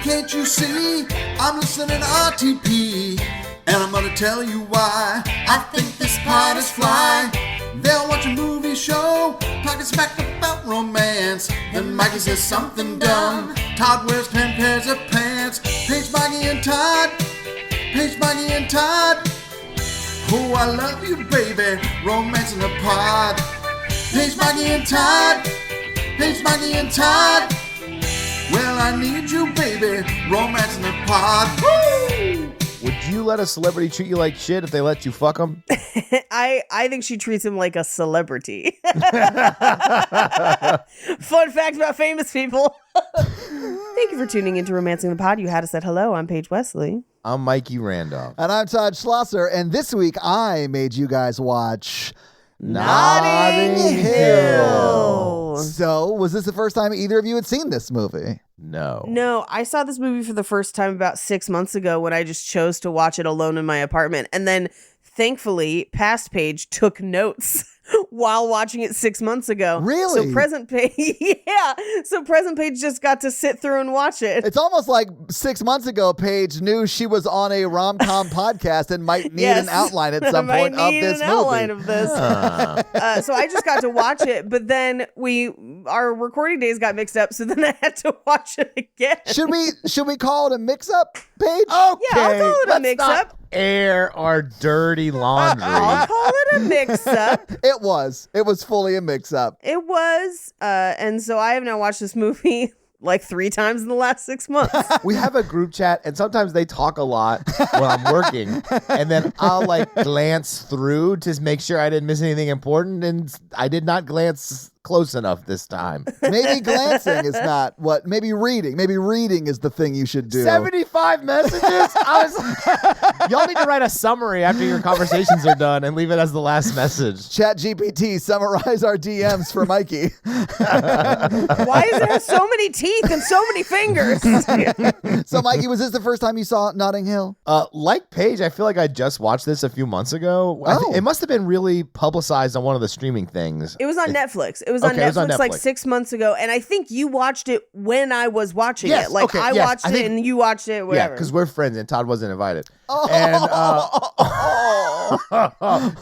can't you see? I'm listening to RTP, and I'm gonna tell you why. I think this pod is fly. They'll watch a movie show, talking smack about romance. Then Mikey says something dumb. Todd wears 10 pairs of pants. Paige, Mikey, and Todd. Paige, Mikey, and Todd. Oh, I love you, baby. Romance in the pod. Paige, Mikey, and Todd. Paige, Mikey, and Todd. Well, I need you, baby. Romance in the pod. Woo! Would you let a celebrity treat you like shit if they let you fuck them? I think she treats him like a celebrity. Fun fact about famous people. Thank you for tuning into Romancing the Pod. You had us at hello. I'm Paige Wesley. I'm Mikey Randolph. And I'm Todd Schlosser. And this week I made you guys watch Notting Hill. So, was this the first time either of you had seen this movie? No, I saw this movie for the first time about 6 months ago when I just chose to watch it alone in my apartment. And then, thankfully, Past Page took notes while watching it 6 months ago. Really? So Present Page, yeah. So Present Page just got to sit through and watch it. It's almost like 6 months ago, Paige knew she was on a RomCom podcast and might need an outline at some point of this movie. Outline of this. So I just got to watch it, but then our recording days got mixed up, so then I had to watch it again. Should we call it a mix-up, Paige? Yeah, I'll call it a mix-up. Air our dirty laundry. I'll call it a mix-up. It was fully a mix-up. It was, and so I have now watched this movie like 3 times in the last 6 months. We have a group chat, and sometimes they talk a lot while I'm working, and then I'll like glance through to make sure I didn't miss anything important, and I did not glance close enough this time. Maybe glancing is not what. Maybe reading. Maybe reading is the thing you should do. 75 messages? Y'all need to write a summary after your conversations are done and leave it as the last message. ChatGPT, summarize our DMs for Mikey. Why is there so many teeth and so many fingers? So, Mikey, was this the first time you saw Notting Hill? Like Paige, I feel like I just watched this a few months ago. It must have been really publicized on one of the streaming things. It was on Netflix. It was on Netflix like 6 months ago, and I think you watched it when I was watching it. Like I watched it and you watched it, whatever. Yeah, because we're friends and Todd wasn't invited.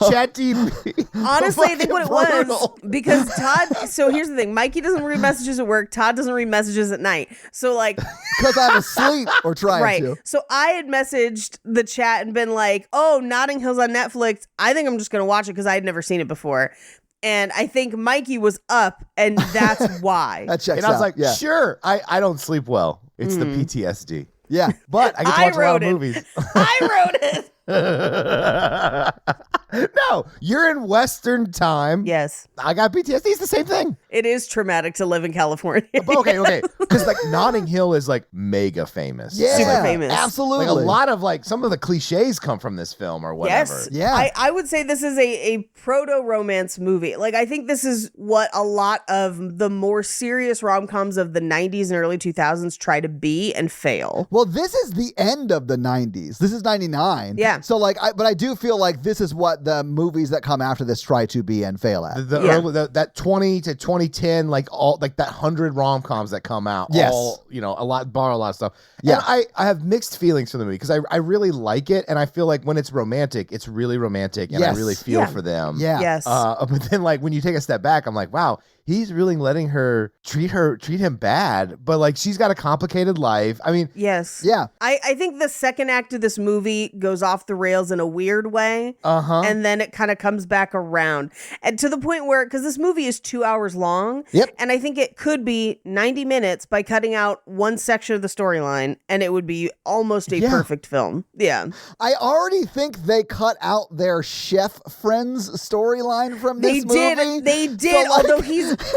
ChatGPT. Honestly, I think what it was, because Todd, so here's the thing, Mikey doesn't read messages at work, Todd doesn't read messages at night. So like, because I'm asleep or trying to. So I had messaged the chat and been like, oh, Notting Hill's on Netflix. I think I'm just going to watch it because I had never seen it before. And I think Mikey was up, and that's why. That checks out. And I was like, yeah. Sure, I don't sleep well. It's the PTSD. Yeah. But I get to watch a lot of movies. I wrote it. No, you're in Western time. Yes. I got PTSD. It's the same thing. It is traumatic to live in California. Okay. Because like Notting Hill is like mega famous. Yeah. Super famous. Absolutely. Like a lot of like some of the cliches come from this film or whatever. Yes. Yeah. I would say this is a proto-romance movie. Like, I think this is what a lot of the more serious rom-coms of the 90s and early 2000s try to be and fail. Well, this is the end of the 90s. This is 99. Yeah. So like, but I do feel like this is what the movies that come after this try to be and fail at. That 20 to 2010, like all like that 100 rom-coms that come out. Yes. All, borrow a lot of stuff. Yeah. And I have mixed feelings for the movie because I really like it, and I feel like when it's romantic, it's really romantic, and I really feel for them. Yeah. Yes. But then like when you take a step back, I'm like, wow, he's really letting her treat him bad, but like she's got a complicated life. I mean, yes. Yeah. I think the second act of this movie goes off the rails in a weird way. And then it kind of comes back around. And to the point where, because this movie is 2 hours long. Yep. And I think it could be 90 minutes by cutting out one section of the storyline, and it would be almost a perfect film. Yeah. I already think they cut out their chef friend's storyline from this movie. They did. So, like, although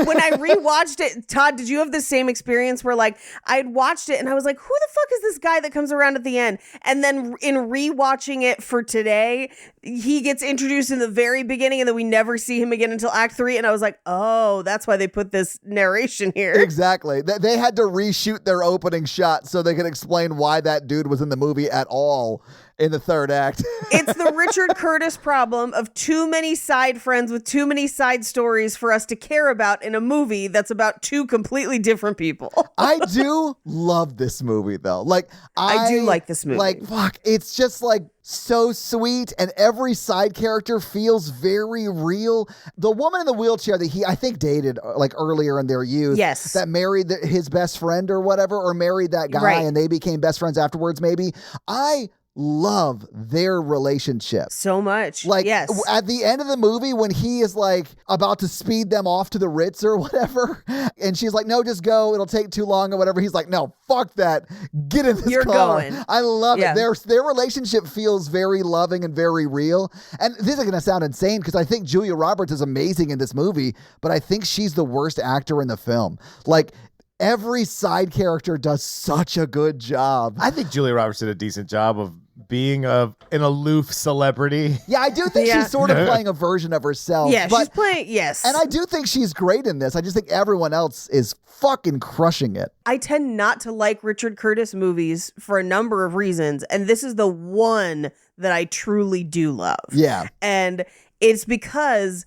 when I rewatched it, Todd, did you have the same experience where like I'd watched it and I was like, who the fuck is this guy that comes around at the end? And then in rewatching it for today, he gets introduced in the very beginning and then we never see him again until Act 3. And I was like, oh, that's why they put this narration here. Exactly. They had to reshoot their opening shot so they could explain why that dude was in the movie at all. in the third act. It's the Richard Curtis problem of too many side friends with too many side stories for us to care about in a movie that's about two completely different people. I do love this movie though. Like I do like this movie. Like fuck, it's just like so sweet, and every side character feels very real. The woman in the wheelchair that he, I think, dated like earlier in their youth, yes, that married his best friend or whatever, or married that guy, right, and they became best friends afterwards. Maybe I love their relationship so much. Like, yes, at the end of the movie when he is like about to speed them off to the Ritz or whatever, and she's like, no, just go, it'll take too long or whatever, he's like, no, fuck that, get in this You're car. going. I love Yeah. it. Their relationship feels very loving and very real. And this is gonna sound insane because I think Julia Roberts is amazing in this movie, but I think she's the worst actor in the film. Like, every side character does such a good job. I think Julia Roberts did a decent job of being an aloof celebrity. Yeah, I do think Yeah. she's sort of playing a version of herself. yeah, but, she's playing. Yes, and I do think she's great in this. I just think everyone else is fucking crushing it. I tend not to like Richard Curtis movies for a number of reasons, and this is the one that I truly do love. Yeah. And it's because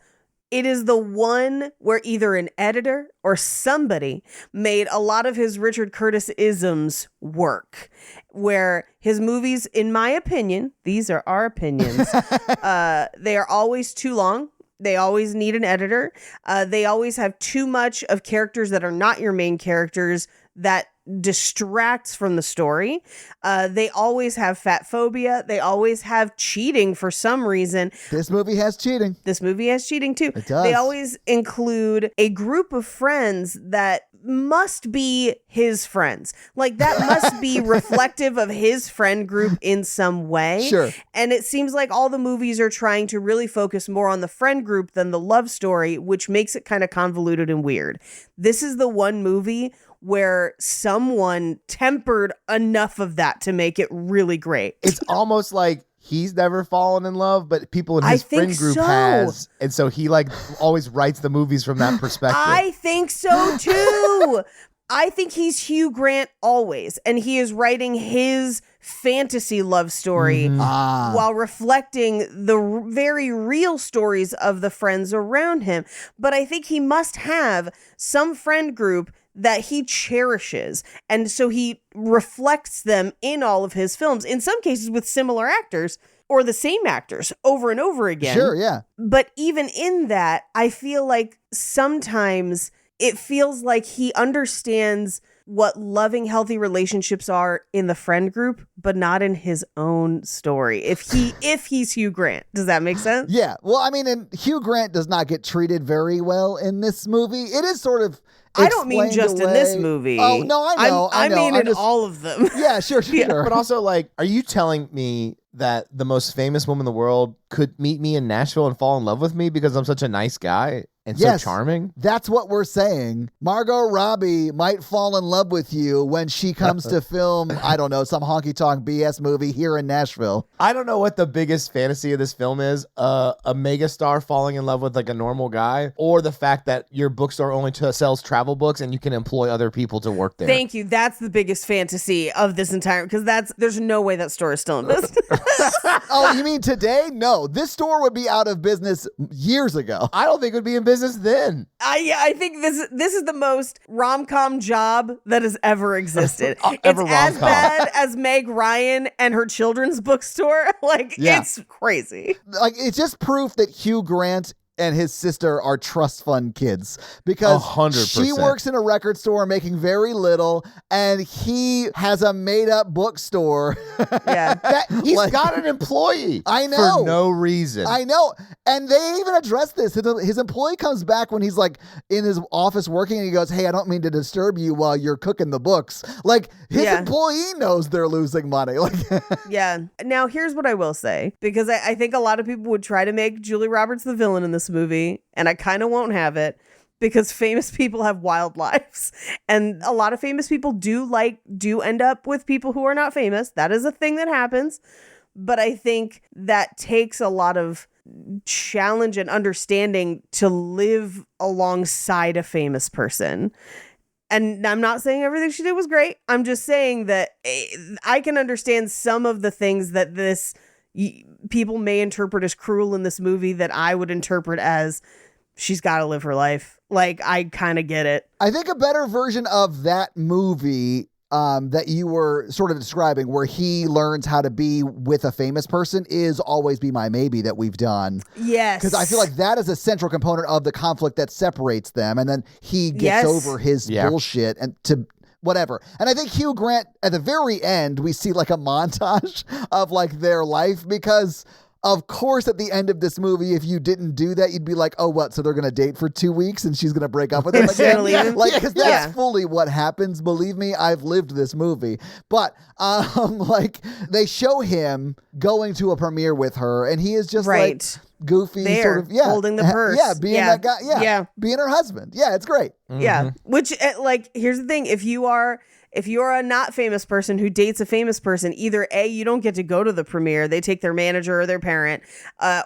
it is the one where either an editor or somebody made a lot of his Richard Curtis isms work, where his movies, in my opinion, these are our opinions, they are always too long. They always need an editor. They always have too much of characters that are not your main characters that distracts from the story. They always have fat phobia. They always have cheating for some reason. This movie has cheating. This movie has cheating too. It does. They always include a group of friends that must be his friends. Like, that must be reflective of his friend group in some way. Sure. And it seems like all the movies are trying to really focus more on the friend group than the love story, which makes it kind of convoluted and weird. This is the one movie where someone tempered enough of that to make it really great. It's almost like he's never fallen in love, but people in his friend group so. has. And so he like always writes the movies from that perspective. I think so too. I think he's Hugh Grant always, and he is writing his fantasy love story while reflecting the very real stories of the friends around him. But I think he must have some friend group that he cherishes, and so he reflects them in all of his films, in some cases with similar actors or the same actors over and over again. Sure, yeah. But even in that, I feel like sometimes it feels like he understands what loving, healthy relationships are in the friend group, but not in his own story. If he's Hugh Grant, does that make sense? Yeah. Well, I mean, and Hugh Grant does not get treated very well in this movie. It is sort of I don't mean explained just in this away. movie. Oh, no, I know. I know. mean I'm in just- all of them. Yeah, sure. But also, like, are you telling me that the most famous woman in the world could meet me in Nashville and fall in love with me because I'm such a nice guy and Yes. so charming? That's what we're saying. Margot Robbie might fall in love with you when she comes to film, I don't know, some honky-tonk BS movie here in Nashville. I don't know what the biggest fantasy of this film is. A megastar falling in love with like a normal guy, or the fact that your bookstore only sells travel books and you can employ other people to work there. Thank you. That's the biggest fantasy of this entire, because there's no way that store is still in business. Oh, you mean today? No, this store would be out of business years ago. I don't think it would be in business then. I think this is the most rom-com job that has ever existed. Ever It's as rom-com. bad as Meg Ryan and her children's bookstore. Like, Yeah. it's crazy. Like, it's just proof that Hugh Grant and his sister are trust fund kids, because 100%. she works in a record store making very little, and he has a made-up bookstore. Yeah. He's Like- got an employee. I know. For no reason. I know. And they even address this. His employee comes back when he's like in his office working, and he goes, hey, I don't mean to disturb you while you're cooking the books. Like, his Yeah. employee knows they're losing money. Like, Yeah. Now, here's what I will say, because I think a lot of people would try to make Julie Roberts the villain in this movie, and I kind of won't have it, because famous people have wild lives, and a lot of famous people do end up with people who are not famous. That is a thing that happens. But I think that takes a lot of challenge and understanding to live alongside a famous person. And I'm not saying everything she did was great. I'm just saying that I can understand some of the things that people may interpret as cruel in this movie that I would interpret as she's got to live her life. Like, I kind of get it. I think a better version of that movie that you were sort of describing, where he learns how to be with a famous person, is Always Be My Maybe that we've done. Yes. Because I feel like that is a central component of the conflict that separates them. And then he gets over his bullshit and to whatever. And I think Hugh Grant, at the very end, we see like a montage of like their life, because of course, at the end of this movie, if you didn't do that, you'd be like, oh, what? So they're going to date for 2 weeks and she's going to break up with him again? Like, because that's fully what happens. Believe me, I've lived this movie. But, like, they show him going to a premiere with her, and he is just like goofy, there, sort of, holding the purse. Being that guy. Being her husband. Yeah, it's great. Yeah. Which, like, here's the thing. If you are a not famous person who dates a famous person, either A, you don't get to go to the premiere, they take their manager or their parent,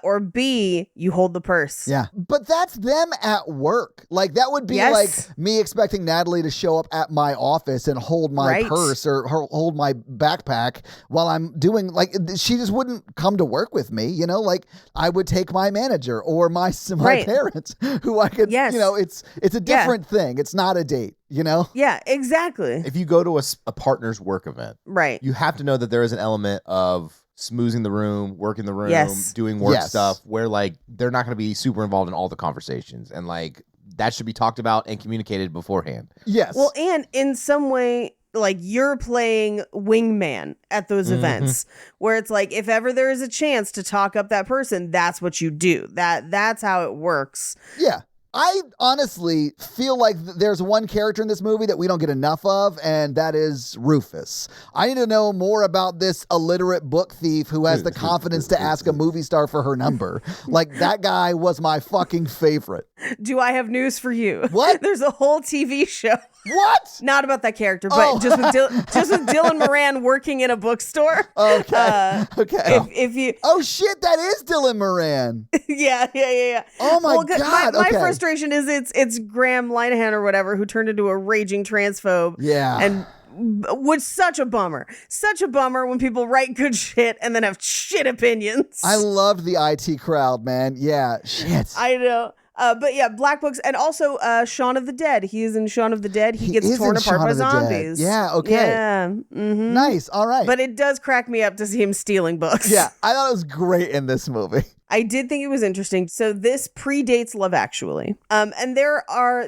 or B, you hold the purse. Yeah. But that's them at work. Like, that would be like me expecting Natalie to show up at my office and hold my purse or hold my backpack while I'm doing, like, she just wouldn't come to work with me, you know? Like, I would take my manager or my parents who I could, you know, it's a different thing. It's not a date. You know? Yeah, exactly. If you go to a partner's work event, you have to know that there is an element of smoozing the room, working the room, doing work stuff where like they're not going to be super involved in all the conversations, and like that should be talked about and communicated beforehand. Yes. Well, and in some way, like, you're playing wingman at those events where it's like, if ever there is a chance to talk up that person, that's what you do. That's how it works. Yeah. I honestly feel like there's one character in this movie that we don't get enough of, and that is Rufus. I need to know more about this illiterate book thief who has the confidence to ask a movie star for her number. Like, that guy was my fucking favorite. Do I have news for you? What? There's a whole TV show. What? Not about that character, but just with Dylan Moran working in a bookstore. Okay. Okay. If you, oh shit, that is Dylan Moran. Yeah. Oh my god. My frustration is it's Graham Linehan or whatever who turned into a raging transphobe. Yeah. And was such a bummer. Such a bummer when people write good shit and then have shit opinions. I loved the IT crowd, man. Yeah. Shit. I know. But yeah, Black Books, and also Shaun of the Dead. He is in Shaun of the Dead. He gets torn apart by zombies. Yeah, okay. Yeah. Mm-hmm. Nice. All right. But it does crack me up to see him stealing books. Yeah, I thought it was great in this movie. I did think it was interesting. So this predates Love Actually. And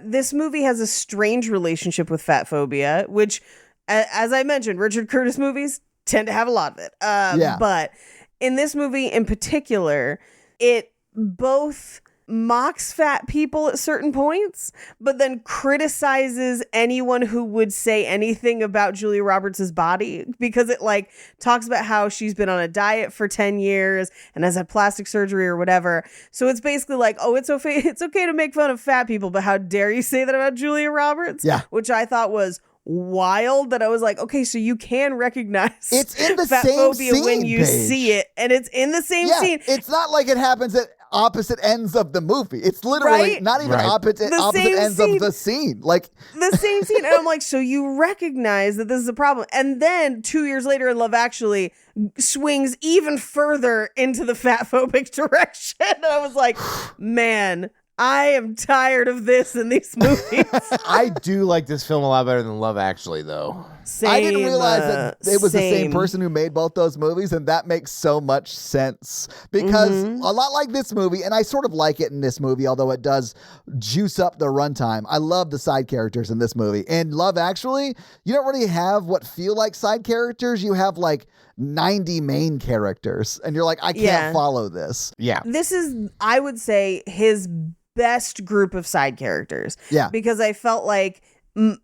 this movie has a strange relationship with fat phobia, which, as I mentioned, Richard Curtis movies tend to have a lot of it. But in this movie in particular, it both mocks fat people at certain points, but then criticizes anyone who would say anything about Julia Roberts' body, because it like talks about how she's been on a diet for 10 years and has had plastic surgery or whatever. So it's basically like, oh, it's okay to make fun of fat people, but how dare you say that about Julia Roberts? Yeah. Which I thought was wild, that I was like, okay, so you can recognize it's in the fat same phobia scene, when you see it, and it's in the same scene. It's not like it happens at opposite ends of the movie. It's literally not even opposite ends of the scene. Like the same scene. And I'm like, so you recognize that this is a problem. And then 2 years later in Love Actually swings even further into the fat phobic direction. And I was like, man, I am tired of this in these movies. I do like this film a lot better than Love Actually, though. I didn't realize that it was the same person who made both those movies, and that makes so much sense. Because a lot like this movie, and I sort of like it in this movie, although it does juice up the runtime. I love the side characters in this movie. In Love Actually, you don't really have what feel like side characters. You have like 90 main characters, and you're like, I can't follow this. Yeah. This is, I would say, his best group of side characters. Yeah. Because I felt like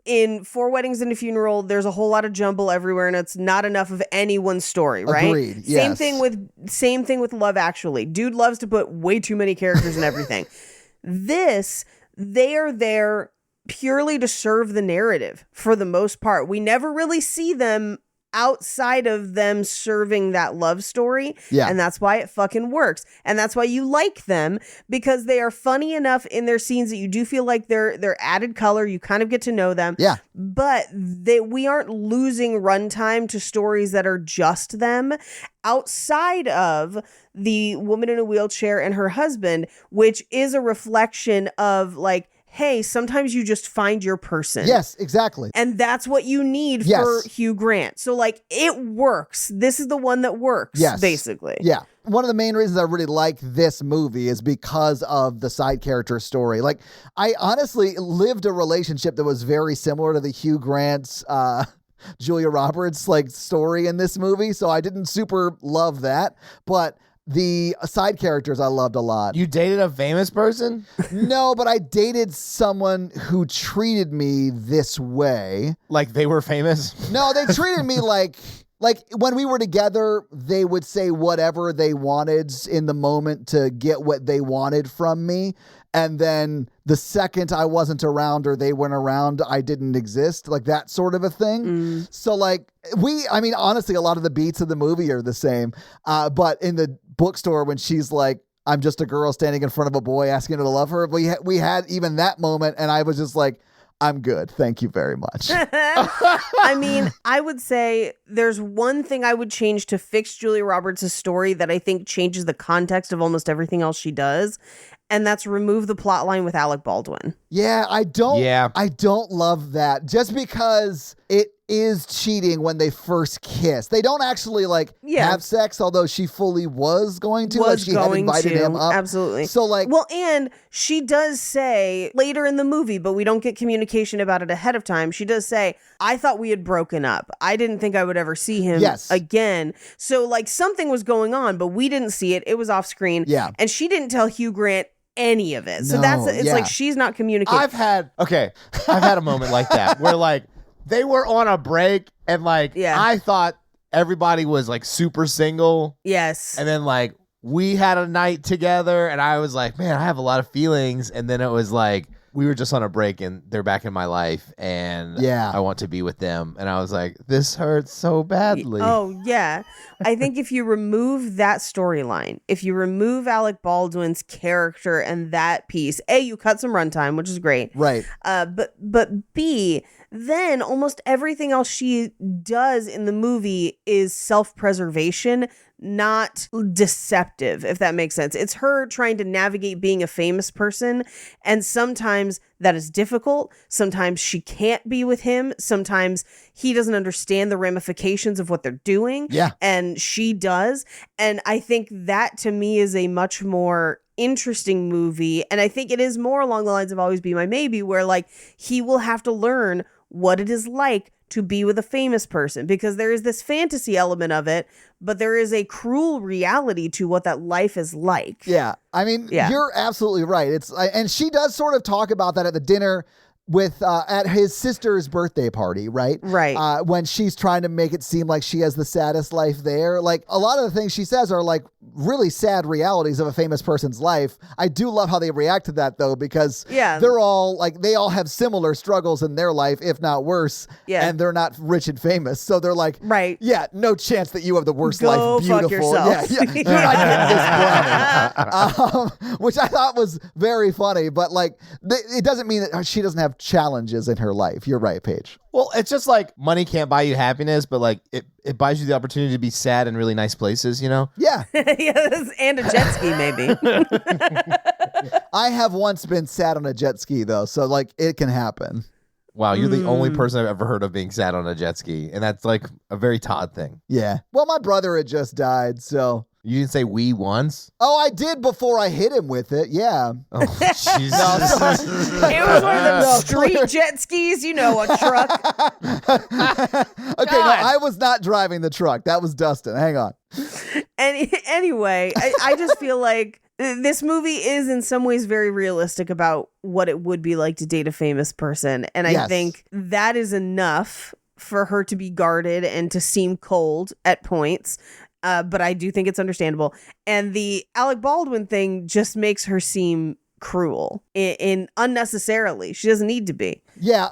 in Four Weddings and a Funeral, there's a whole lot of jumble everywhere, and it's not enough of any one story, right? Agreed. Yes. Same thing with Love Actually. Dude loves to put way too many characters in everything. They are there purely to serve the narrative for the most part. We never really see them outside of them serving that love story. Yeah. And that's why it fucking works. And that's why you like them, because they are funny enough in their scenes that you do feel like they're added color. You kind of get to know them. Yeah. But we aren't losing runtime to stories that are just them outside of the woman in a wheelchair and her husband, which is a reflection of like, hey, sometimes you just find your person. Yes, exactly. And that's what you need for Hugh Grant. So like it works. This is the one that works, basically. Yeah. One of the main reasons I really like this movie is because of the side character story. Like, I honestly lived a relationship that was very similar to the Hugh Grant's Julia Roberts like story in this movie. So I didn't super love that. But the side characters I loved a lot. You dated a famous person? No, but I dated someone who treated me this way. Like they were famous? No, they treated me like when we were together, they would say whatever they wanted in the moment to get what they wanted from me. And then the second I wasn't around or they weren't around, I didn't exist, like that sort of a thing. So like honestly, a lot of the beats of the movie are the same. But in the bookstore, when she's like, I'm just a girl standing in front of a boy asking her to love her, we had even that moment. And I was just like, I'm good. Thank you very much. I mean, I would say there's one thing I would change to fix Julia Roberts' story that I think changes the context of almost everything else she does. And that's remove the plot line with Alec Baldwin. Yeah, I don't love that just because it is cheating when they first kiss. They don't actually have sex, although she fully was going to. She had invited him up. Absolutely. So and she does say later in the movie, but we don't get communication about it ahead of time. She does say, I thought we had broken up. I didn't think I would ever see him again. So something was going on, but we didn't see it. It was off screen. Yeah. And she didn't tell Hugh Grant any of it. So it's like she's not communicating. I've had a moment like that where they were on a break and I thought everybody was super single. Yes. And then we had a night together and I was like, man, I have a lot of feelings. And then it was we were just on a break and they're back in my life and I want to be with them. And I was like, this hurts so badly. Oh, yeah. I think if you remove that storyline, if you remove Alec Baldwin's character and that piece, A, you cut some runtime, which is great. Right. But B, then almost everything else she does in the movie is self-preservation, not deceptive, if that makes sense. It's her trying to navigate being a famous person, and sometimes that is difficult. Sometimes she can't be with him. Sometimes he doesn't understand the ramifications of what they're doing. Yeah. And she does. And I think that to me is a much more interesting movie. And I think it is more along the lines of Always Be My Maybe, where he will have to learn what it is like to be with a famous person, because there is this fantasy element of it, but there is a cruel reality to what that life is like. Yeah. I mean, you're absolutely right. And she does sort of talk about that at the dinner with at his sister's birthday party, right? Right. When she's trying to make it seem like she has the saddest life there. A lot of the things she says are really sad realities of a famous person's life. I do love how they react to that though, because they're all they all have similar struggles in their life, if not worse. Yeah. And they're not rich and famous. So they're right. Yeah, no chance that you have the worst Go life. Beautiful. fuck yourself. Yeah. You're not getting this brownie. Which I thought was very funny, but it doesn't mean that she doesn't have challenges in her life. You're right, Paige. Well, it's just money can't buy you happiness, but it buys you the opportunity to be sad in really nice places, you know? Yeah. Yes, and a jet ski maybe. I have once been sad on a jet ski though, so it can happen. Wow, you're the only person I've ever heard of being sad on a jet ski, and that's a very Todd thing. Yeah. Well, my brother had just died, so. You didn't say we once? Oh, I did before I hit him with it. Yeah. Oh, Jesus. It was one of those street jet skis, a truck. Okay, no, I was not driving the truck. That was Dustin. Hang on. And anyway, I just feel like this movie is in some ways very realistic about what it would be like to date a famous person. And I think that is enough for her to be guarded and to seem cold at points. But I do think it's understandable. And the Alec Baldwin thing just makes her seem cruel in unnecessarily. She doesn't need to be. Yeah,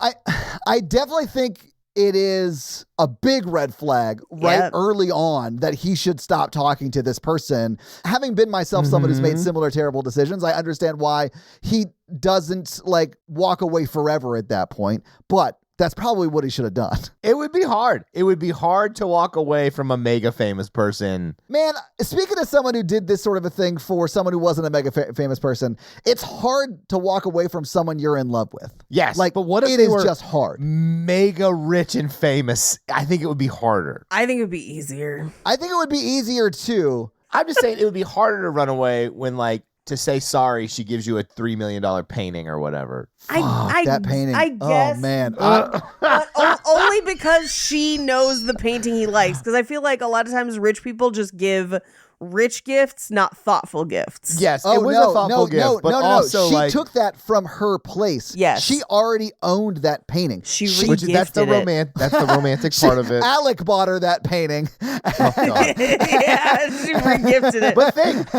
I definitely think it is a big red flag right Yep. early on that he should stop talking to this person. Having been myself someone who's made similar terrible decisions, I understand why he doesn't like walk away forever at that point, but that's probably what he should have done. It would be hard. It would be hard to walk away from a mega famous person. Man, speaking of someone who did this sort of a thing for someone who wasn't a mega famous person, it's hard to walk away from someone you're in love with. Yes, Like, but what if it they is were just hard. mega rich and famous? I think it would be harder. I think it would be easier. I think it would be easier too. I'm just saying it would be harder to run away when, like, to say sorry, she gives you a $3 million painting or whatever. I That painting. I guess. Oh, man. But only because she knows the painting he likes. Because I feel like a lot of times rich people just give rich gifts, not thoughtful gifts. Yes, it was a thoughtful gift, but also She like took that from her place. Yes. She already owned that painting. She which that's the regifted it. that's the romantic part of it. Alec bought her that painting. Oh, God. Yeah, she regifted it. But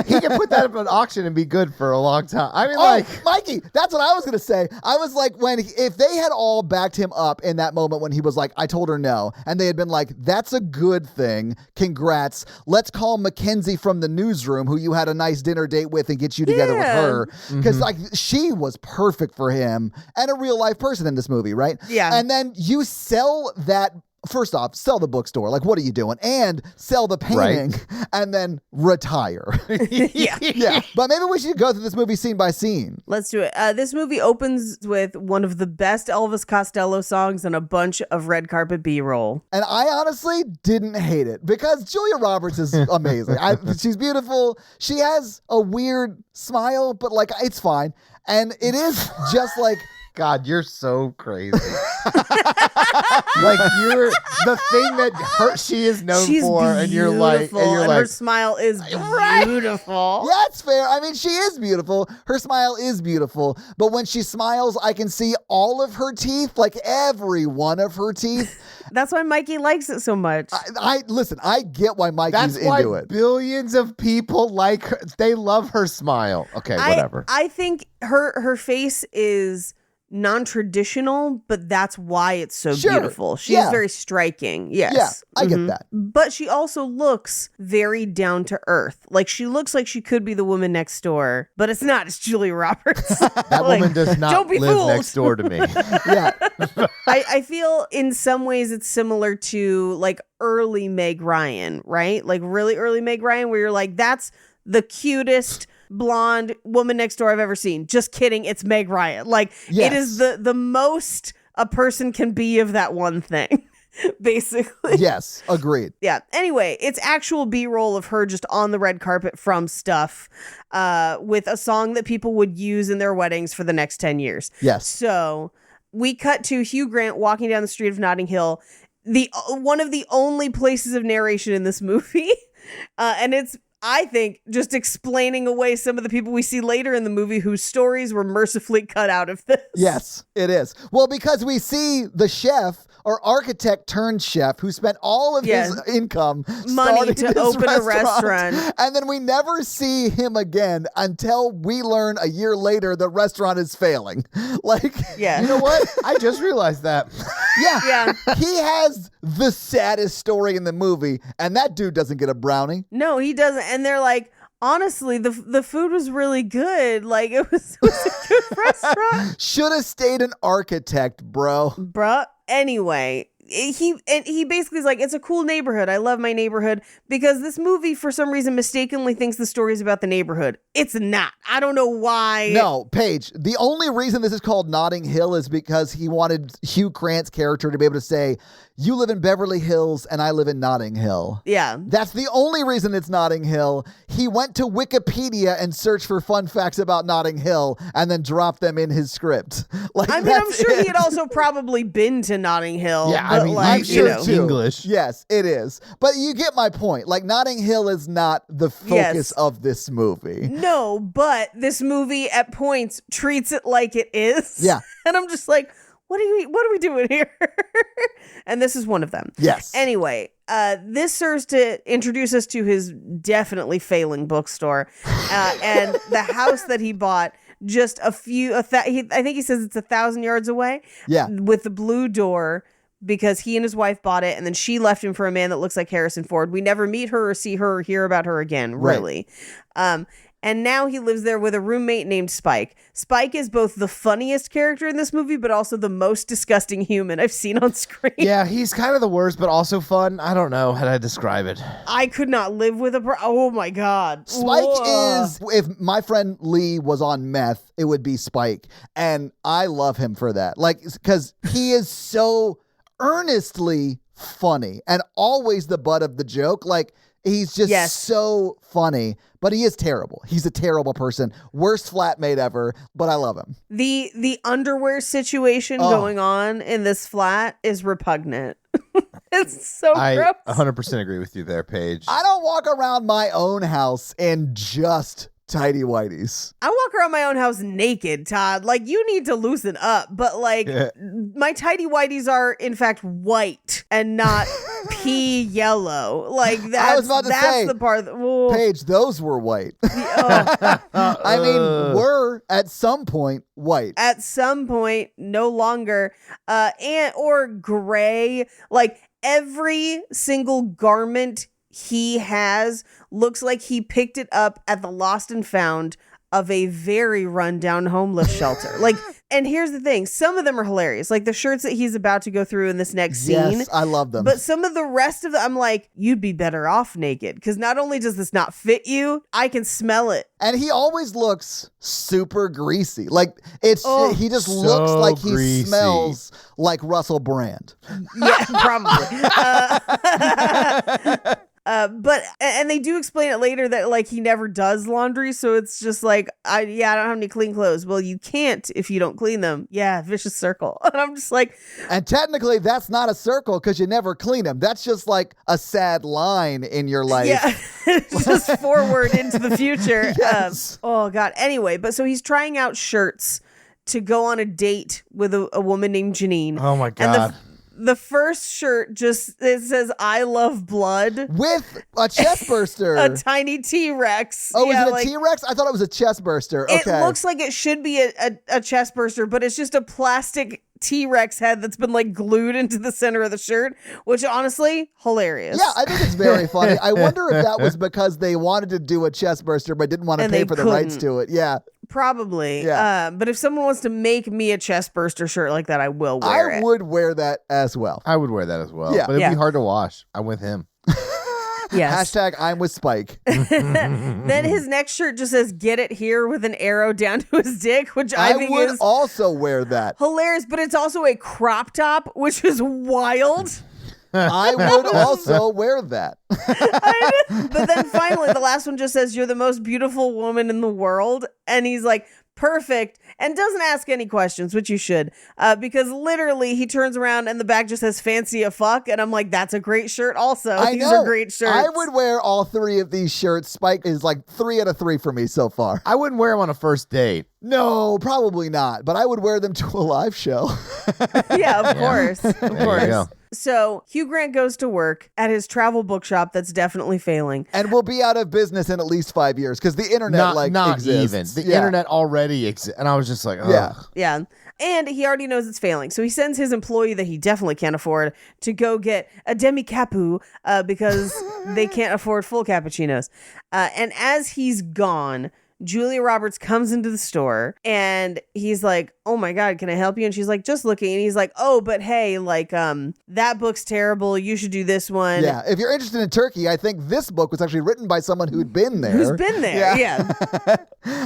he can put that up on auction and be good for a long time. I mean, Mikey, that's what I was going to say. I was like, if they had all backed him up in that moment when he was like, I told her no, and they had been like, that's a good thing. Congrats. Let's call Mackenzie from the newsroom who you had a nice dinner date with and get you together with Yeah. her. Because like she was perfect for him and a real life person in this movie, right? Yeah. And then you sell that. First off, sell the bookstore. Like, what are you doing? And sell the painting and then retire. Yeah. Yeah. But maybe we should go through this movie scene by scene. Let's do it. This movie opens with one of the best Elvis Costello songs and a bunch of red carpet B-roll. And I honestly didn't hate it because Julia Roberts is amazing. She's beautiful. She has a weird smile, but like, it's fine. And it is just like, God, you're so crazy. Like you're the thing that she is known She's for, and you're like, her smile is beautiful. yeah, it's fair. I mean, she is beautiful. Her smile is beautiful. But when she smiles, I can see all of her teeth, like every one of her teeth. That's why Mikey likes it so much. Listen, I get why Mikey's that's why into it. billions of people like her. They love her smile. Okay, whatever. I think her face is non-traditional, but that's why it's so Sure. beautiful. She's Yeah. very striking. Yes. Yeah, I get that. But she also looks very down to earth. Like she looks like she could be the woman next door, but it's not. It's Julia Roberts. That woman does not don't be live fooled. next door to me. Yeah. I feel in some ways it's similar to like early Meg Ryan, right? Like really early Meg Ryan, where you're like, that's the cutest blonde woman next door I've ever seen. Just kidding, it's Meg Ryan. Like Yes. it is the most a person can be of that one thing, basically. Yes, agreed. Yeah. Anyway, it's actual B-roll of her just on the red carpet from Stuff, with a song that people would use in their weddings for the next 10 years. Yes. So we cut to Hugh Grant walking down the street of Notting Hill, one of the only places of narration in this movie. And it's, I think, just explaining away some of the people we see later in the movie whose stories were mercifully cut out of this. Yes, it is. Well, because we see the chef or architect turned chef who spent all of his income Money starting to this open a restaurant. And then we never see him again until we learn a year later the restaurant is failing. Like, Yeah. You know what? I just realized that. yeah. Yeah. He has the saddest story in the movie, and that dude doesn't get a brownie. No, he doesn't. And they're like, honestly, the food was really good. Like it was a good restaurant. Should have stayed an architect, bro. Bruh. Anyway, he basically is like, it's a cool neighborhood. I love my neighborhood, because this movie for some reason mistakenly thinks the story is about the neighborhood. It's not. I don't know why. No, Paige, the only reason this is called Notting Hill is because he wanted Hugh Grant's character to be able to say, you live in Beverly Hills and I live in Notting Hill. Yeah. That's the only reason it's Notting Hill. He went to Wikipedia and searched for fun facts about Notting Hill and then dropped them in his script. Like, I mean, I'm that's sure it. he had also probably been to Notting Hill. Yeah, but I mean, like, I'm you sure know. too. English. Yes, it is. But you get my point. Like, Notting Hill is not the focus Yes. of this movie. No, but this movie at points treats it like it is. Yeah. And I'm just like, what are we doing here? And this is one of them. Yes. Anyway, this serves to introduce us to his definitely failing bookstore, and the house that he bought just I think he says it's 1,000 yards away. Yeah. With the blue door, because he and his wife bought it, and then she left him for a man that looks like Harrison Ford. We never meet her or see her or hear about her again, really. And now he lives there with a roommate named Spike. Spike is both the funniest character in this movie, but also the most disgusting human I've seen on screen. Yeah, he's kind of the worst, but also fun. I don't know how to describe it. I could not live with oh my God. Spike Whoa. is, if my friend Lee was on meth, it would be Spike. And I love him for that. Like, because he is so earnestly funny and always the butt of the joke. Like, he's just so funny, but he is terrible. He's a terrible person. Worst flatmate ever, but I love him. The underwear situation going on in this flat is repugnant. It's so gross. I 100% agree with you there, Paige. I don't walk around my own house in just tidy whities. I walk around my own house naked, Todd. Like, you need to loosen up. But, like, my tidy whities are, in fact, white and not pea yellow. Like, that's, I was about to say, the part that... Paige, those were white. I mean, were at some point white. At some point, no longer. Or gray. Like, every single garment he has looks like he picked it up at the lost and found of a very rundown homeless shelter. Like, and here's the thing. Some of them are hilarious. Like the shirts that he's about to go through in this next scene. Yes, I love them. But some of the rest of them, I'm like, you'd be better off naked. Because not only does this not fit you, I can smell it. And he always looks super greasy. Like, he just so looks like he greasy. smells like Russell Brand. Yeah, probably. But they do explain it later that like he never does laundry, so it's just like I don't have any clean clothes. Well, you can't if you don't clean them. Yeah, vicious circle. And I'm just like, and technically that's not a circle because you never clean them. That's just like a sad line in your life. yeah, it's just forward into the future. Yes. Oh God. Anyway, but so he's trying out shirts to go on a date with a woman named Janine. Oh my God. And the first shirt it says "I love blood" With a chest burster. a tiny T-Rex. Oh, Yeah, is it a like, T-Rex? I thought it was a chest burster. It Okay. looks like it should be a chest burster, but it's just a plastic T-Rex head that's been like glued into the center of the shirt, which honestly, hilarious. Yeah, I think it's very funny. I wonder if that was because they wanted to do a chest burster but didn't want to And pay they for the rights couldn't. to it. Yeah. Probably. Yeah. But if someone wants to make me a chest burster shirt like that, I will wear it. I would wear that as well. I would wear that as well. Yeah. But it'd Yeah. be hard to wash. I'm with him. Yes. Hashtag I'm with Spike. Then his next shirt just says "Get it here" with an arrow down to his dick, which I think would is also wear that. hilarious, but it's also a crop top, which is wild. I would also wear that. But then finally, the last one just says, "You're the most beautiful woman in the world." And he's like, perfect, and doesn't ask any questions, which you should, because literally he turns around and the back just says "Fancy a fuck," and I'm like, that's a great shirt also. These are great shirts. I would wear all three of these shirts. Spike is like 3 out of 3 for me so far. I wouldn't wear him on a first date. No, probably not. But I would wear them to a live show. Yeah, of course. Of There you course. go. So Hugh Grant goes to work at his travel bookshop that's definitely failing. And we'll be out of business in at least 5 years because the internet Not exists. even. The Yeah. internet already exists. And I was just like, oh. Yeah. Yeah. And he already knows it's failing. So he sends his employee that he definitely can't afford to go get a demi-capu because they can't afford full cappuccinos. And as he's gone, Julia Roberts comes into the store and he's like, "Oh my God, can I help you?" And she's like, "Just looking." And he's like, "Oh, but hey, like, that book's terrible. You should do this one." Yeah. If you're interested in Turkey, I think this book was actually written by someone who'd been there. Who's been there? Yeah.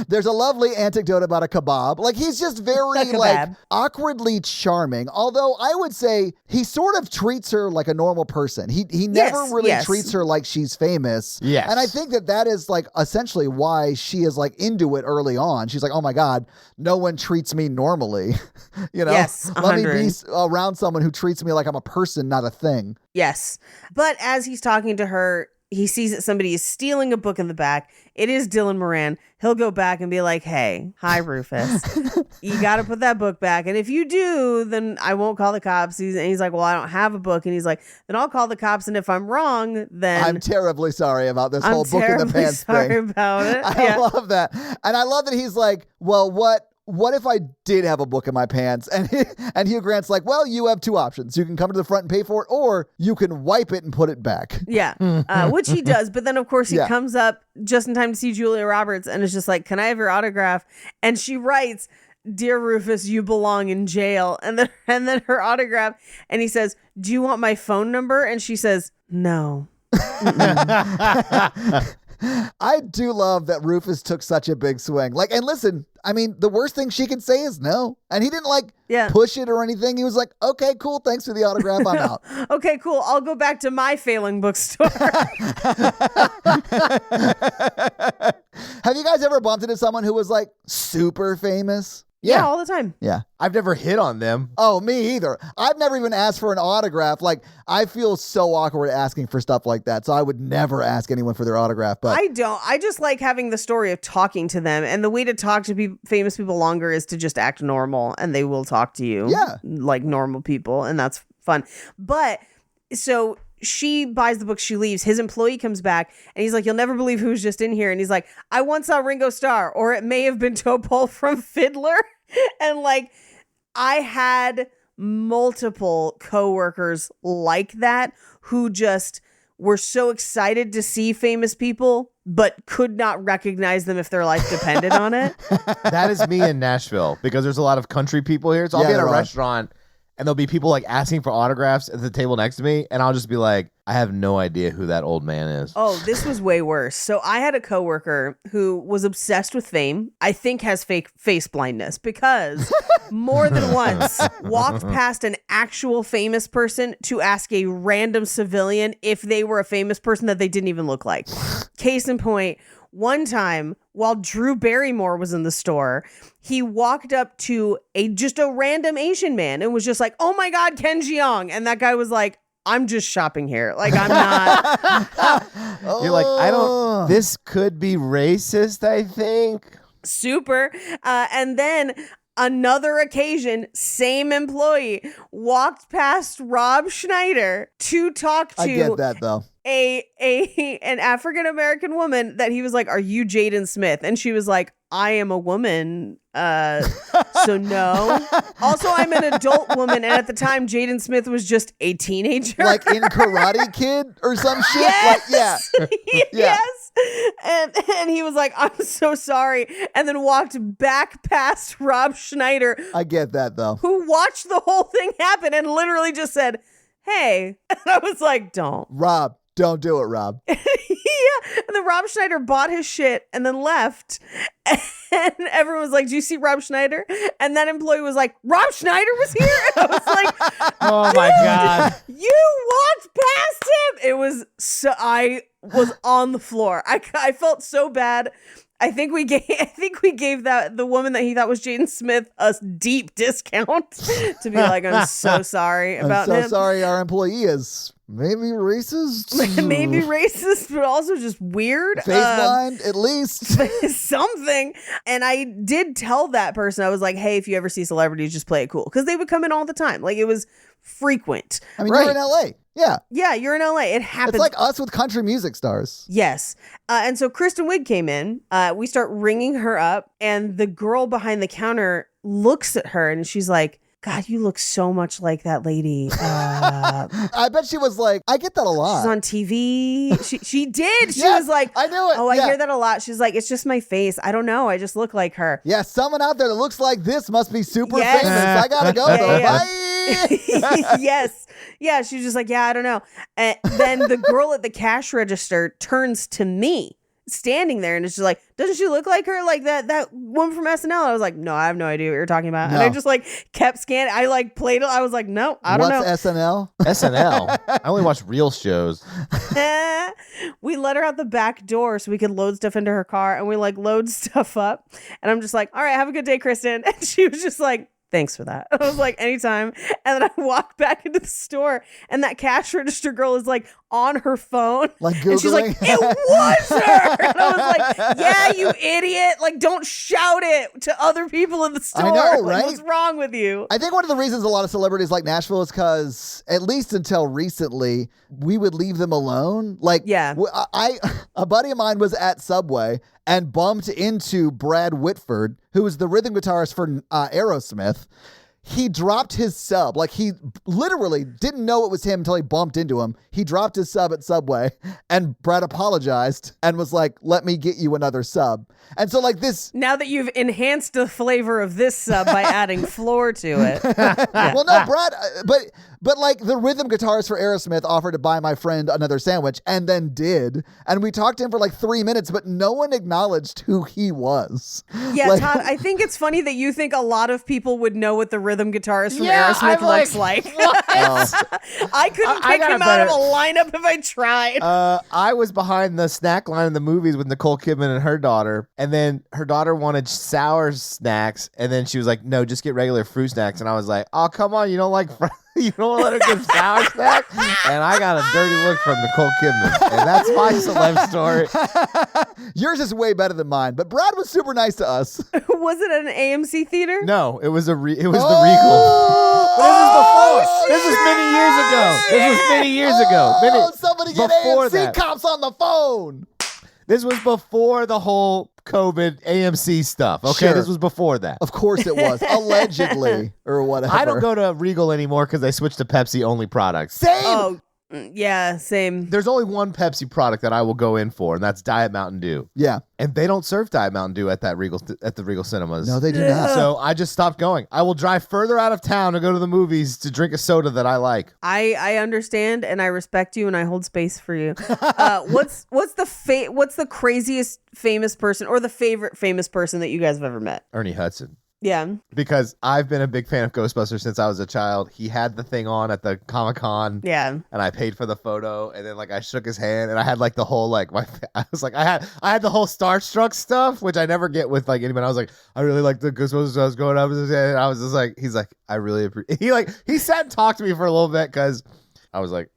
There's a lovely anecdote about a kebab. Like, he's just very, A kebab. like, awkwardly charming. Although I would say he sort of treats her like a normal person. He never really yes. treats her like she's famous. Yes. And I think that is, like, essentially why she is, like, into it early on. She's like, "Oh my God, no one treats me normally." You know? Yes, Let me be 100. around someone who treats me like I'm a person, not a thing. Yes. But as he's talking to her, he sees that somebody is stealing a book in the back. It is Dylan Moran. He'll go back and be like, "Hey, hi, Rufus. You got to put that book back. And if you do, then I won't call the cops." And he's like, "Well, I don't have a book." And he's like, "Then I'll call the cops. And if I'm wrong, then I'm terribly sorry about this I'm whole book in the terribly pants sorry thing. about it." I love that. And I love that he's like, "Well, what what if I did have a book in my pants and Hugh Grant's like, well, you have two options. You can come to the front and pay for it, or you can wipe it and put it back. Yeah, which he does. But then, of course, he Yeah. comes up just in time to see Julia Roberts and is just like, can I have your autograph? And she writes, Dear Rufus, you belong in jail. And then her autograph. And he says, do you want my phone number? And she says, no. I do love that Rufus took such a big swing. Like, and listen, I mean, the worst thing she can say is no. And he didn't push it or anything. He was like, okay, cool. Thanks for the autograph. I'm out. Okay, cool. I'll go back to my failing bookstore. Have you guys ever bumped into someone who was like super famous? Yeah, all the time. Yeah. I've never hit on them. Oh, me either. I've never even asked for an autograph. Like, I feel so awkward asking for stuff like that. So I would never ask anyone for their autograph. But I don't. I just like having the story of talking to them. And the way to talk to famous people longer is to just act normal and they will talk to you. Yeah. Like normal people. And that's fun. But so she buys the book, she leaves. His employee comes back and he's like, you'll never believe who's just in here. And he's like, I once saw Ringo Starr, or it may have been Topol from Fiddler. And like, I had multiple coworkers like that who just were so excited to see famous people, but could not recognize them if their life depended on it. That is me in Nashville because there's a lot of country people here. So I'll Yeah, be at a there are. restaurant and there'll be people like asking for autographs at the table next to me. And I'll just be like, I have no idea who that old man is. Oh, this was way worse. So I had a coworker who was obsessed with fame. I think has fake face blindness because more than once walked past an actual famous person to ask a random civilian if they were a famous person that they didn't even look like. Case in point, one time while Drew Barrymore was in the store, he walked up to just a random Asian man and was just like, oh my God, Ken Jeong. And that guy was like, I'm just shopping here. Like, I'm not. You're like, I don't, this could be racist, I think. Super. And then another occasion, same employee walked past Rob Schneider to talk to I get that though. an African American woman that he was like, are you Jaden Smith? And she was like, I am a woman. So no. Also, I'm an adult woman. And at the time, Jaden Smith was just a teenager. Like in Karate Kid or some shit. Yes. Like, yeah. Yes. And he was like, I'm so sorry. And then walked back past Rob Schneider, I get that though. who watched the whole thing happen and literally just said, hey. And I was like, don't. Rob, don't do it, Rob. Yeah. And then Rob Schneider bought his shit and then left. And everyone was like, do you see Rob Schneider? And that employee was like, Rob Schneider was here? And I was like, Oh my God. you walked past him. It was so, I was on the floor. I felt so bad. I think we gave that the woman that he thought was Jaden Smith a deep discount to be like, I'm so sorry about I'm so him. sorry our employee is maybe racist. Maybe racist, but also just weird. Face blind, at least. Something. And I did tell that person, I was like, hey, if you ever see celebrities, just play it cool. Because they would come in all the time. Like, it was frequent. I mean, Right. you're in LA. Yeah. Yeah, you're in LA. It happens. It's like us with country music stars. Yes. And so Kristen Wiig came in. We start ringing her up, and the girl behind the counter looks at her and she's like, God, you look so much like that lady. I bet she was like, I get that a lot. She's on TV. She did. She Yes, was like, I knew it. oh, I Yeah. hear that a lot. She's like, it's just my face. I don't know. I just look like her. Yeah, someone out there that looks like this must be super Yes. famous. I gotta go Yeah, though. yeah. Bye. Yes. Yeah. She's just like, yeah, I don't know. And then the girl at the cash register turns to me, standing there, and it's just like, doesn't she look like her? Like that woman from SNL? I was like, no, I have no idea what you're talking about. And I No. just like kept scanning. I like played it. I was like, no, I don't What's SNL? SNL. I only watch real shows. know. We let her out the back door so we could load stuff into her car, and we like load stuff up. And I'm just like, all right, have a good day, Kristen. And she was just like, thanks for that. I was like, anytime. And then I walk back into the store, and that cash register girl is like on her phone. Like And she's like, Googling? it was her. And I was like, yeah, you idiot. Like, don't shout it to other people in the store. I know, Like, right? what's wrong with you? I think one of the reasons a lot of celebrities like Nashville is because, at least until recently, we would leave them alone. Like, Yeah. a buddy of mine was at Subway, and bumped into Brad Whitford, who was the rhythm guitarist for Aerosmith. He dropped his sub. Like, he literally didn't know it was him until he bumped into him. He dropped his sub at Subway, and Brad apologized and was like, let me get you another sub. And so, like, this... Now that you've enhanced the flavor of this sub by adding floor to it. Well, no, Brad, but like, the rhythm guitarist for Aerosmith offered to buy my friend another sandwich, and then did. And we talked to him for like 3 minutes, but no one acknowledged who he was. Yeah, Like- Todd, I think it's funny that you think a lot of people would know what the rhythm guitarist from Aerosmith looks like. I couldn't pick got a him out of better- a lineup if I tried. I was behind the snack line in the movies with Nicole Kidman and her daughter, and then her daughter wanted sour snacks, and then she was like, "No, just get regular fruit snacks." And I was like, "Oh, come on, you don't like you don't let her get sour snacks?" And I got a dirty look from Nicole Kidman, and that's my celeb story. Yours is way better than mine, but Brad was super nice to us. Was it at an AMC theater? No, it was the Regal. This was many years ago. This was many years ago. Oh, somebody get before AMC that. cops on the phone. This was before the whole COVID AMC stuff. Okay, Sure. this was before that. Of course it was. Allegedly, or whatever. I don't go to Regal anymore because they switched to Pepsi only products. Same. Oh, yeah, same. There's only one Pepsi product that I will go in for, and that's Diet Mountain Dew. Yeah. And they don't serve Diet Mountain Dew at the Regal cinemas. No, they do not. So I just stopped going. I will drive further out of town to go to the movies to drink a soda that I like. I understand and I respect you and I hold space for you. What's the craziest famous person or the favorite famous person that you guys have ever met? Ernie Hudson. Yeah. Because I've been a big fan of Ghostbusters since I was a child. He had the thing on at the Comic-Con. Yeah. And I paid for the photo, and then like I shook his hand, and I had like the whole like I had the whole starstruck stuff, which I never get with like anybody. I was like, I really like the Ghostbusters. I was going up, and I was just like, he's like, I really appreciate. He sat and talked to me for a little bit because I was like,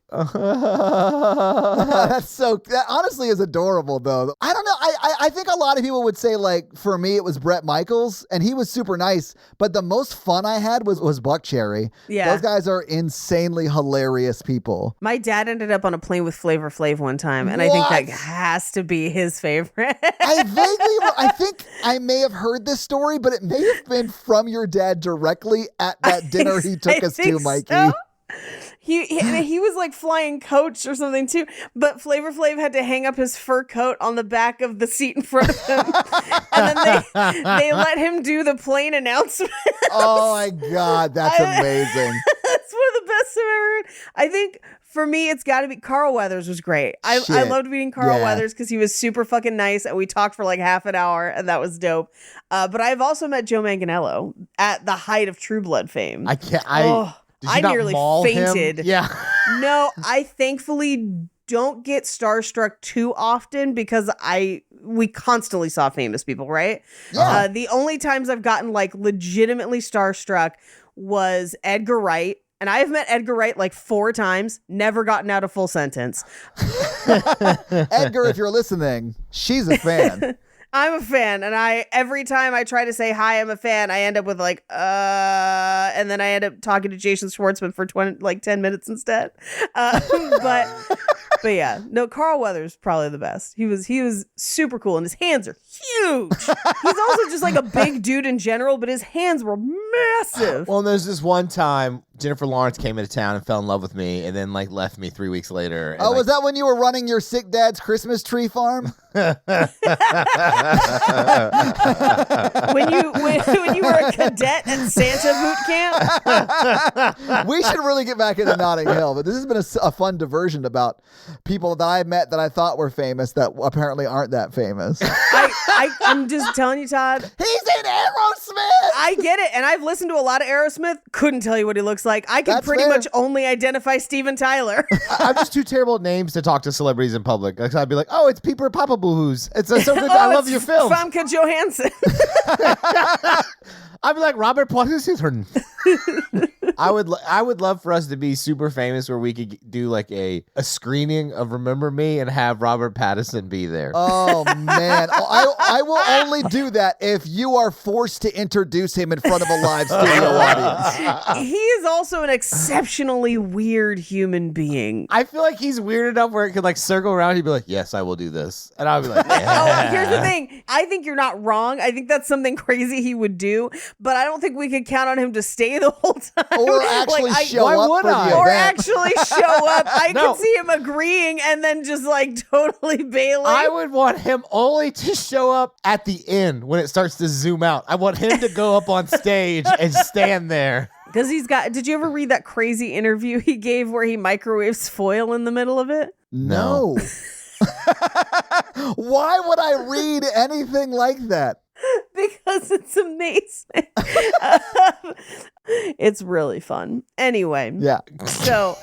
That honestly is adorable, though. I don't know. I think a lot of people would say, like, for me, it was Bret Michaels, and he was super nice. But the most fun I had was Buck Cherry. Yeah. Those guys are insanely hilarious people. My dad ended up on a plane with Flavor Flav one time, and I think that What? has to be his favorite. I think I may have heard this story, but it may have been from your dad directly at that dinner he took us to, think Mikey. so. He was like flying coach or something too, but Flavor Flav had to hang up his fur coat on the back of the seat in front of him, and then they let him do the plane announcement. Oh my God, that's amazing. That's one of the best I've ever heard. I think for me, it's got to be Carl Weathers was great. I Shit. loved meeting Carl Yeah. Weathers because he was super fucking nice, and we talked for like half an hour, and that was dope. But I've also met Joe Manganiello at the height of True Blood fame. I can't. Did you I not nearly maul him? fainted. Yeah. No, I thankfully don't get starstruck too often because we constantly saw famous people, right? Yeah. The only times I've gotten like legitimately starstruck was Edgar Wright. And I have met Edgar Wright like 4 times, never gotten out a full sentence. Edgar, if you're listening, she's a fan. I'm a fan, and every time I try to say hi, I'm a fan, I end up with like and then I end up talking to Jason Schwartzman for 10 minutes instead. But yeah, no, Carl Weathers probably the best. He was super cool, and his hands are huge. He's also just like a big dude in general, but his hands were massive. Well, there's this one time Jennifer Lawrence came into town and fell in love with me, and then like left me 3 weeks later. And, Oh, was that when you were running your sick dad's Christmas tree farm? When you were a cadet at Santa boot camp. We should really get back into Notting Hill, but this has been a fun diversion about people that I met that I thought were famous that apparently aren't that famous. I'm just telling you, Todd. He's in Aerosmith! I get it, and I've listened to a lot of Aerosmith. Couldn't tell you what he looks like. I can That's pretty fair. much only identify Steven Tyler. I'm just too terrible at names to talk to celebrities in public. Like, I'd be like, "Oh, it's Peter Papa Boohoo's. It's so good. I love your film." Famke Johansson. I'd be like, "Robert Pattinson." I would love for us to be super famous where we could do like a screening of Remember Me and have Robert Pattinson be there. Oh man, I will only do that if you are forced to introduce him in front of a live studio audience. He is also an exceptionally weird human being. I feel like he's weird enough where it could like circle around. He'd be like, "Yes, I will do this," and I'll be like, "Yeah." Oh, here's the thing. I think you're not wrong. I think that's something crazy he would do, but I don't think we could count on him to stay the whole time. Or actually show why up would for I? the Or event. actually show up. I No. could see him agreeing and then just like totally bailing. I would want him only to show up at the end when it starts to zoom out. I want him to go up on stage and stand there. Because he's got, did you ever read that crazy interview he gave where he microwaves foil in the middle of it? No. Why would I read anything like that? Because it's amazing. It's really fun. Anyway. Yeah. So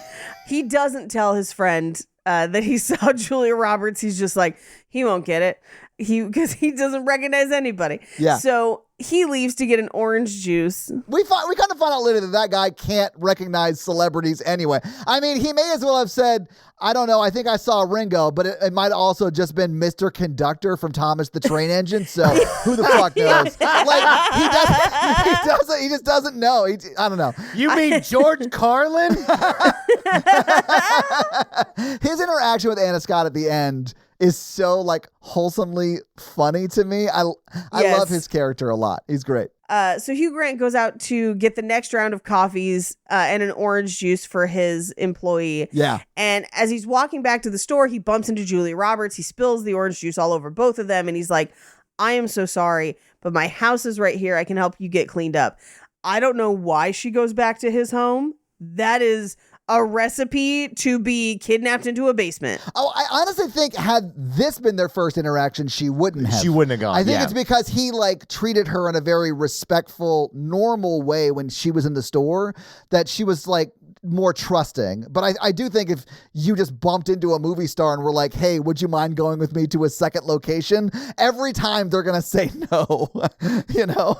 he doesn't tell his friend that he saw Julia Roberts. He's just like, he won't get it. Because he doesn't recognize anybody. Yeah. So he leaves to get an orange juice. We kind of find out later that guy can't recognize celebrities anyway. I mean, he may as well have said, I don't know, I think I saw Ringo, but it might also just been Mr. Conductor from Thomas the Train Engine. So who the fuck knows? Like he just doesn't know. I don't know. You mean George Carlin? His interaction with Anna Scott at the end is so like wholesomely funny to me. I Yes. love his character a lot. He's great. So Hugh Grant goes out to get the next round of coffees and an orange juice for his employee. Yeah. And as he's walking back to the store, he bumps into Julia Roberts. He spills the orange juice all over both of them. And he's like, I am so sorry, but my house is right here. I can help you get cleaned up. I don't know why she goes back to his home. That is a recipe to be kidnapped into a basement. Oh, I honestly think had this been their first interaction, she wouldn't have. She wouldn't have gone. I think yeah. it's because he like treated her in a very respectful, normal way when she was in the store that she was like more trusting. But I do think if you just bumped into a movie star and were like, hey, would you mind going with me to a second location? Every time they're going to say no, you know?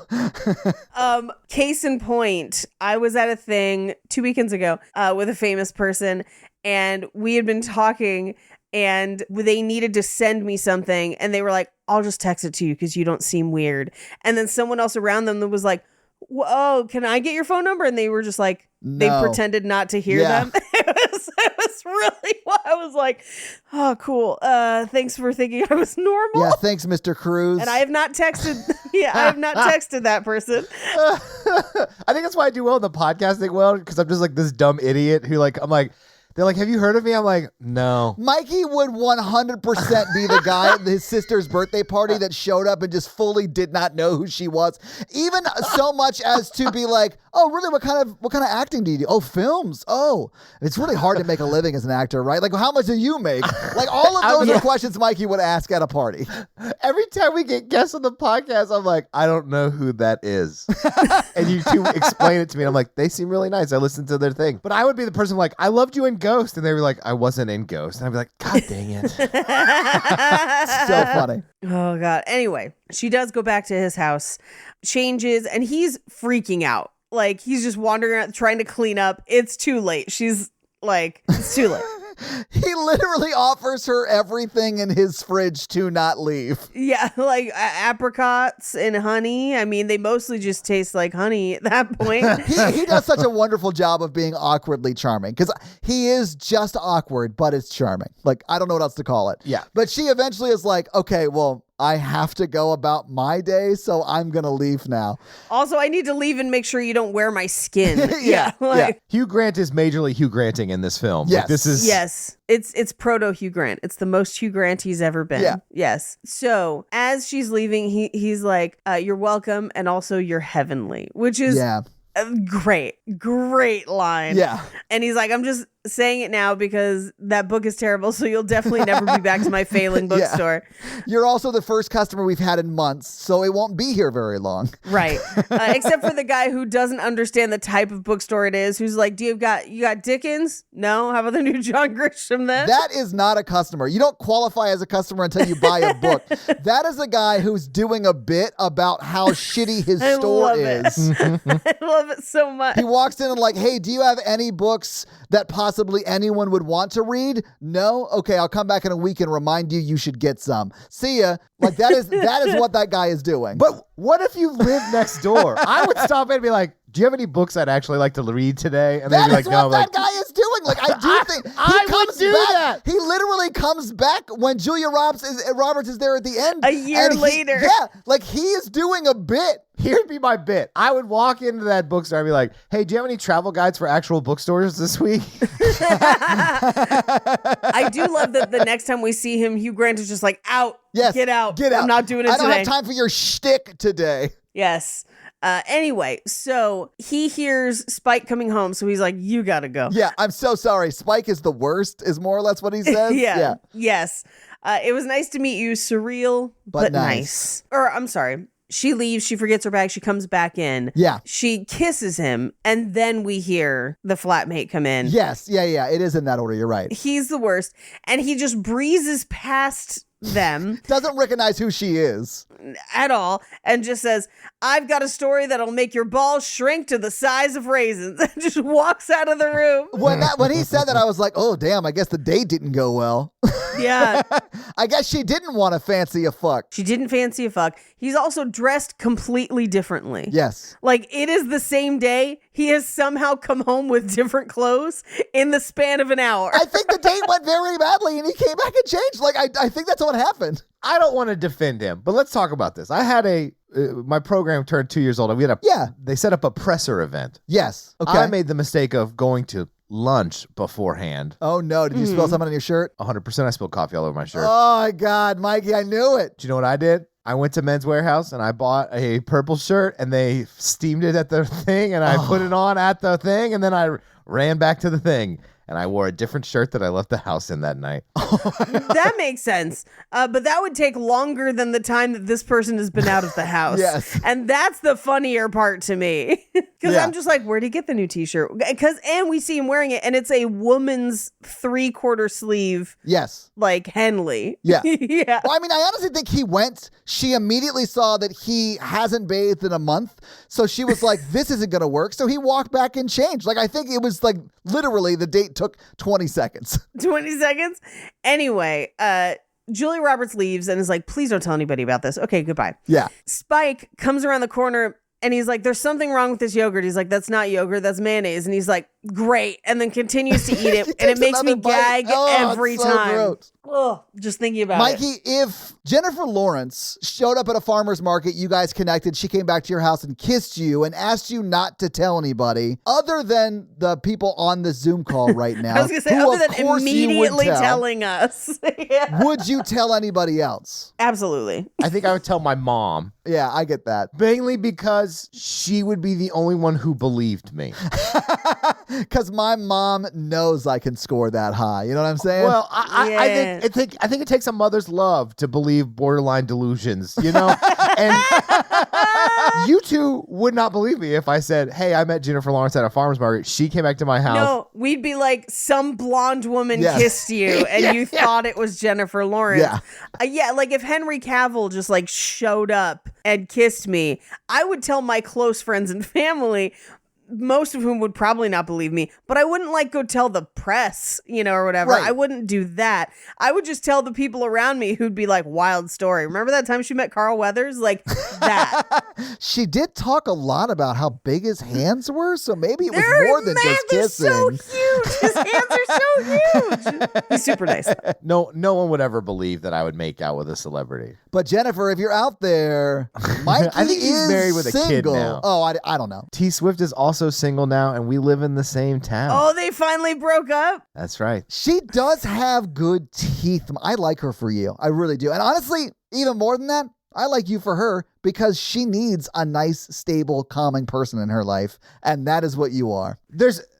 Case in point, I was at a thing 2 weekends ago with a famous person, and we had been talking, and they needed to send me something, and they were like, I'll just text it to you because you don't seem weird. And then someone else around them was like, whoa, can I get your phone number? And they were just like, they No. pretended not to hear Yeah. them. It was really, I was like, oh, cool. Thanks for thinking I was normal. Yeah, thanks, Mr. Cruz. And I have not texted. I have not texted that person. I think that's why I do well in the podcasting world, because I'm just like this dumb idiot who like, I'm like, they're like, have you heard of me? I'm like, no. Mikey would 100% be the guy at his sister's birthday party that showed up and just fully did not know who she was. Even so much as to be like, oh, really? What kind of acting do you do? Oh, films. Oh, it's really hard to make a living as an actor, right? Like, how much do you make? Like, all of those are questions Mikey would ask at a party. Every time we get guests on the podcast, I'm like, I don't know who that is. And you two explain it to me. And I'm like, they seem really nice. I listened to their thing. But I would be the person like, I loved you in Ghost. And they were like, I wasn't in Ghost. And I'd be like, God dang it. So funny. Oh, God. Anyway, she does go back to his house, changes, and he's freaking out. Like, he's just wandering around trying to clean up. It's too late. She's like, it's too late. He literally offers her everything in his fridge to not leave. Yeah, like apricots and honey. I mean, they mostly just taste like honey at that point. He does such a wonderful job of being awkwardly charming because he is just awkward, but it's charming. Like, I don't know what else to call it. Yeah. But she eventually is like, okay, well, I have to go about my day, so I'm going to leave now. Also, I need to leave and make sure you don't wear my skin. Yeah, like, Hugh Grant is majorly Hugh Granting in this film. Yes. Like, this is yes, it's proto Hugh Grant. It's the most Hugh Grant he's ever been. Yeah. Yes. So as she's leaving, he's like, "You're welcome, and also you're heavenly," which is Yeah. a great line. Yeah. And he's like, I'm just saying it now because that book is terrible, so you'll definitely never be back to my failing bookstore. You're also the first customer we've had in months, so it won't be here very long. Right. Except for the guy who doesn't understand the type of bookstore it is, who's like, you got Dickens? No? How about the new John Grisham then? That is not a customer. You don't qualify as a customer until you buy a book. That is a guy who's doing a bit about how shitty his store love it. is. I love it so much. He walks in and like, hey, do you have any books that possibly anyone would want to read? No? Okay, I'll come back in a week and remind you should get some. See ya. Like that is what that guy is doing. But what if you live next door? I would stop in and be like, do you have any books I'd actually like to read today? And that they'd be is like, no. what that guy is doing. Like I do think I would do that. He literally comes back when Julia Roberts is there at the end. A year later. Yeah, like he is doing a bit. Here'd be my bit. I would walk into that bookstore and be like, hey, do you have any travel guides for actual bookstores this week? I do love that the next time we see him, Hugh Grant is just like, out. Yes, Get out. Get out. I'm not doing it I don't today. have time for your shtick today. Yes. Anyway, so he hears Spike coming home, so he's like, you gotta go. Yeah, I'm so sorry. Spike is the worst, is more or less what he says. Yeah. Yes. It was nice to meet you. Surreal, but nice. Or, I'm sorry. She leaves. She forgets her bag. She comes back in. Yeah. She kisses him, and then we hear the flatmate come in. Yes. Yeah. It is in that order. You're right. He's the worst. And he just breezes past them Doesn't recognize who she is. at all and just says, I've got a story that'll make your balls shrink to the size of raisins. And just walks out of the room. When he said that, I was like, oh, damn, I guess the date didn't go well. Yeah. I guess she didn't want to fancy a fuck. She didn't fancy a fuck. He's also dressed completely differently. Yes. Like, it is the same day. He has somehow come home with different clothes in the span of an hour. I think the date went very badly and he came back and changed. Like, I think that's what happened. I don't want to defend him, but let's talk about this. I had my program turned 2 years old. We had they set up a presser event. Yes. Okay. I made the mistake of going to lunch beforehand. Oh, no. Did you spill something on your shirt? 100% I spilled coffee all over my shirt. Oh, my God, Mikey, I knew it. Do you know what I did? I went to Men's Warehouse and I bought a purple shirt and they steamed it at the thing and I put it on at the thing and then I ran back to the thing. And I wore a different shirt that I left the house in that night. That makes sense. But that would take longer than the time that this person has been out of the house. Yes. And that's the funnier part to me. Because I'm just like, where'd he get the new t-shirt? And we see him wearing it and it's a woman's 3/4 sleeve. Yes. Like Henley. Yeah. Yeah. Well, I mean, I honestly think he went. She immediately saw that he hasn't bathed in a month. So she was like, this isn't going to work. So he walked back and changed. Like, I think it was like literally the date took 20 seconds. 20 seconds? Anyway, Julia Roberts leaves and is like, please don't tell anybody about this. Okay, goodbye. Yeah. Spike comes around the corner and he's like, there's something wrong with this yogurt. He's like, that's not yogurt, that's mayonnaise. And he's like, great. And then continues to eat it. And it makes me gag every it's so time. gross. Ugh, just thinking about it. Mikey, if Jennifer Lawrence showed up at a farmer's market, you guys connected, she came back to your house and kissed you and asked you not to tell anybody, other than the people on the Zoom call right now, I was going to say, who, other of than course, you would immediately tell, telling us. Yeah. would you tell anybody else? Absolutely. I think I would tell my mom. Yeah, I get that. Mainly because she would be the only one who believed me. Because my mom knows I can score that high. You know what I'm saying? Well, I think it takes a mother's love to believe borderline delusions, you know? And you two would not believe me if I said, hey, I met Jennifer Lawrence at a farmer's market. She came back to my house. No, we'd be like, some blonde woman kissed you and you thought it was Jennifer Lawrence. Yeah. Like if Henry Cavill just like showed up and kissed me, I would tell my close friends and family, most of whom would probably not believe me, but I wouldn't like go tell the press, you know, or whatever. Right. I wouldn't do that. I would just tell the people around me who'd be like, wild story. Remember that time she met Carl Weathers? Like that. She did talk a lot about how big his hands were, so maybe it was They're more than just they're kissing. so huge. His hands are so huge. He's super nice. No one would ever believe that I would make out with a celebrity. But Jennifer, if you're out there, Mikey I think he's is married with a kid single. now. Oh, I don't know. T Swift is also single now, and we live in the same town. Oh, they finally broke up? That's right. She does have good teeth. I like her for you. I really do. And honestly, even more than that, I like you for her because she needs a nice, stable, calming person in her life. And that is what you are.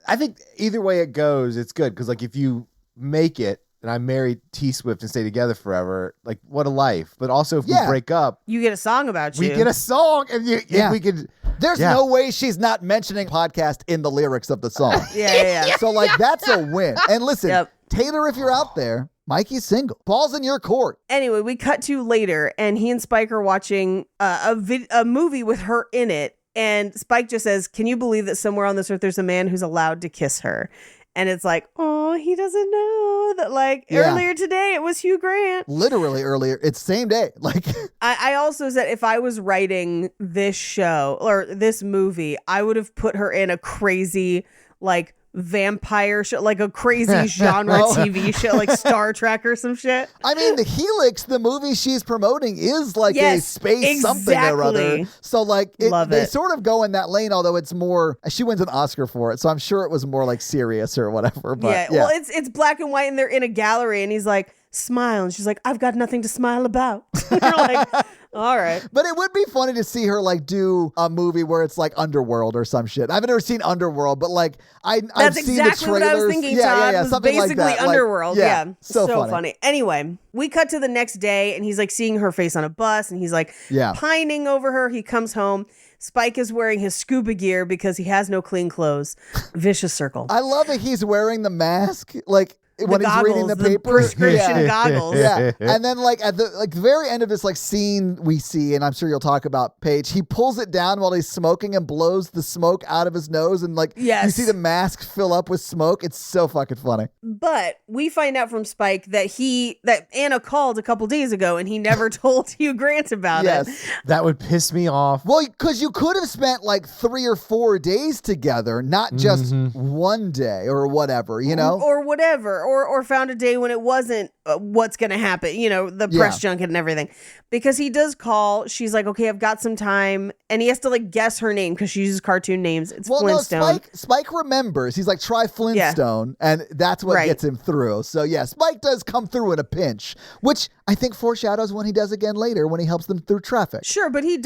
I think either way it goes, it's good. Because, like, if you make it and I marry T Swift and stay together forever, like, what a life. But also, if we break up, you get a song about we get a song. And if we could. There's no way she's not mentioning podcast in the lyrics of the song. Yeah. So, like, that's a win. And listen, Taylor, if you're out there, Mikey's single. Ball's in your court. Anyway, we cut to later, and he and Spike are watching a movie with her in it. And Spike just says, "Can you believe that somewhere on this earth there's a man who's allowed to kiss her?" And it's like, oh, he doesn't know that, like, earlier today it was Hugh Grant. Literally earlier. It's same day. Like, I also said if I was writing this show or this movie, I would have put her in a crazy, like, vampire show, like a crazy genre TV show, like Star Trek or some shit. I mean, the Helix, the movie she's promoting, is like a space something or other. So, like, they sort of go in that lane, although it's more, she wins an Oscar for it. So I'm sure it was more like serious or whatever. But well, it's black and white and they're in a gallery and he's like, smile. And she's like, I've got nothing to smile about. You're like, all right. But it would be funny to see her, like, do a movie where it's like Underworld or some shit. I've never seen Underworld, but, like, I've seen the trailers. That's exactly what I was thinking, Todd. It was something basically like that. Underworld. Like, So funny. Anyway, we cut to the next day and he's like seeing her face on a bus and he's like pining over her. He comes home. Spike is wearing his scuba gear because he has no clean clothes. Vicious circle. I love that he's wearing the mask. Like, when he's reading the paper, prescription goggles. Yeah, and then like at the very end of this like scene we see, and I'm sure you'll talk about, Paige, he pulls it down while he's smoking and blows the smoke out of his nose, and like you see the mask fill up with smoke. It's so fucking funny. But we find out from Spike that Anna called a couple days ago and he never told Hugh Grant about it. That would piss me off. Well, because you could have spent like 3 or 4 days together, not just one day or whatever, you know, or whatever. Or found a day when it wasn't what's going to happen, you know, the press junket and everything. Because he does call. She's like, okay, I've got some time. And he has to like guess her name because she uses cartoon names. It's Flintstone. No, Spike remembers. He's like, try Flintstone. And that's what gets him through. So yeah, Spike does come through in a pinch, which I think foreshadows when he does again later when he helps them through traffic. Sure, but he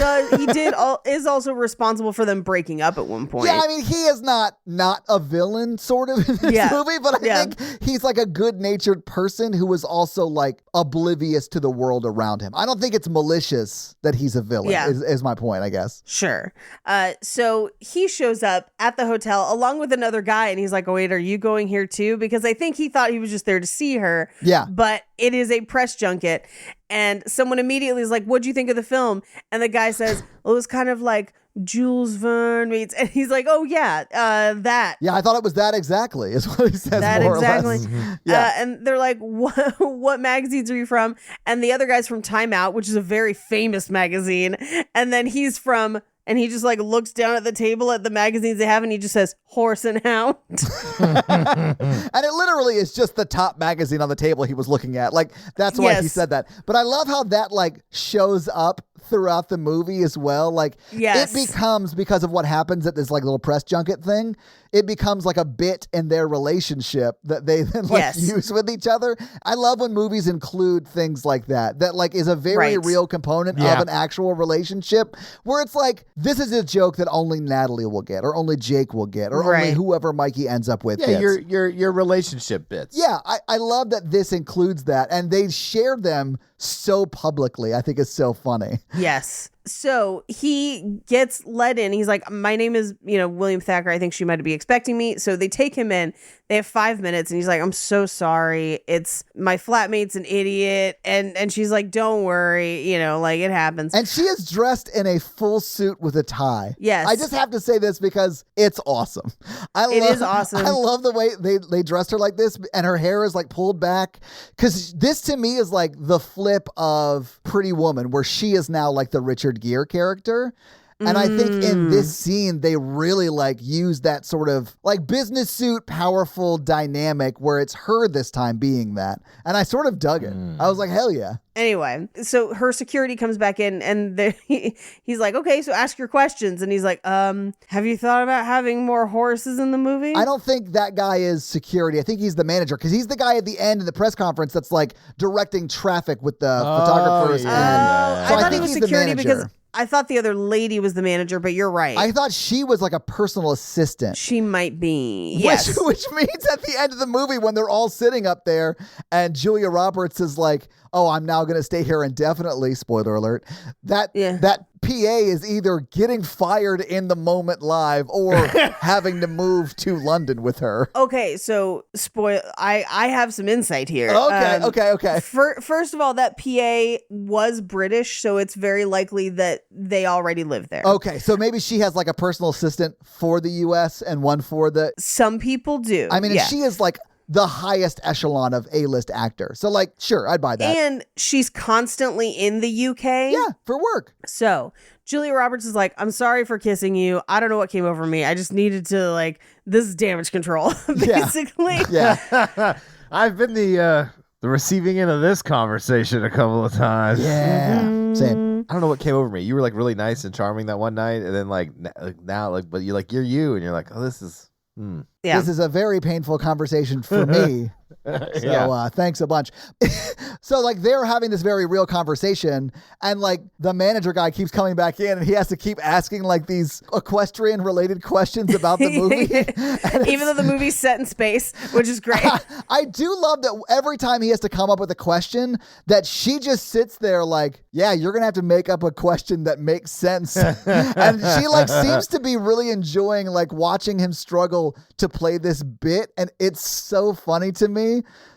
is also responsible for them breaking up at one point. Yeah, I mean, he is not a villain sort of in this movie, but I think he's like a good-natured person who is also like oblivious to the world around him. I don't think it's malicious that he's a villain is my point, I guess. Sure. So he shows up at the hotel along with another guy and he's like, oh, wait, are you going here too? Because I think he thought he was just there to see her. Yeah. But it is a press junket. And someone immediately is like, what'd you think of the film? And the guy says, well, it was kind of like Jules Verne meets, and he's like, oh yeah, that. Yeah, I thought it was that exactly, is what he says. That more exactly. Or less. And they're like, what magazines are you from? And the other guy's from Time Out, which is a very famous magazine. And then he's from, and he just like looks down at the table at the magazines they have and he just says Horse and Hound. And it literally is just the top magazine on the table he was looking at. Like, that's why he said that. But I love how that like shows up throughout the movie as well. Like, it becomes, because of what happens at this like little press junket thing, it becomes like a bit in their relationship that they then like use with each other. I love when movies include things like that like is a very real component of an actual relationship, where it's like, this is a joke that only Natalie will get, or only Jake will get, or only whoever Mikey ends up with gets. Your relationship bits. Yeah, I love that this includes that, and they share them so publicly. I think it's so funny. Yes. So he gets let in. He's like, my name is, William Thacker. I think she might be expecting me. So they take him in. They have 5 minutes and he's like, I'm so sorry. It's my flatmate's an idiot. And she's like, don't worry. Like, it happens. And she is dressed in a full suit with a tie. Yes. I just have to say this because it's awesome. It is awesome. I love the way they dressed her like this, and her hair is like pulled back. Because this to me is like the flip of Pretty Woman, where she is now like the Richard Gere character. And I think in this scene, they really like use that sort of like business suit, powerful dynamic where it's her this time being that. And I sort of dug it. I was like, hell yeah. Anyway, so her security comes back in and he's like, okay, so ask your questions. And he's like, have you thought about having more horses in the movie? I don't think that guy is security. I think he's the manager, because he's the guy at the end of the press conference that's like directing traffic with the photographers. I thought he was security because I thought the other lady was the manager, but you're right. I thought she was like a personal assistant. She might be. Yes. Which means at the end of the movie when they're all sitting up there and Julia Roberts is like, oh, I'm now going to stay here indefinitely. Spoiler alert. That PA is either getting fired in the moment live or having to move to London with her. Okay, so I have some insight here. Okay. First of all, that PA was British, so it's very likely that they already live there. Okay, so maybe she has like a personal assistant for the US and one for the... Some people do. I mean, and she is like the highest echelon of A-list actor. So like, sure, I'd buy that. And she's constantly in the UK. Yeah, for work. So Julia Roberts is like, I'm sorry for kissing you. I don't know what came over me. I just needed to this is damage control, basically. Yeah. I've been the receiving end of this conversation a couple of times. Yeah. Same. I don't know what came over me. You were like really nice and charming that one night, and then now but you're like, you're you, and you're like, oh, this is. Yeah. This is a very painful conversation for me. So thanks a bunch. So like they're having this very real conversation and like the manager guy keeps coming back in and he has to keep asking like these equestrian related questions about the movie. Even though the movie's set in space, which is great. I do love that every time he has to come up with a question that she just sits there like, yeah, you're going to have to make up a question that makes sense. And she like seems to be really enjoying like watching him struggle to play this bit. And it's so funny to me.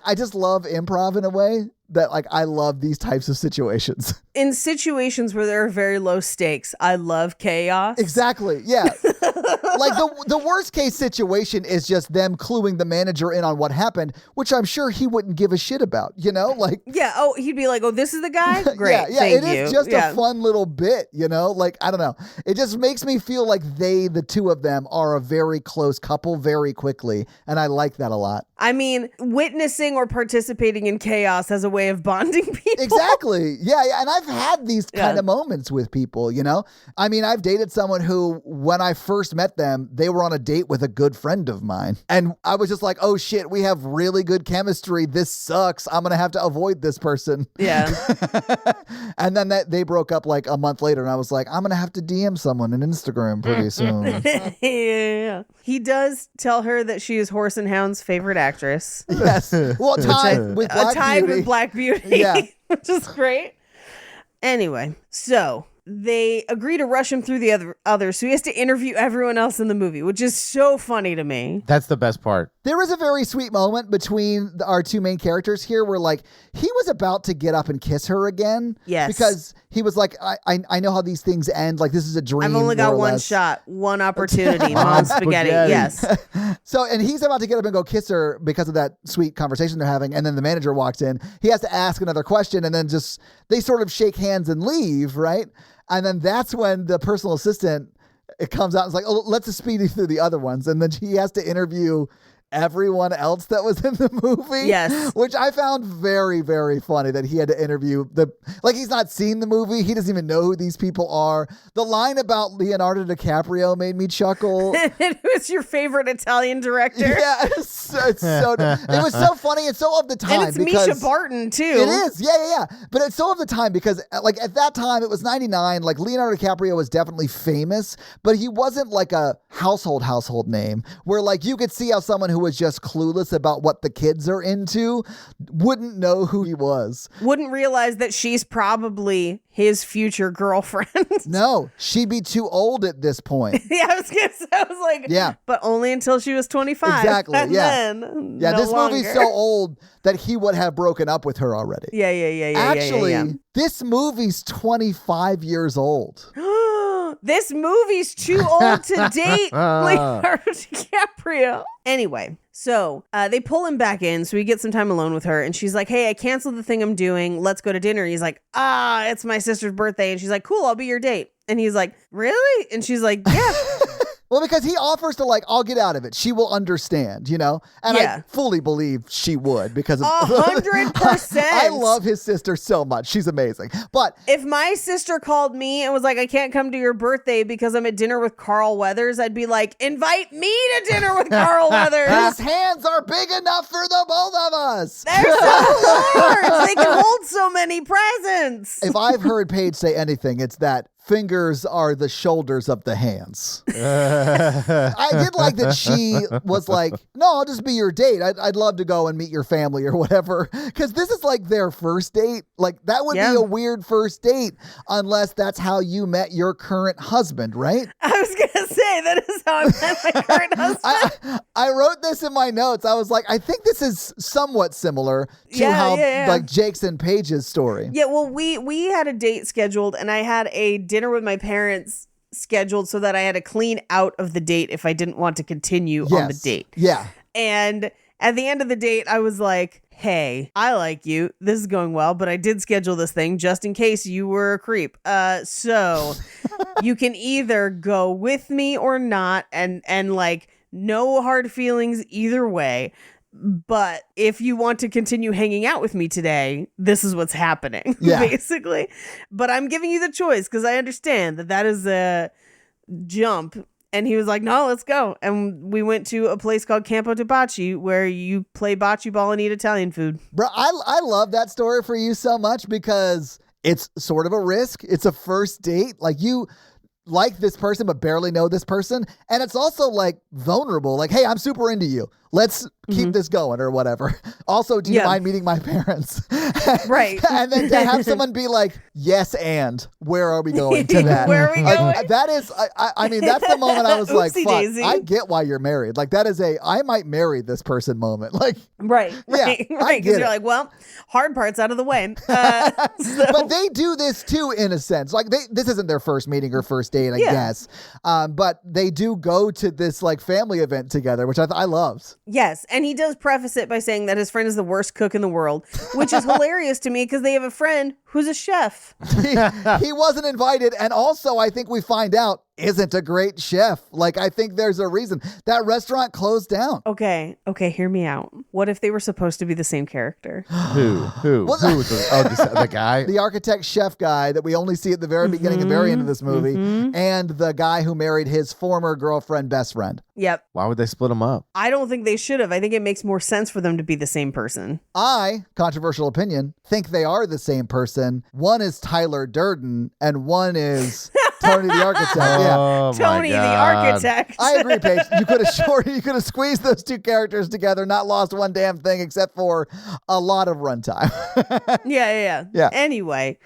I just love improv in a way that like I love these types of situations. In situations where there are very low stakes, I love chaos. Exactly. Yeah. Like the worst case situation is just them cluing the manager in on what happened, which I'm sure he wouldn't give a shit about, you know? Like yeah, oh, he'd be like, "Oh, this is the guy?" Great. yeah, thank it you. is just a fun little bit, you know? Like I don't know. It just makes me feel like the two of them are a very close couple very quickly, and I like that a lot. I mean, witnessing or participating in chaos as a way of bonding people. Exactly. Yeah, and I've had these kind of moments with people, you know? I mean, I've dated someone who, when I first met them, they were on a date with a good friend of mine. And I was just like, oh shit, we have really good chemistry. This sucks. I'm going to have to avoid this person. Yeah. And then they broke up like a month later, and I was like, I'm going to have to DM someone on Instagram pretty soon. Yeah. He does tell her that she is Horse and Hound's favorite actress. Yes. Well, tied with Black Beauty. Yeah. Which is great. Anyway, so they agree to rush him through the others, so he has to interview everyone else in the movie, which is so funny to me. That's the best part. There is a very sweet moment between our two main characters here where like he was about to get up and kiss her again. Yes. Because he was like, I know how these things end. Like this is a dream. I've only got one less. shot, one opportunity. Mom spaghetti. Yes. So, and he's about to get up and go kiss her because of that sweet conversation they're having. And then the manager walks in. He has to ask another question and then just, they sort of shake hands and leave, right? And then that's when the personal assistant, it comes out and is like, oh, let's just speed you through the other ones. And then he has to interview everyone else that was in the movie. Yes. Which I found very, very funny that he had to interview he's not seen the movie. He doesn't even know who these people are. The line about Leonardo DiCaprio made me chuckle. It was your favorite Italian director. Yeah. It was so funny and so of the time. And it's Misha Barton too. It is. Yeah. But it's so of the time because like at that time it was 99. Like Leonardo DiCaprio was definitely famous, but he wasn't like a household name where like you could see how someone who was just clueless about what the kids are into wouldn't know who he was. Wouldn't realize that she's probably his future girlfriend. No, she'd be too old at this point. Yeah, I was like, yeah, but only until she was 25. Exactly. And yeah. Then, yeah, no this longer. movie's so old that he would have broken up with her already. Yeah. Actually, this movie's 25 years old. This movie's too old to date Leonardo DiCaprio. Anyway, so they pull him back in, so we get some time alone with her, and she's like, hey, I canceled the thing I'm doing. Let's go to dinner. He's like, it's my sister's birthday. And she's like, cool, I'll be your date. And he's like, really? And she's like, yeah. Well, because he offers to like, I'll get out of it. She will understand, you know? And I fully believe she would because of 100%. I love his sister so much. She's amazing. But if my sister called me and was like, I can't come to your birthday because I'm at dinner with Carl Weathers, I'd be like, invite me to dinner with Carl Weathers. His hands are big enough for the both of us. They're so large. They can hold so many presents. If I've heard Paige say anything, it's that fingers are the shoulders of the hands. I did like that she was like, no, I'll just be your date. I'd love to go and meet your family or whatever. Because this is like their first date. Like that would be a weird first date unless that's how you met your current husband, right? I was going to say, that is how I met my current husband. I wrote this in my notes. I was like, I think this is somewhat similar to how like Jake's and Paige's story. Yeah, well, we had a date scheduled, and I had a dinner with my parents scheduled so that I had to clean out of the date if I didn't want to continue on the date. Yeah. And at the end of the date, I was like, hey, I like you. This is going well, but I did schedule this thing just in case you were a creep. So you can either go with me or not, and like no hard feelings either way. But if you want to continue hanging out with me today, this is what's happening, basically. But I'm giving you the choice because I understand that is a jump. And he was like, no, let's go. And we went to a place called Campo de Bocce where you play bocce ball and eat Italian food. Bro, I love that story for you so much because it's sort of a risk. It's a first date. Like you like this person but barely know this person. And it's also like vulnerable. Like, hey, I'm super into you. Let's keep this going or whatever. Also, do you mind meeting my parents? Right. And then to have someone be like, yes, and where are we going to that? Where are we going? That is, I mean, that's the moment I was like, fuck, Daisy. I get why you're married. Like that is I might marry this person moment. Like, right. Because you're like, well, hard part's out of the way. But they do this too, in a sense. Like this isn't their first meeting or first date, I guess. But they do go to this like family event together, which I loved. Yes, and he does preface it by saying that his friend is the worst cook in the world, which is hilarious to me because they have a friend who's a chef. He wasn't invited, and also I think we find out isn't a great chef. Like I think there's a reason that restaurant closed down. Okay, hear me out. What if they were supposed to be the same character? Who was the guy? The architect chef guy that we only see at the very beginning and very end of this movie, and the guy who married his former girlfriend, best friend. Yep. Why would they split them up? I don't think they should have. I think it makes more sense for them to be the same person. Controversial opinion, think they are the same person. One is Tyler Durden, and one is Tony the architect. Oh, Tony the architect. I agree, Paige. You could have squeezed those two characters together, not lost one damn thing except for a lot of runtime. Yeah. Anyway,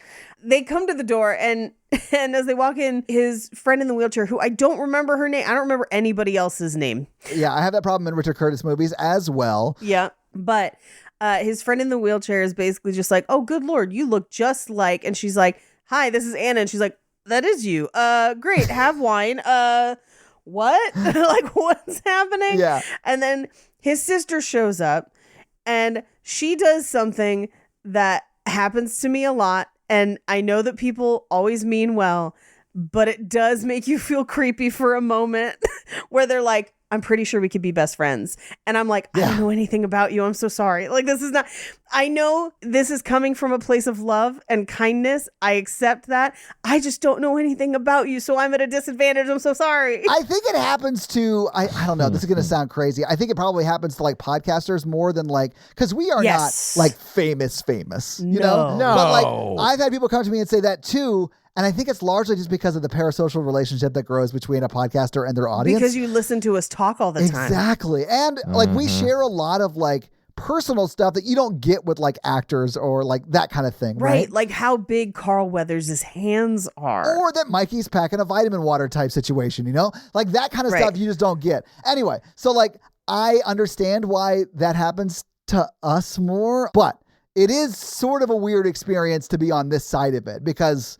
they come to the door and as they walk in, his friend in the wheelchair, who I don't remember her name. I don't remember anybody else's name. Yeah, I have that problem in Richard Curtis movies as well. Yeah, but his friend in the wheelchair is basically just like, oh, good Lord, you look just like, and she's like, hi, this is Anna. And she's like, that is you. Great, have wine. What? Like, what's happening? Yeah. And then his sister shows up and she does something that happens to me a lot. And I know that people always mean well, but it does make you feel creepy for a moment where they're like, I'm pretty sure we could be best friends. And I'm like, I don't know anything about you. I'm so sorry. Like, this is not, I know this is coming from a place of love and kindness. I accept that. I just don't know anything about you. So I'm at a disadvantage. I'm so sorry. I think it happens to, I don't know, this is going to sound crazy. I think it probably happens to like podcasters more than like, because we are not like famous, you know? No. But like, I've had people come to me and say that too. And I think it's largely just because of the parasocial relationship that grows between a podcaster and their audience. Because you listen to us talk all the time. Exactly. And like we share a lot of like personal stuff that you don't get with like actors or like that kind of thing. Right. Like how big Carl Weathers' hands are. Or that Mikey's packing a vitamin water type situation, you know? Like that kind of stuff you just don't get. Anyway, so like I understand why that happens to us more, but it is sort of a weird experience to be on this side of it because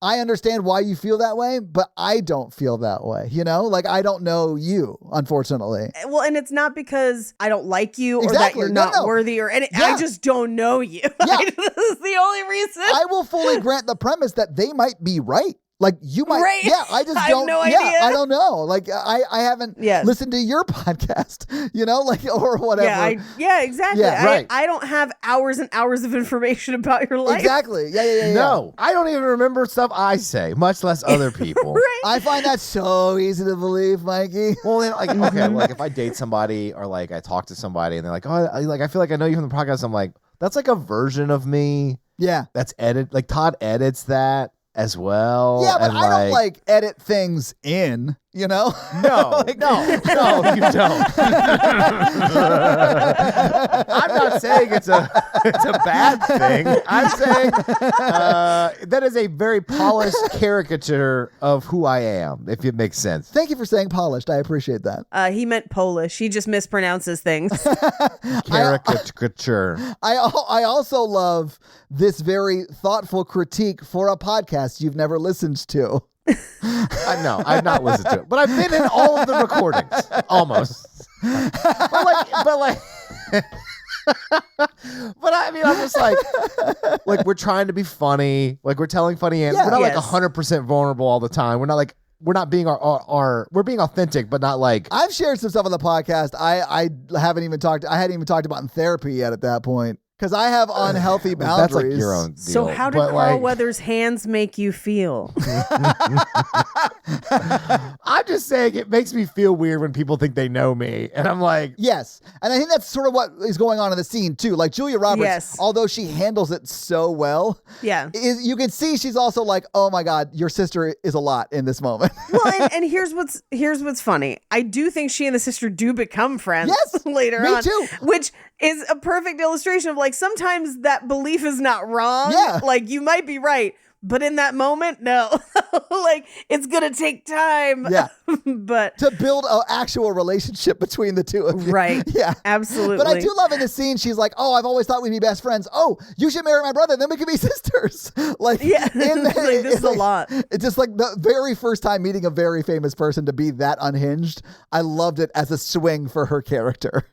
I understand why you feel that way, but I don't feel that way, you know? Like, I don't know you, unfortunately. Well, and it's not because I don't like you or that you're not worthy or anything. I just don't know you. Yeah. This is the only reason. I will fully grant the premise that they might be right. Like you might, I just don't. I have no idea. I don't know. Like I haven't listened to your podcast, you know, like or whatever. Yeah, exactly. Yeah, right. I don't have hours and hours of information about your life. Exactly. Yeah. No, I don't even remember stuff I say, much less other people. Right. I find that so easy to believe, Mikey. Well, then, like, okay, like if I date somebody or like I talk to somebody and they're like, oh, I feel like I know you from the podcast. I'm like, that's like a version of me. Yeah. That's edit. Like Todd edits that. as well. Yeah, but and I don't like edit things in, you know? No, no, you don't. I'm not saying it's a bad thing. I'm saying that is a very polished caricature of who I am, if it makes sense. Thank you for saying polished. I appreciate that. He meant Polish. He just mispronounces things. Caricature. I also love this very thoughtful critique for a podcast you've never listened to. No, I've not listened to it, but I've been in all of the recordings, almost. But like, but I mean, I'm just like we're trying to be funny, like we're telling funny answers. Yeah. We're not Yes. like 100% vulnerable all the time. We're not being we're being authentic, but not like. I've shared some stuff on the podcast I hadn't even talked about in therapy yet at that point. Because I have unhealthy boundaries. That's like your own deal. So how did But, Carl like, Weathers' hands make you feel? I'm just saying it makes me feel weird when people think they know me, and I'm like, Yes. And I think that's sort of what is going on in the scene, too. Like, Julia Roberts, Yes. although she handles it so well, Yeah. you can see she's also like, oh, my God, your sister is a lot in this moment. Well, and here's what's funny. I do think she and the sister do become friends Yes, later me on. too. Which is a perfect illustration of like sometimes that belief is not wrong. Yeah. Like you might be right, but in that moment, no. Like it's gonna take time. Yeah. But To build an actual relationship between the two of you. right. Yeah. Absolutely. But I do love in the scene, she's like, oh, I've always thought we'd be best friends. Oh, you should marry my brother, then we could be sisters. Like, Yeah. Like, this is a lot. It's just like the very first time meeting a very famous person to be that unhinged. I loved it as a swing for her character.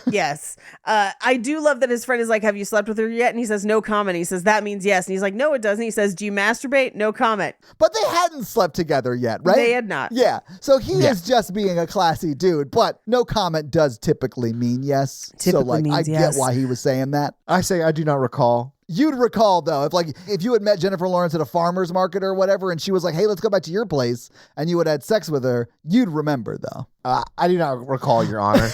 Yes. I do love that his friend is like, have you slept with her yet? And he says, no comment. He says, that means yes. And he's like, no, it doesn't. He says, do you masturbate? No comment. But they hadn't slept together yet, right? They had not. Yeah. So he is just being a classy dude, but no comment does typically mean yes. So Typically like I means get yes. why he was saying that. I say I do not recall. You'd recall though, if you had met Jennifer Lawrence at a farmer's market or whatever, and she was like, hey, let's go back to your place, and you had had sex with her, you'd remember though. I do not recall, Your Honor.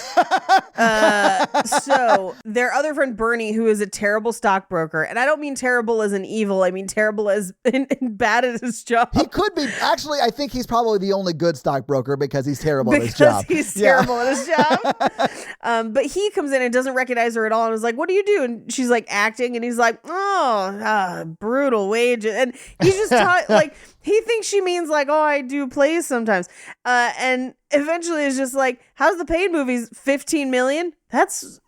So their other friend Bernie, who is a terrible stockbroker, and I don't mean terrible as in evil, I mean terrible as in bad at his job. He could be. Actually, I think he's probably the only good stockbroker because he's terrible at his job. Because he's Yeah. terrible at his job. But he comes in and doesn't recognize her at all and is like, what do you do? And she's like acting and he's like, brutal wage. And he's just like, he thinks she means like, oh, I do plays sometimes. And eventually it's just like, how's the paid movies? 15 million? That's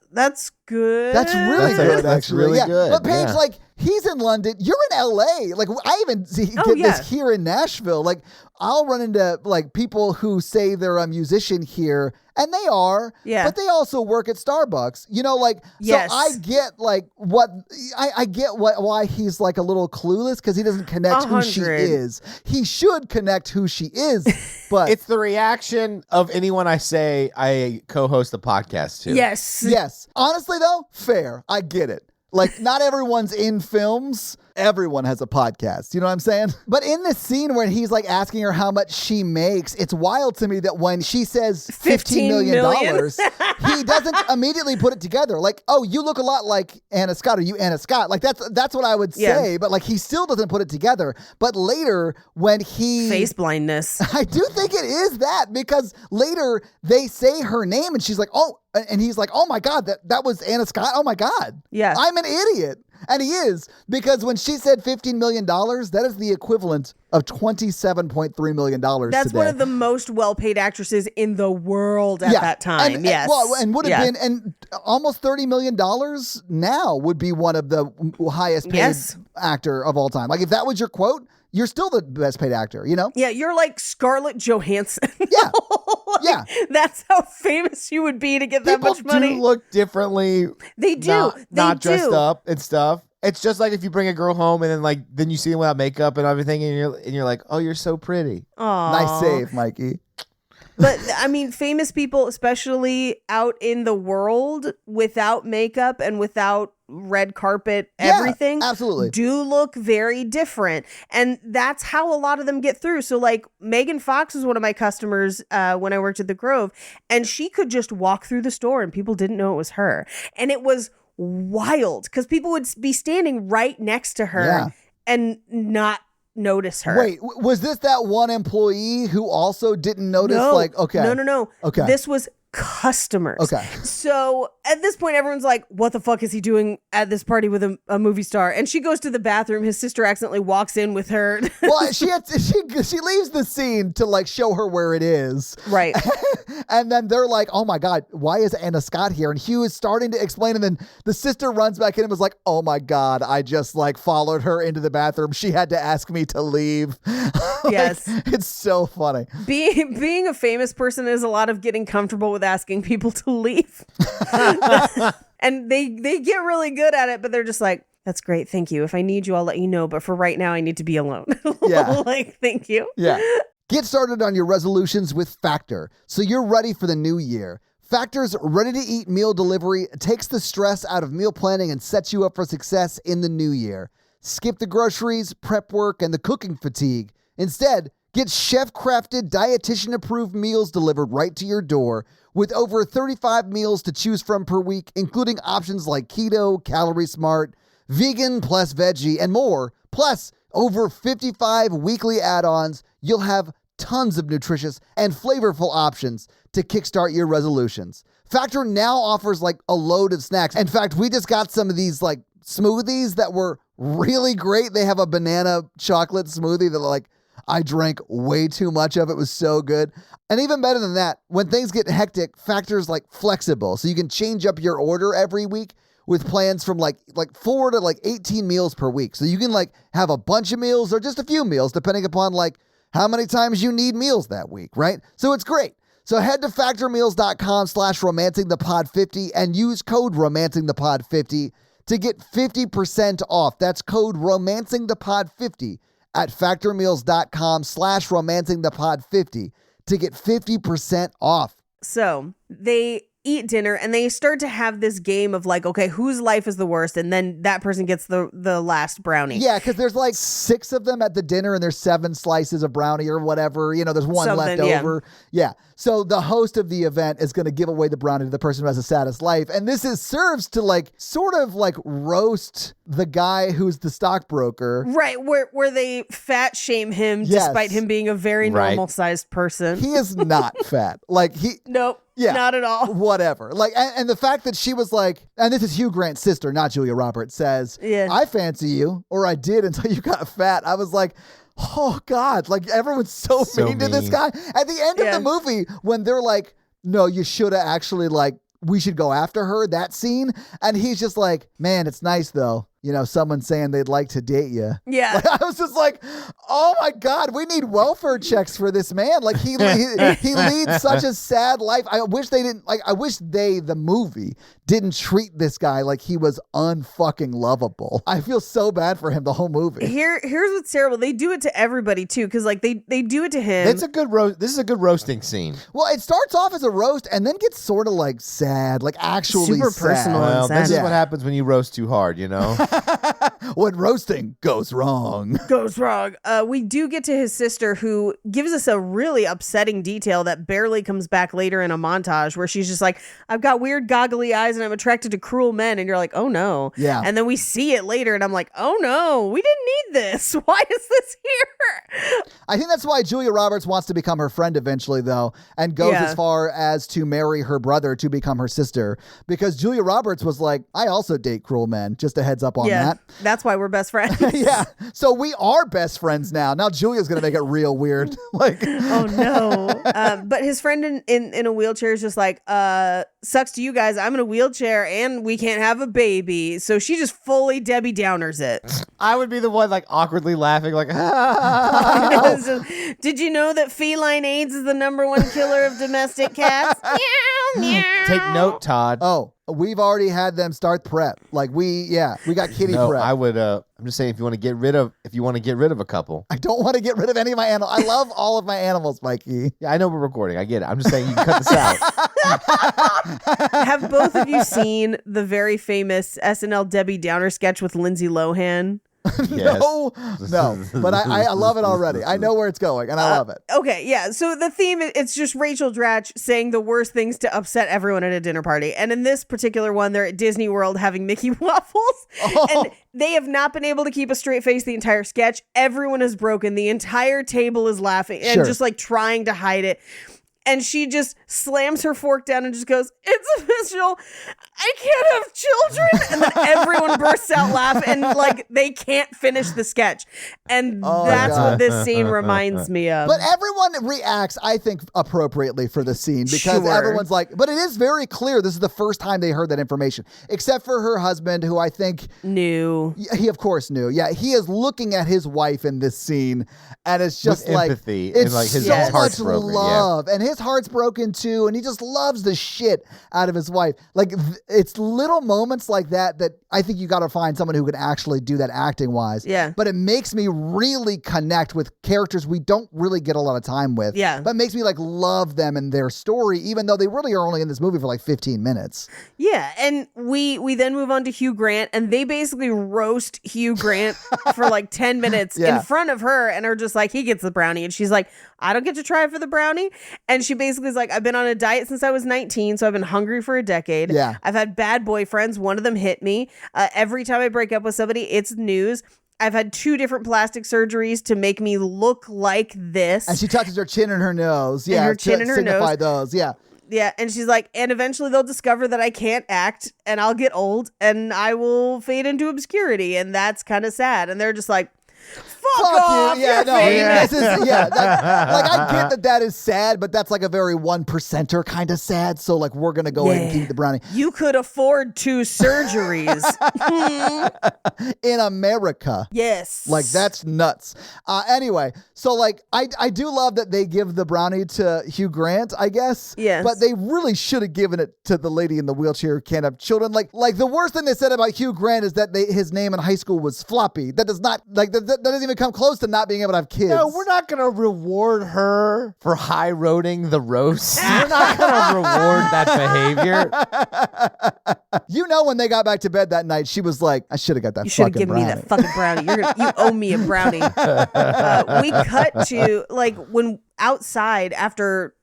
good. That's really good, that's actually. really yeah. good, But Paige, yeah. like, he's in London. You're in LA. Like, I even get yeah. this here in Nashville. Like, I'll run into like people who say they're a musician here, and they are. Yeah. But they also work at Starbucks. You know, like, Yes. so I get like I get why he's like a little clueless because he doesn't connect who she 100. is. He should connect who she is, but It's the reaction of anyone I say I co-host a podcast to. Yes. yes. Honestly, though, fair. I get it. Like, not everyone's in films. Everyone has a podcast. You know what I'm saying? But in this scene where he's like asking her how much she makes, it's wild to me that when she says $15 million, he doesn't immediately put it together. Like, oh, you look a lot like Anna Scott. Are you Anna Scott? Like, that's what I would say. Yeah. But like, he still doesn't put it together. But later, when he Face blindness. I do think it is that because later they say her name and she's like, oh, and he's like, oh my God, that was Anna Scott. Oh my God. Yeah. I'm an idiot. And he is, because when she said $15 million, that is the equivalent of $27.3 million That's today. one of the most well-paid actresses in the world at that time. And, yes. and would have been, and almost $30 million now would be one of the highest paid Yes. actor of all time. Like, if that was your quote, you're still the best paid actor, you know? Yeah, you're like Scarlett Johansson. Yeah. Like, Yeah. That's how famous you would be to get that People much money. do look differently. They do. Not They dressed do. up and stuff. It's just like if you bring a girl home and then you see them without makeup and everything, and you're like, oh, you're so pretty. Aw. Nice save, Mikey. But I mean, famous people, especially out in the world without makeup and without red carpet, Yeah, everything, absolutely. do look very different. And that's how a lot of them get through. So like Megan Fox was one of my customers when I worked at the Grove, and she could just walk through the store and people didn't know it was her. And it was wild because people would be standing right next to her Yeah. and not notice her. Wait, was this that one employee who also didn't notice? No. Like, okay. No. Okay. This was customers. Okay. So at this point, everyone's like, what the fuck is he doing at this party with a movie star? And she goes to the bathroom. His sister accidentally walks in with her. Well, she leaves the scene to like show her where it is. Right. And then they're like, oh my God, why is Anna Scott here? And Hugh is starting to explain. And then the sister runs back in and was like, oh my God, I just like followed her into the bathroom. She had to ask me to leave. Yes. It's so funny. Being a famous person is a lot of getting comfortable with asking people to leave. And they get really good at it, but they're just like, that's great. Thank you. If I need you, I'll let you know. But for right now, I need to be alone. Yeah. Like, thank you. Yeah. Get started on your resolutions with Factor so you're ready for the new year. Factor's ready-to-eat meal delivery takes the stress out of meal planning and sets you up for success in the new year. Skip the groceries, prep work, and the cooking fatigue. Instead, get chef-crafted, dietitian-approved meals delivered right to your door with over 35 meals to choose from per week, including options like keto, calorie smart, vegan plus veggie, and more. Plus, over 55 weekly add-ons. You'll have tons of nutritious and flavorful options to kickstart your resolutions. Factor now offers like a load of snacks. In fact, we just got some of these like smoothies that were really great. They have a banana chocolate smoothie that like I drank way too much of. It was so good. And even better than that, when things get hectic, Factor's like flexible. So you can change up your order every week with plans from like 4 to like 18 meals per week. So you can like have a bunch of meals or just a few meals depending upon like how many times you need meals that week, right? So it's great. So head to factormeals.com/romancingthepod50 and use code romancingthepod50 to get 50% off. That's code romancingthepod50 at factormeals.com/romancingthepod50 to get 50% off. So they eat dinner and they start to have this game of like, okay, whose life is the worst? And then that person gets the last brownie. Yeah, because there's like 6 of them at the dinner and there's 7 slices of brownie or whatever. You know, there's one left over. Yeah. So the host of the event is going to give away the brownie to the person who has the saddest life. And this serves to like sort of like roast the guy who's the stockbroker. Right. Where they fat shame him despite him being a very normal sized person. He is not fat. Like Nope. Yeah. Not at all. Whatever. Like, and the fact that she was like, and this is Hugh Grant's sister, not Julia Roberts, says, I fancy you, or I did until you got fat. I was like, oh God, like everyone's so mean to this guy. At the end of the movie, when they're like, no, you should have actually like, we should go after her, that scene. And he's just like, man, it's nice though. You know, someone saying they'd like to date you. Yeah. Like, I was just like, oh my God, we need welfare checks for this man. Like he leads such a sad life. I wish the movie didn't treat this guy like he was unfucking lovable. I feel so bad for him the whole movie. Here's what's terrible. They do it to everybody too, because like they do it to him. It's a good roast. This is a good roasting scene. Well, it starts off as a roast and then gets sort of like sad, like actually super sad. personal. Well, and this sad. is what happens when you roast too hard, you know? When roasting goes wrong. Goes wrong. We do get to his sister, who gives us a really upsetting detail that barely comes back later in a montage, where she's just like, I've got weird goggly eyes and I'm attracted to cruel men. And you're like, oh no. Yeah. And then we see it later and I'm like, oh no, we didn't need this. Why is this here? I think that's why Julia Roberts wants to become her friend eventually, though, and goes as far as to marry her brother to become her sister. Because Julia Roberts was like, I also date cruel men. Just a heads up on that. That's why we're best friends. Yeah. So we are best friends now. Now Julia's going to make it real weird. Like, oh no. But his friend in a wheelchair is just like, sucks to you guys. I'm in a wheelchair and we can't have a baby. So she just fully Debbie Downers it. I would be the one like awkwardly laughing like, Did you know that feline AIDS is the #1 killer of domestic cats? Meow, meow. Take note, Todd. oh, we've already had them start prep. Like we got kitty No, prep. I would. I'm just saying, if you want to get rid of a couple. I don't want to get rid of any of my animals. I love all of my animals, Mikey. Yeah, I know we're recording. I get it. I'm just saying you can cut this out. Have both of you seen the very famous SNL Debbie Downer sketch with Lindsay Lohan? Yes. No. But I love it already. I know where it's going, and I love it. Okay, yeah. So the theme, it's just Rachel Dratch saying the worst things to upset everyone at a dinner party. And in this particular one, they're at Disney World having Mickey waffles. And they have not been able to keep a straight face the entire sketch. Everyone is broken. The entire table is laughing and just like trying to hide it. And she just slams her fork down and just goes, "It's official. I can't have children." And then everyone bursts out laughing and like they can't finish the sketch. And that's what this scene reminds me of. But everyone reacts, I think, appropriately for the scene because everyone's like, but it is very clear this is the first time they heard that information, except for her husband, who I think knew. He, of course, knew. Yeah, he is looking at his wife in this scene, and it's just with like empathy it's and like his so heart's much broken, love, and his heart's broken too, and he just loves the shit out of his wife. Like it's little moments like that I think you got to find someone who can actually do that acting wise. Yeah. But it makes me really connect with characters we don't really get a lot of time with. Yeah. But it makes me like love them and their story, even though they really are only in this movie for like 15 minutes. Yeah, and we then move on to Hugh Grant, and they basically roast Hugh Grant for like 10 minutes in front of her and are just like, he gets the brownie. And she's like, I don't get to try for the brownie. And she basically is like, I've been on a diet since I was 19, so I've been hungry for a decade. Yeah. I've had bad boyfriends. One of them hit me. Every time I break up with somebody, it's news. I've had 2 different plastic surgeries to make me look like this. And she touches her chin and her nose. Yeah, and her chin and her signify nose. those. Yeah. Yeah, and she's like, and eventually they'll discover that I can't act and I'll get old and I will fade into obscurity. And that's kind of sad. And they're just like, fuck off, you. Yeah, you're no, famous. this is, yeah. Like I get that is sad, but that's like a very 1%er kind of sad. So like we're gonna go ahead and keep the brownie. You could afford 2 surgeries. In America. Yes. Like that's nuts. Anyway, so like I do love that they give the brownie to Hugh Grant, I guess. Yes. But they really should have given it to the lady in the wheelchair who can't have children. Like the worst thing they said about Hugh Grant is that his name in high school was Floppy. That does not like that doesn't even come close to not being able to have kids. No, we're not going to reward her for high roading the roast. We're not going to reward that behavior. You know, when they got back to bed that night, she was like, I should have got that You should have fucking given me brownie. that fucking brownie. You owe me a brownie. We cut to like when outside after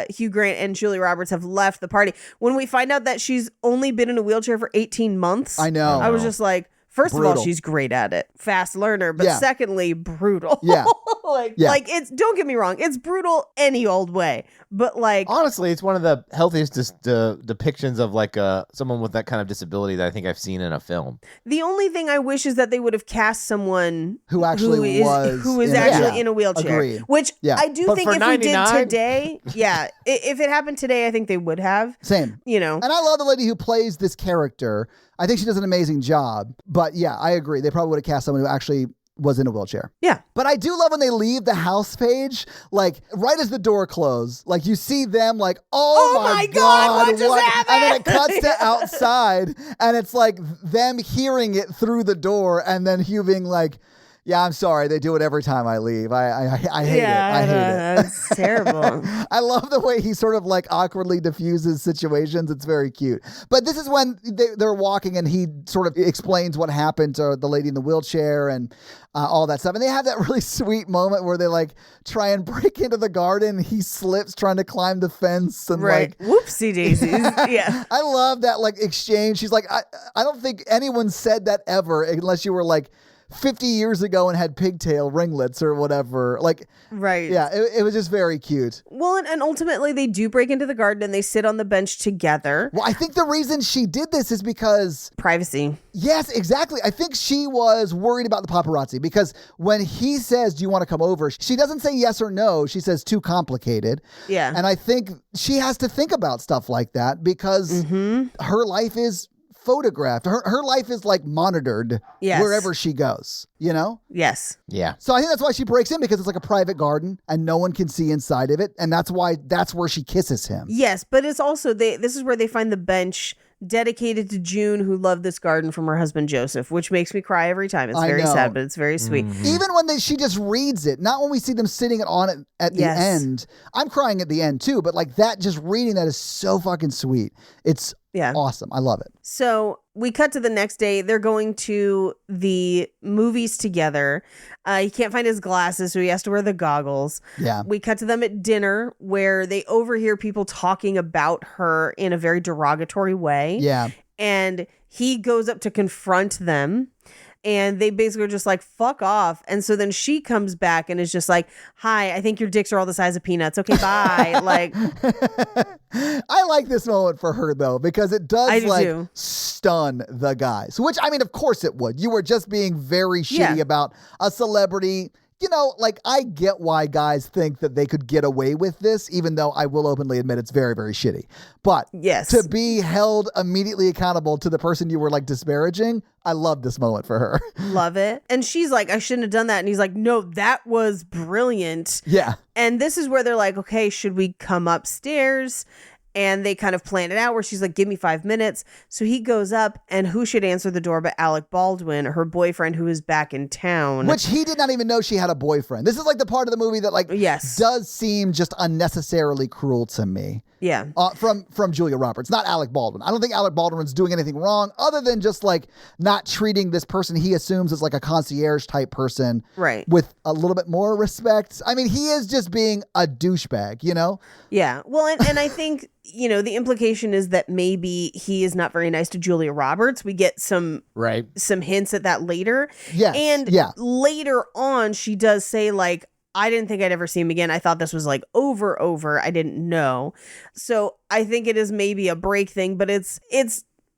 Hugh Grant and Julia Roberts have left the party. When we find out that she's only been in a wheelchair for 18 months. I know. I was just like, first of all, Brutal. she's great at it. Fast learner. But secondly, brutal. Yeah. like it's, don't get me wrong, it's brutal any old way. But like, Honestly, it's one of the healthiest depictions of like someone with that kind of disability that I think I've seen in a film. the only thing I wish is that they would have cast someone Who actually who is actually in a wheelchair. Agreed. Which Yeah. I do But think for if we did 99? today, if it happened today, I think they would have. Same. You know. And I love the lady who plays this character. I think she does an amazing job. But yeah, I agree. They probably would have cast someone who actually was in a wheelchair. Yeah. But I do love when they leave the house page, like right as the door closed, like you see them like, oh my God, what just happened? And then it cuts to outside and it's like them hearing it through the door and then Hugh being like, yeah, I'm sorry. They do it every time I leave. I hate it. I hate it. That's terrible. I love the way he sort of like awkwardly diffuses situations. It's very cute. But this is when they're walking and he sort of explains what happened to the lady in the wheelchair and all that stuff. And they have that really sweet moment where they like try and break into the garden. He slips trying to climb the fence and Right. like, Whoopsie daisies. Yeah. I love that like exchange. She's like, I don't think anyone said that ever unless you were like 50 years ago and had pigtail ringlets or whatever. Like, Right. yeah, it was just very cute. Well, and ultimately they do break into the garden and they sit on the bench together. Well, I think the reason she did this is because, Privacy. yes, exactly. I think she was worried about the paparazzi because when he says, do you want to come over? She doesn't say yes or no. She says too complicated. Yeah. And I think she has to think about stuff like that because her life is photographed. Her life is like monitored Yes. wherever she goes, you know? Yes. Yeah. So I think that's why she breaks in because it's like a private garden and no one can see inside of it. And that's where she kisses him. Yes, but it's also this is where they find the bench dedicated to June, who loved this garden from her husband Joseph, which makes me cry every time. It's I very know. sad, but it's very sweet. Even when she just reads it, not when we see them sitting on it at the Yes. end. I'm crying at the end too, but like that, just reading that is so fucking sweet. It's Yeah. awesome. I love it. So we cut to the next day. They're going to the movies together. He can't find his glasses, so he has to wear the goggles. Yeah. We cut to them at dinner where they overhear people talking about her in a very derogatory way. Yeah. And he goes up to confront them. And they basically are just like, fuck off. And so then she comes back and is just like, hi, I think your dicks are all the size of peanuts. Okay, bye. Like, I like this moment for her, though, because it does, I do like, too. stun the guys. Which, I mean, of course it would. You were just being very shitty about a celebrity. You know, like, I get why guys think that they could get away with this, even though I will openly admit it's very, very shitty. But yes, to be held immediately accountable to the person you were, like, disparaging, I love this moment for her. love it. And she's like, I shouldn't have done that. And he's like, no, that was brilliant. Yeah. And this is where they're like, okay, should we come upstairs? And they kind of plan it out where she's like, give me 5 minutes. So he goes up, and who should answer the door but Alec Baldwin, her boyfriend, who is back in town. Which he did not even know she had a boyfriend. This is like the part of the movie that, like, Yes. does seem just unnecessarily cruel to me. Yeah. From Julia Roberts, not Alec Baldwin. I don't think Alec Baldwin's doing anything wrong other than just, like, not treating this person he assumes is like a concierge type person Right. with a little bit more respect. I mean, he is just being a douchebag, you know? Yeah. Well, and I think, you know, the implication is that maybe he is not very nice to Julia Roberts. We get some hints at that later. Yes. And yeah. later on, she does say, like, I didn't think I'd ever see him again. I thought this was like over. I didn't know. So I think it is maybe a break thing, but it's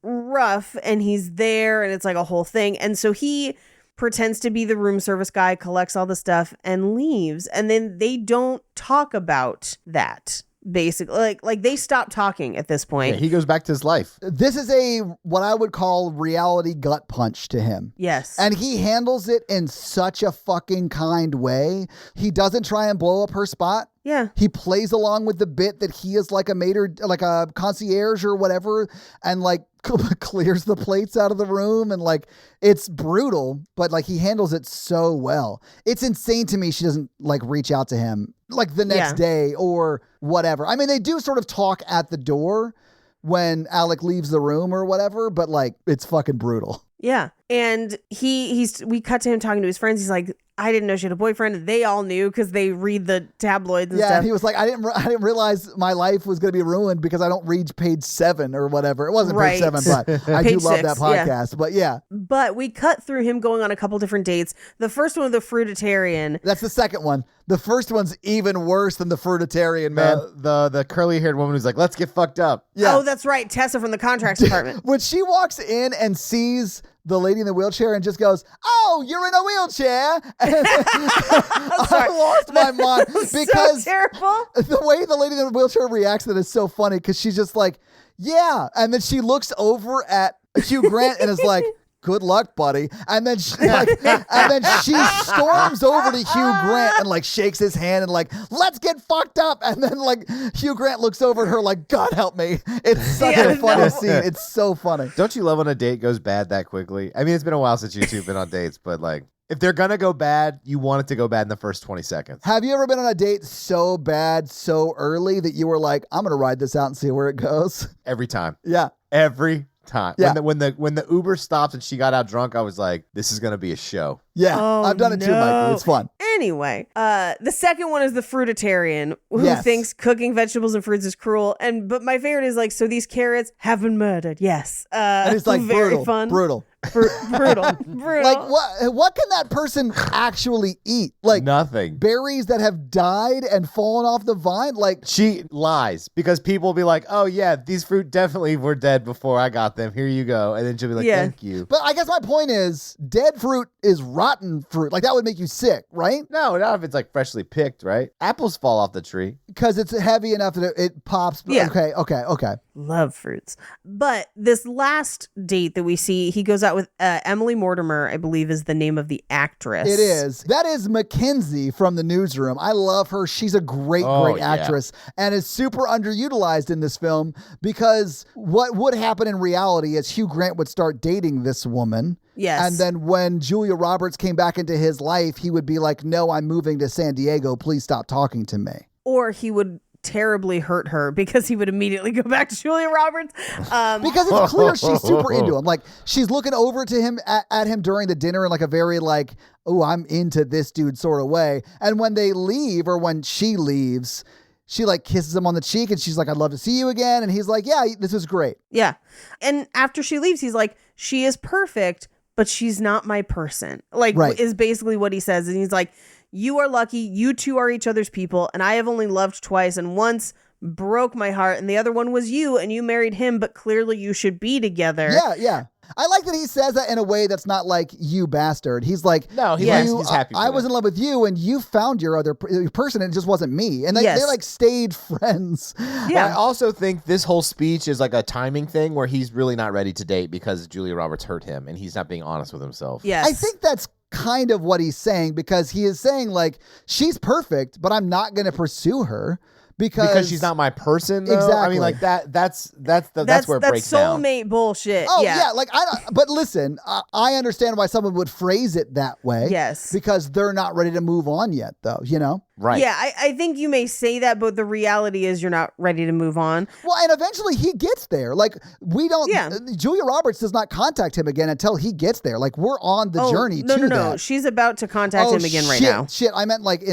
rough, and he's there, and it's like a whole thing. And so he pretends to be the room service guy, collects all the stuff, and leaves. And then they don't talk about that. Basically, like they stop talking at this point. Yeah, he goes back to his life. This is what I would call reality gut punch to him. Yes. And he handles it in such a fucking kind way. He doesn't try and blow up her spot. Yeah. He plays along with the bit that he is like a maître, like a concierge or whatever, and like clears the plates out of the room, and like it's brutal, but like he handles it so well. It's insane to me she doesn't like reach out to him like the next day or whatever. I mean, they do sort of talk at the door when Alec leaves the room or whatever, but like it's fucking brutal. Yeah. And we cut to him talking to his friends. He's like, I didn't know she had a boyfriend. They all knew because they read the tabloids and stuff. Yeah, he was like, I didn't realize my life was going to be ruined because I don't read page 7 or whatever. It wasn't page 7, but I do Page love 6, that podcast. But yeah. But we cut through him going on a couple different dates. The first one with the fruitarian. That's the second one. The first one's even worse than the fruitarian, man. The curly-haired woman who's like, let's get fucked up. Yeah. Oh, that's right. Tessa from the contracts department. When she walks in and sees the lady in the wheelchair and just goes, "Oh, you're in a wheelchair." And I lost my mind because so terrible. The way the lady in the wheelchair reacts to it is so funny because she's just like, yeah. And then she looks over at Hugh Grant and is like, good luck, buddy. And then she storms over to Hugh Grant and like shakes his hand and like, let's get fucked up. And then like Hugh Grant looks over at her like, God help me. It's such a funny scene. It's so funny. Don't you love when a date goes bad that quickly? I mean, it's been a while since you two have been on dates, but like, if they're going to go bad, you want it to go bad in the first 20 seconds. Have you ever been on a date so bad, so early that you were like, I'm going to ride this out and see where it goes? Every time. Yeah. Every time. Yeah. When the Uber stopped and she got out drunk, I was like, this is going to be a show. Yeah. Oh, I've done it too, Michael. It's fun. Anyway, the second one is the fruitarian who Yes. thinks cooking vegetables and fruits is cruel. But my favorite is like, so these carrots have been murdered. Yes. And it's like very brutal. fun. Brutal. Brutal. Like what can that person actually eat? Like Nothing. berries that have died and fallen off the vine? Like She lies because people will be like, oh yeah, these fruit definitely were dead before I got them. Here you go. And then she'll be like, Yeah. thank you. but I guess my point is dead fruit is rotten fruit. Like that would make you sick, right? No, not if it's like freshly picked, right? Apples fall off the tree. Because it's heavy enough that it pops. Yeah. Okay. Love fruits. But this last date that we see, he goes out with Emily Mortimer, I believe is the name of the actress. It is. That is Mackenzie from the Newsroom. I love her. She's a great Yeah. actress and is super underutilized in this film because what would happen in reality is Hugh Grant would start dating this woman. Yes. And then when Julia Roberts came back into his life, he would be like, no, I'm moving to San Diego. Please stop talking to me. Or he would terribly hurt her because he would immediately go back to Julia Roberts. Because it's clear she's super into him. Like, she's looking over to him at him during the dinner in like a very like, oh, I'm into this dude sort of way. And when they leave, or when she leaves, she like kisses him on the cheek and she's like, I'd love to see you again. And he's like, yeah, this is great. Yeah. And after she leaves, he's like, she is perfect, but she's not my person. Like, Right. is basically what he says. And he's like, you are lucky. You two are each other's people. And I have only loved twice. And once broke my heart. And the other one was you. And you married him. But clearly you should be together. Yeah, yeah. I like that he says that in a way that's not like, you bastard. He's like, No, he's happy for I was them. in love with you and you found your other person and it just wasn't me. And they like stayed friends. Yeah. I also think this whole speech is like a timing thing where he's really not ready to date because Julia Roberts hurt him and he's not being honest with himself. Yes. I think that's kind of what he's saying, because he is saying like, she's perfect, but I'm not going to pursue her. Because she's not my person, though. Exactly. I mean, like that's where it breaks down. soulmate bullshit. Oh yeah, like but listen, I understand why someone would phrase it that way. Yes. Because they're not ready to move on yet, though, you know? Right. Yeah, I think you may say that, but the reality is you're not ready to move on. Well, and eventually he gets there. Like, we don't, Yeah. Julia Roberts does not contact him again until he gets there. Like, we're on the journey no, to that. No, she's about to contact him again right shit, now. Shit, I meant like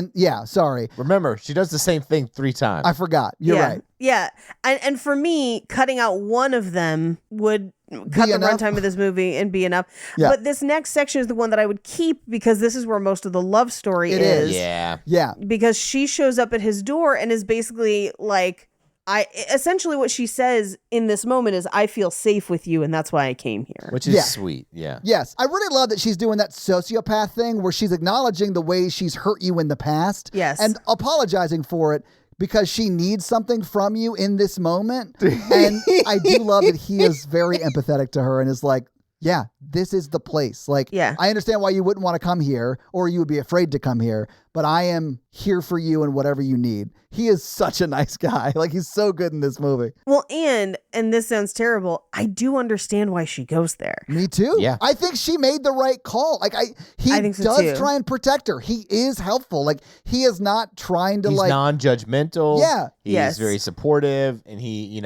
sorry. Remember, she does the same thing 3 times. I forgot. You're yeah. right. Yeah. And for me, cutting out one of them would cut the enough? runtime of this movie and be enough. Yeah. But this next section is the one that I would keep because this is where most of the love story It is. Yeah. Yeah. Because she shows up at his door and is basically like, essentially what she says in this moment is, I feel safe with you and that's why I came here. Which is Yeah. sweet. Yeah. Yes. I really love that she's doing that sociopath thing where she's acknowledging the way she's hurt you in the past. Yes. And apologizing for it because she needs something from you in this moment. And I do love that he is very empathetic to her and is like, yeah, this is the place. Like, Yeah. I understand why you wouldn't want to come here or you would be afraid to come here, but I am here for you and whatever you need. He is such a nice guy. Like, he's so good in this movie. Well, and this sounds terrible, I do understand why she goes there. Me too. Yeah. I think she made the right call. Like, he I think so does too. try and protect her. He is helpful. Like, he is not trying to He's like non-judgmental. Yeah. He's Yes. very supportive, and he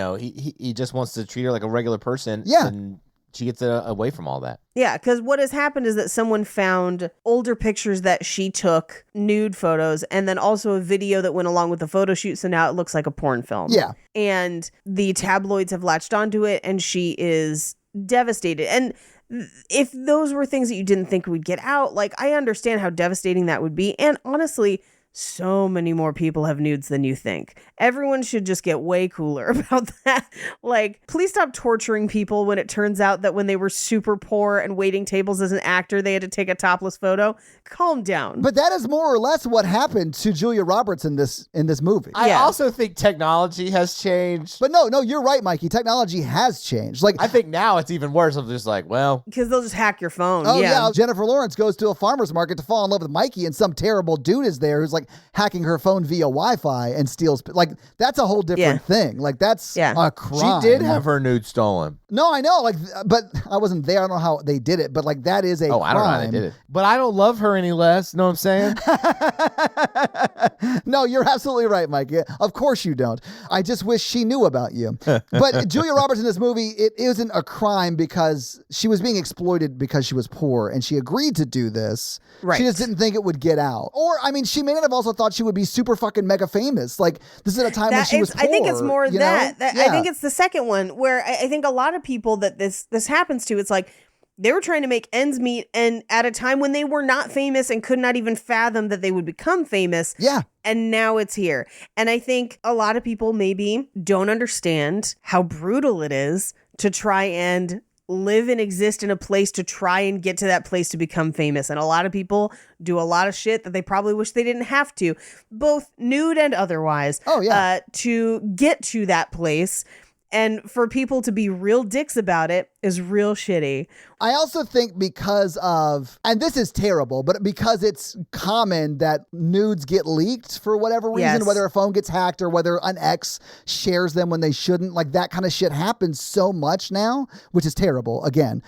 just wants to treat her like a regular person. Yeah. And she gets away from all that. Yeah, because what has happened is that someone found older pictures that she took, nude photos, and then also a video that went along with the photo shoot. So now it looks like a porn film. Yeah. And the tabloids have latched onto it, and she is devastated. And if those were things that you didn't think would get out, like, I understand how devastating that would be. And honestly, so many more people have nudes than you think. Everyone should just get way cooler about that. Like, please stop torturing people when it turns out that when they were super poor and waiting tables as an actor, they had to take a topless photo. Calm down. But that is more or less what happened to Julia Roberts in this movie. I Yeah. also think technology has changed. But no, you're right, Mikey. Technology has changed. Like, I think now it's even worse. I'm just like, well, Because they'll just hack your phone. oh yeah, Jennifer Lawrence goes to a farmer's market to fall in love with Mikey, and some terrible dude is there who's like hacking her phone via Wi-Fi and steals. Like, that's a whole different thing. Like, that's Yeah. a crime. she did have her nude stolen. No, I know. Like, but I wasn't there. I don't know how they did it, but like, that is a Oh, crime. I don't know how they did it. But I don't love her any less. Know what I'm saying? No, you're absolutely right, Mike. Yeah, of course you don't. I just wish she knew about you. But Julia Roberts in this movie, it isn't a crime because she was being exploited because she was poor and she agreed to do this. Right. She just didn't think it would get out. Or, I mean, she may not have also thought she would be super fucking mega famous. Like, this is at a time when she was poor. I think it's more you that. know? I think it's the second one where I think a lot of people that this happens to, it's like they were trying to make ends meet, and at a time when they were not famous and could not even fathom that they would become famous. Yeah. And now it's here. And I think a lot of people maybe don't understand how brutal it is to try and live and exist in a place to try and get to that place to become famous. And a lot of people do a lot of shit that they probably wish they didn't have to, both nude and otherwise. Oh, yeah. To get to that place. And for people to be real dicks about it is real shitty. I also think because of, and this is terrible, but because it's common that nudes get leaked for whatever reason, Yes. whether a phone gets hacked or whether an ex shares them when they shouldn't, like that kind of shit happens so much now, which is terrible again.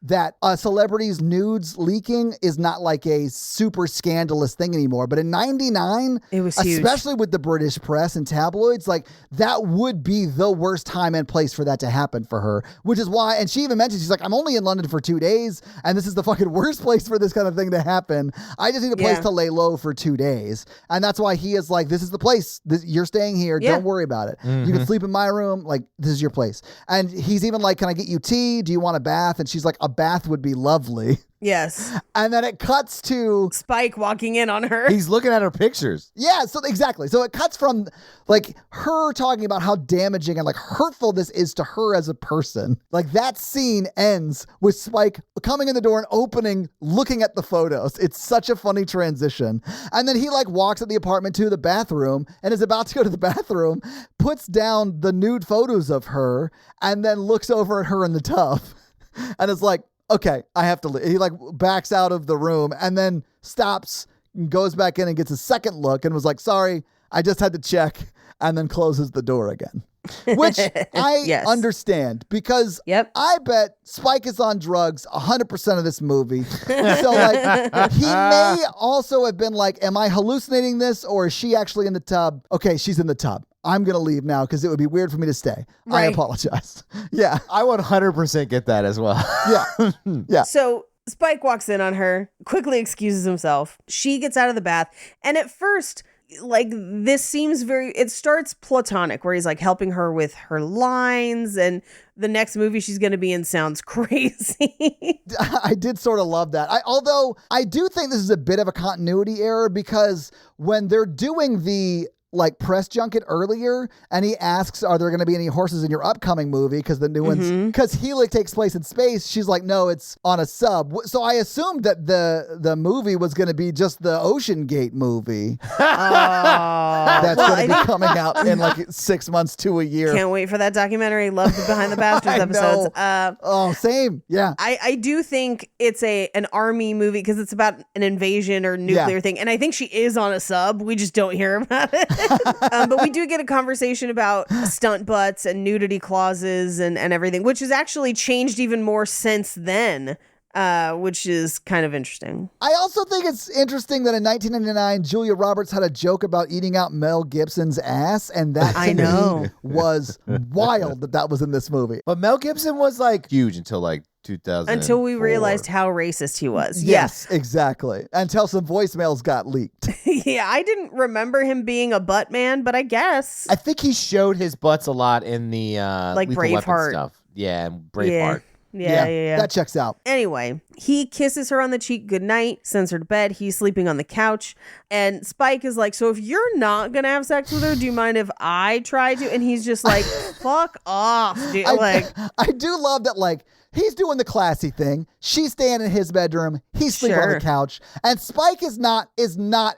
that a celebrity's nudes leaking is not like a super scandalous thing anymore. But in 99, It was huge. especially with the British press and tabloids, like that would be the worst time and place for that to happen for her, which is why, and she even mentioned, she's like, I'm only in London for 2 days and this is the fucking worst place for this kind of thing to happen. I just need a place Yeah. to lay low for 2 days. And that's why he is like, this is the place. You're staying here. Yeah. Don't worry about it. You can sleep in my room. Like, this is your place. And he's even like, can I get you tea? Do you want a bath? And she's like, a bath would be lovely. Yes. And then it cuts to, Spike walking in on her. He's looking at her pictures. yeah, so exactly. So it cuts from like her talking about how damaging and like hurtful this is to her as a person. Like that scene ends with Spike coming in the door and opening, looking at the photos. It's such a funny transition. And then he like walks at the apartment to the bathroom and is about to go to the bathroom, puts down the nude photos of her, and then looks over at her in the tub and is like, okay, I have to leave. He like backs out of the room and then stops, goes back in and gets a second look and was like, sorry, I just had to check, and then closes the door again. Which I Yes. understand because Yep. I bet Spike is on drugs 100% of this movie. So like he may also have been like, am I hallucinating this or is she actually in the tub? Okay, she's in the tub. I'm going to leave now because it would be weird for me to stay. I Right. apologize. Yeah. I would 100% get that as well. Yeah. Yeah. So Spike walks in on her, quickly excuses himself. She gets out of the bath. And at first, like, this seems it starts platonic, where he's like helping her with her lines. And the next movie she's going to be in sounds crazy. I did sort of love that. Although I do think this is a bit of a continuity error because when they're doing the like press junket earlier and he asks, are there going to be any horses in your upcoming movie? Because the new one's, because Helix takes place in space. She's like, no, it's on a sub. So I assumed that the movie was going to be just the Ocean Gate movie that's Well, going to be coming out in like 6 months to a year. Can't wait for that documentary. Love the Behind the Bastards I episodes. Oh, same. Yeah. I do think it's an army movie because it's about an invasion or nuclear thing. And I think she is on a sub. We just don't hear about it. But we do get a conversation about stunt butts and nudity clauses and everything, which has actually changed even more since then, which is kind of interesting. I also think it's interesting that in 1999, Julia Roberts had a joke about eating out Mel Gibson's ass, and that to I know. me was wild that was in this movie. But Mel Gibson was like huge until like 2000. Until we realized how racist he was. Yes, exactly. Until some voicemails got leaked. Yeah, I didn't remember him being a butt man, but I guess. I think he showed his butts a lot in the Like Lethal Weapon Braveheart. stuff. Yeah, and Braveheart. Yeah. That checks out. Anyway, he kisses her on the cheek goodnight, sends her to bed. He's sleeping on the couch. And Spike is like, so if you're not going to have sex with her, do you mind if I try to? And he's just like, fuck off, dude. I do love that, like, he's doing the classy thing. She's staying in his bedroom. He's sleeping on the Sure. couch. And Spike is not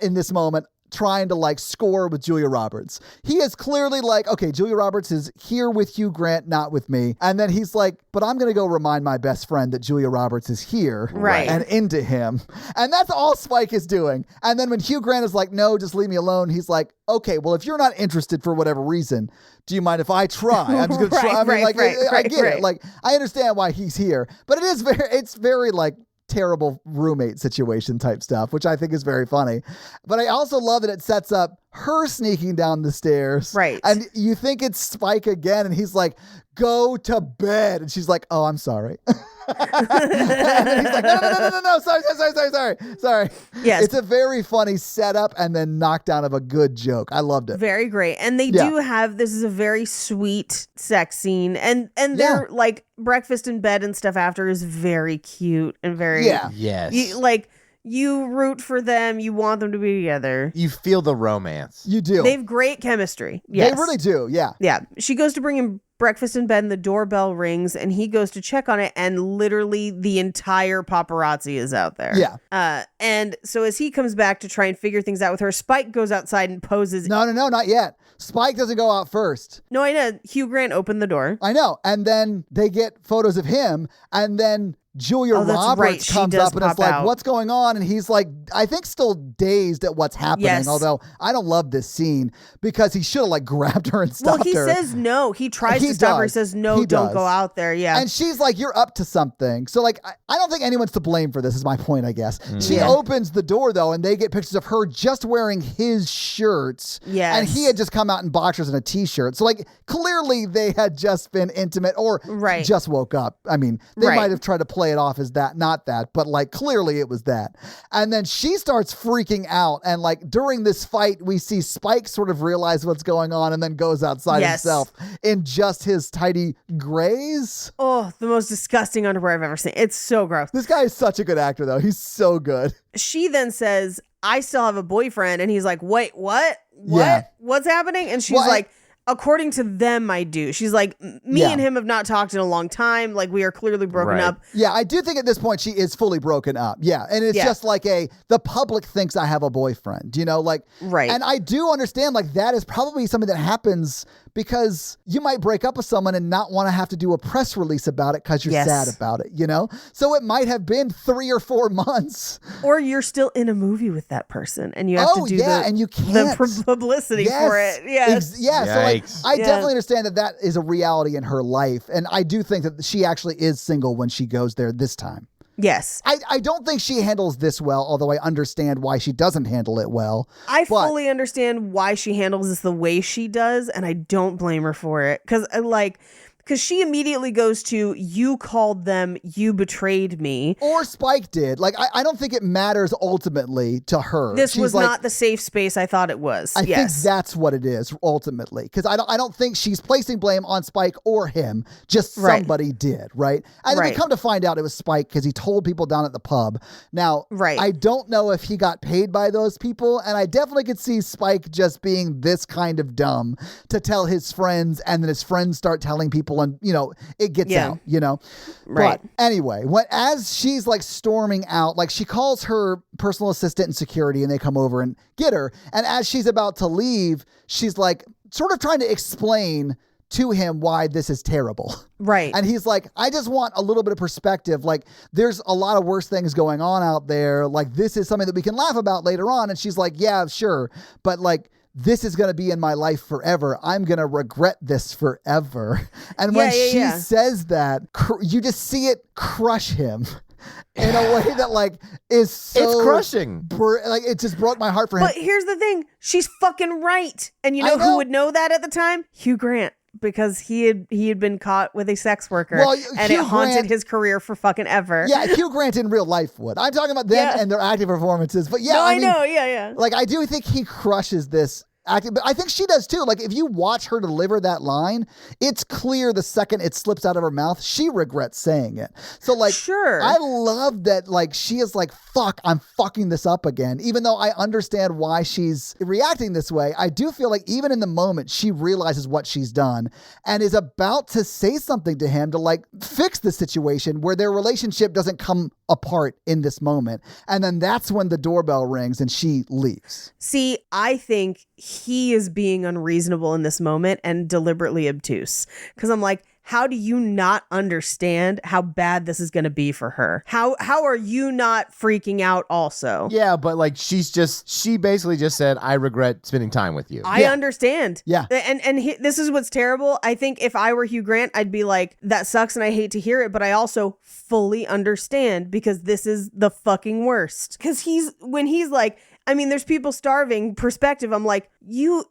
in this moment trying to like score with Julia Roberts. He is clearly like, okay, Julia Roberts is here with Hugh Grant, not with me. And then he's like, but I'm going to go remind my best friend that Julia Roberts is here Right. and into him. And that's all Spike is doing. And then when Hugh Grant is like, no, just leave me alone. He's like, okay, well, if you're not interested for whatever reason, do you mind if I try? I'm just going to try. I mean, I get it. Like, I understand why he's here, but it's very like terrible roommate situation type stuff, which I think is very funny. But I also love that it sets up her sneaking down the stairs. Right. And you think it's Spike again, and he's like, go to bed. And she's like, oh, I'm sorry. And then he's like, no, sorry. Yes. It's a very funny setup and then knockdown of a good joke. I loved it. Very great. And they Yeah. do have, this is a very sweet sex scene. And they're like breakfast in bed and stuff after is very cute and very, Yeah. Yes. you root for them. You want them to be together. You feel the romance. You do. They have great chemistry. Yes. They really do. Yeah. Yeah. She goes to bring him breakfast in bed and the doorbell rings and he goes to check on it and literally the entire paparazzi is out there. Yeah. And so as he comes back to try and figure things out with her, Spike goes outside and poses. No, not yet. Spike doesn't go out first. No, I know. Hugh Grant opened the door. I know. And then they get photos of him. And then Julia Oh, that's right. Roberts She comes does up and it's pop like, out. what's going on? And he's like, I think still dazed at what's happening. Yes. Although I don't love this scene because he should have like grabbed her and stopped Well, he her. says no. He tries He to stop her. He does. says, no, He don't go does. out there. Yeah. And she's like, you're up to something. So like, I don't think anyone's to blame for this is my point, I guess. She Yeah. opens the door though, and they get pictures of her just wearing his shirts. Yes. And he had just come out in boxers and a t-shirt. So like, clearly they had just been intimate or Right. just woke up. I mean, they Right. might have tried to play it off as that, not that, but like clearly it was that. And then she starts freaking out. And like during this fight, we see Spike sort of realize what's going on and then goes outside Yes. himself in just his tidy grays. Oh, the most disgusting underwear I've ever seen. It's so gross. This guy is such a good actor, though. He's so good. She then says, I still have a boyfriend. And he's like, wait, what? What? Yeah. What's happening? And she's Well, like, according to them, I do. She's like, me Yeah. and him have not talked in a long time. Like, we are clearly broken Right. up. Yeah, I do think at this point she is fully broken up. Yeah, and it's Yeah. just like the public thinks I have a boyfriend, like. Right. And I do understand like that is probably something that happens because you might break up with someone and not want to have to do a press release about it because you're Yes. sad about it, So it might have been 3 or 4 months. Or you're still in a movie with that person and you have Oh, to do yeah, the, and you the can't. publicity for it. Yes. Yeah. So like, Yikes. I Yeah. definitely understand that is a reality in her life. And I do think that she actually is single when she goes there this time. Yes. I don't think she handles this well, although I understand why she doesn't handle it well. I But- fully understand why she handles this the way she does, and I don't blame her for it. Because she immediately goes to, you called them, you betrayed me. Or Spike did. Like, I don't think it matters ultimately to her. This She's was like, not the safe space I thought it was. I Yes. think that's what it is ultimately. Because I don't think she's placing blame on Spike or him. Just Right. somebody did, right? And then we Right. come to find out it was Spike because he told people down at the pub. Now, Right. I don't know if he got paid by those people, and I definitely could see Spike just being this kind of dumb to tell his friends, and then his friends start telling people, and it gets Yeah. out, Right. But anyway, as she's like storming out, like she calls her personal assistant and security and they come over and get her. And as she's about to leave, she's like sort of trying to explain to him why this is terrible. Right. And he's like, I just want a little bit of perspective. Like, there's a lot of worse things going on out there. Like, this is something that we can laugh about later on. And she's like, yeah, sure. But like, this is going to be in my life forever. I'm going to regret this forever. And when she says that, you just see it crush him in a way that like is so It's crushing. like it just broke my heart for him. But here's the thing. She's fucking right. And you I know know. who would know that at the time? Hugh Grant. Because he had been caught with a sex worker, Well, and Hugh it haunted Grant- his career for fucking ever. Yeah, Hugh Grant in real life would. I'm talking about them Yeah. and their acting performances. But yeah, No, I I mean, know. Yeah. like I do think he crushes this acting, but I think she does too. Like if you watch her deliver that line, it's clear the second it slips out of her mouth, she regrets saying it. So like, Sure. I love that. Like she is like, "Fuck, I'm fucking this up again." Even though I understand why she's reacting this way, I do feel like even in the moment she realizes what she's done and is about to say something to him to like fix the situation where their relationship doesn't come apart in this moment. And then that's when the doorbell rings and she leaves. See, I think he is being unreasonable in this moment and deliberately obtuse. Because I'm like, how do you not understand how bad this is going to be for her? How are you not freaking out also? Yeah, but like she basically just said, I regret spending time with you. I understand. Yeah. And this is what's terrible. I think if I were Hugh Grant, I'd be like, that sucks and I hate to hear it, but I also fully understand because this is the fucking worst. Because when he's like, I mean, there's people starving perspective. I'm like, you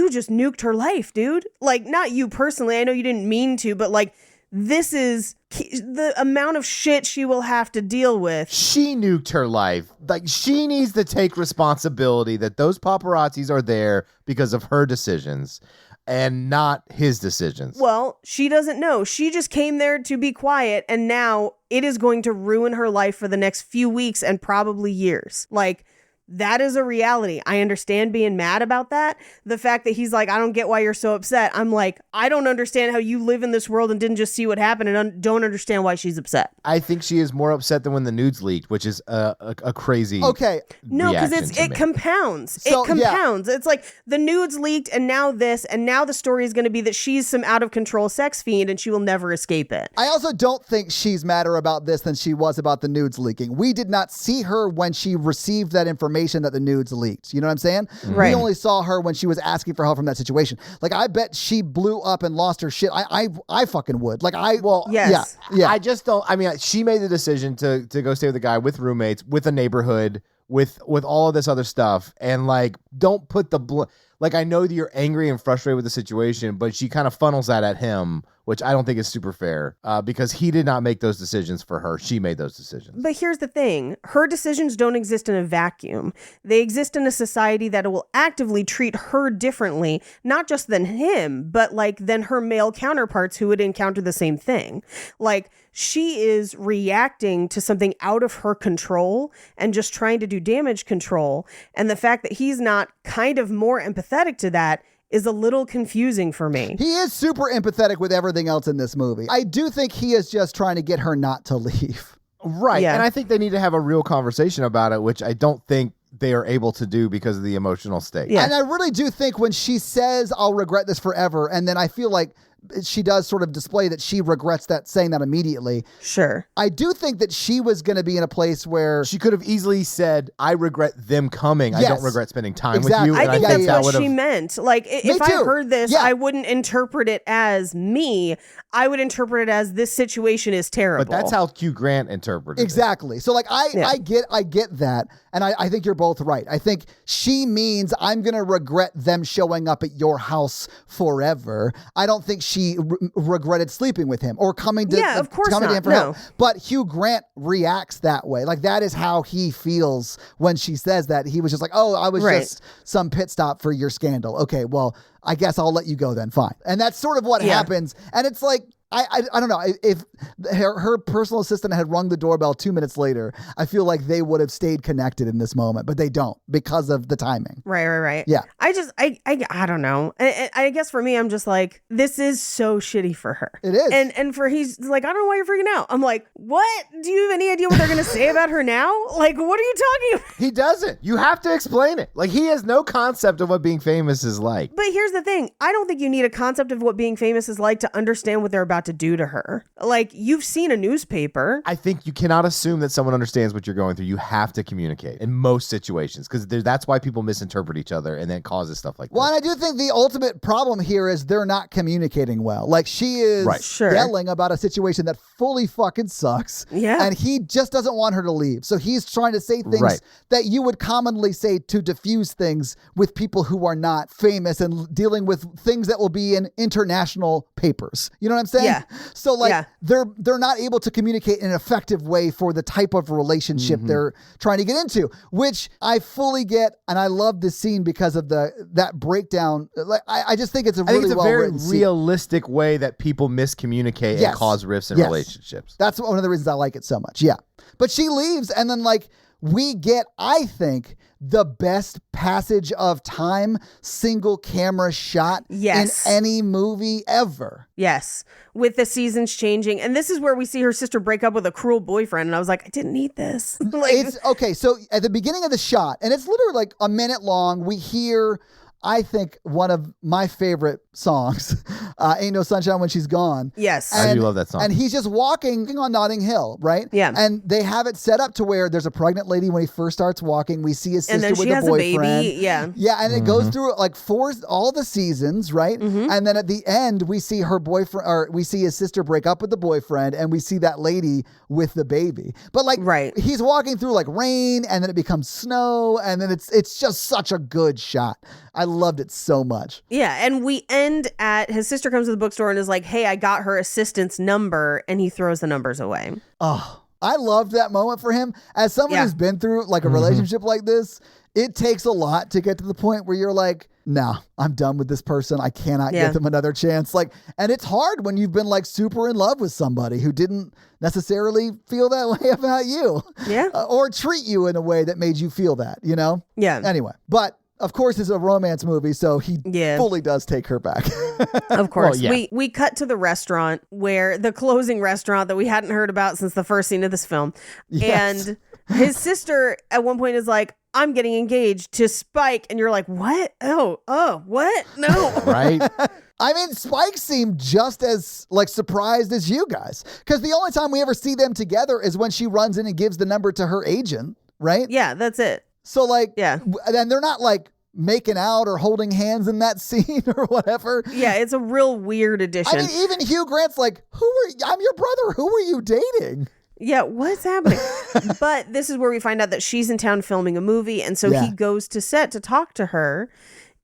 just nuked her life, dude. Like, not you personally. I know you didn't mean to, but like, this is the amount of shit she will have to deal with. She nuked her life. Like, she needs to take responsibility that those paparazzis are there because of her decisions and not his decisions. Well, she doesn't know. She just came there to be quiet, and now it is going to ruin her life for the next few weeks and probably years. Like, that is a reality. I understand being mad about that. The fact that he's like, I don't get why you're so upset. I'm like, I don't understand how you live in this world and didn't just see what happened and don't understand why she's upset. I think she is more upset than when the nudes leaked, which is a crazy. Okay. No, because reaction to it me. compounds. So, It compounds. It's like the nudes leaked and now this, and now the story is going to be that she's some out of control sex fiend and she will never escape it. I also don't think she's madder about this than she was about the nudes leaking. We did not see her when she received that information that the nudes leaked. You know what I'm saying? Right. We only saw her when she was asking for help from that situation. Like, I bet she blew up and lost her shit. I fucking would. Like, Yes. Yeah. I just don't. I mean, she made the decision to go stay with a guy with roommates, with a neighborhood, with all of this other stuff, and like, don't put the like. I know that you're angry and frustrated with the situation, but she kind of funnels that at him, which I don't think is super fair, because he did not make those decisions for her. She made those decisions. But here's the thing. Her decisions don't exist in a vacuum. They exist in a society that will actively treat her differently, not just than him, but like than her male counterparts who would encounter the same thing. Like, she is reacting to something out of her control and just trying to do damage control. And the fact that he's not kind of more empathetic to that is a little confusing for me. He is super empathetic with everything else in this movie. I do think he is just trying to get her not to leave. Right. Yeah. And I think they need to have a real conversation about it, which I don't think they are able to do because of the emotional state. Yeah. And I really do think when she says, I'll regret this forever, and then I feel like she does sort of display that she regrets that, saying that immediately. Sure. I do think that she was going to be in a place where She could have easily said, I regret them coming. I Yes. don't regret spending time Exactly. with you. I And think yeah, that's yeah, what that she would've- meant. Like, if I too. heard this, Yeah. I wouldn't interpret it as me. I would interpret it as this situation is terrible. But that's how Hugh Grant interpreted it. exactly. So like Yeah. I get that, and I think you're both right. I think she means I'm gonna regret them showing up at your house forever. I don't think she regretted sleeping with him or coming to Yeah, of course coming to not. him for No. help. But Hugh Grant reacts that way. Like, that is how he feels when she says that. He was just like, oh, I was Right. just some pit stop for your scandal. Okay, well, I guess I'll let you go then. Fine. And that's sort of what Yeah. happens. And it's like, I don't know, if her personal assistant had rung the doorbell 2 minutes later, I feel like they would have stayed connected in this moment, but they don't because of the timing. Right. Yeah. I don't know. I guess for me, I'm just like, this is so shitty for her. It is. And for he's like, I don't know why you're freaking out. I'm like, what? Do you have any idea what they're going to say about her now? Like, what are you talking about? He doesn't. You have to explain it. Like, he has no concept of what being famous is like. But here's the thing. I don't think you need a concept of what being famous is like to understand what they're about to do to her. Like, you've seen a newspaper. I think you cannot assume that someone understands what you're going through. You have to communicate in most situations, because that's why people misinterpret each other, and then it causes stuff like Well, that. and I do think the ultimate problem here is they're not communicating well. Like, she is Right. Sure. yelling about a situation that fully fucking sucks. Yeah. And he just doesn't want her to leave. So he's trying to say things Right. that you would commonly say to diffuse things with people who are not famous and dealing with things that will be in international papers. You know what I'm saying? Yeah. So like Yeah. they're not able to communicate in an effective way for the type of relationship they're trying to get into, which I fully get, and I love this scene because of that breakdown. Like, I just think it's a I think really it's a well very written scene. realistic way that people miscommunicate Yes. and cause rifts in Yes. relationships. That's one of the reasons I like it so much. Yeah. But she leaves, and then like we get, I think, the best passage of time single camera shot Yes. in any movie ever. Yes. With the seasons changing. And this is where we see her sister break up with a cruel boyfriend. And I was like, I didn't need this. Like, It's okay. So at the beginning of the shot, and it's literally like a minute long, we hear, I think, one of my favorite songs, Ain't No Sunshine When She's Gone. yes. I do love that song. And he's just walking on Notting Hill, right? Yeah. And they have it set up to where there's a pregnant lady when he first starts walking. We see his sister and then with she the has boyfriend. a baby. Yeah. Yeah, and it goes through like all the seasons, right? And then at the end, we see her boyfriend, or we see his sister break up with the boyfriend, and we see that lady with the baby. But like, Right. he's walking through like rain, and then it becomes snow, and then it's just such a good shot. I loved it so much. Yeah. And we end at his sister comes to the bookstore and is like, hey, I got her assistant's number. And he throws the numbers away. Oh, I loved that moment for him. As someone Yeah. who's been through like a relationship like this, it takes a lot to get to the point where you're like, nah, I'm done with this person. I cannot give them another chance. Like, and it's hard when you've been like super in love with somebody who didn't necessarily feel that way about you. Yeah. Or treat you in a way that made you feel that, you know? Yeah. Anyway, but of course it's a romance movie, so he fully does take her back. Of course. Well, yeah. We cut to the restaurant, where the closing restaurant that we hadn't heard about since the first scene of this film. Yes. And his sister at one point is like, I'm getting engaged to Spike. And you're like, what? Oh, what? No. Right? I mean, Spike seemed just as like surprised as you guys, because the only time we ever see them together is when she runs in and gives the number to her agent, right? Yeah, that's it. So like, Yeah. And they're not like making out or holding hands in that scene or whatever. Yeah, it's a real weird addition. I mean, even Hugh Grant's like, I'm your brother. Who are you dating? Yeah, what's happening? But this is where we find out that she's in town filming a movie. And so he goes to set to talk to her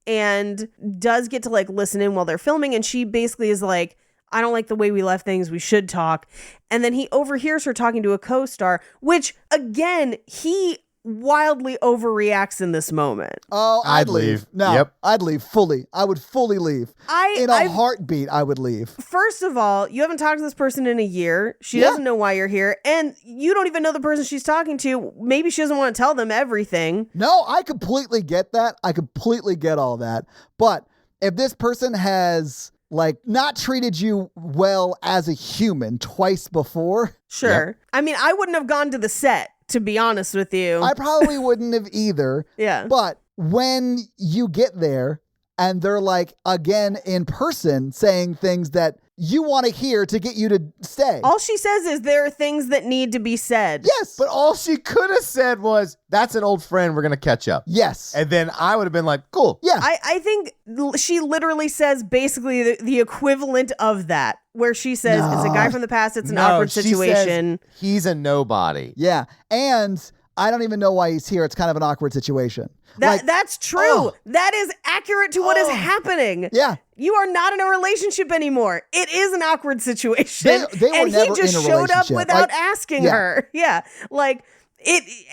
and does get to like listen in while they're filming. And she basically is like, I don't like the way we left things. We should talk. And then he overhears her talking to a co-star, which again, he wildly overreacts in this moment. Oh, I'd leave. No, Yep. I'd leave fully. I would fully leave. In a heartbeat, I would leave. First of all, you haven't talked to this person in a year. She doesn't know why you're here. And you don't even know the person she's talking to. Maybe she doesn't want to tell them everything. No, I completely get that. I completely get all that. But if this person has like not treated you well as a human twice before. Sure. I mean, I wouldn't have gone to the set, to be honest with you. I probably wouldn't have either. Yeah. But when you get there and they're like, again, in person saying things that you want to hear to get you to stay. All she says is there are things that need to be said. Yes. But all she could have said was, that's an old friend. We're going to catch up. Yes. And then I would have been like, cool. Yeah. I think she literally says basically the equivalent of that, where she says it's a guy from the past. It's an awkward she situation. says he's a nobody. Yeah. And I don't even know why he's here. It's kind of an awkward situation. That's true. That is accurate to what is happening. Yeah. You are not in a relationship anymore. It is an awkward situation. They were and never he just in a showed up relationship. without asking her. Yeah. Like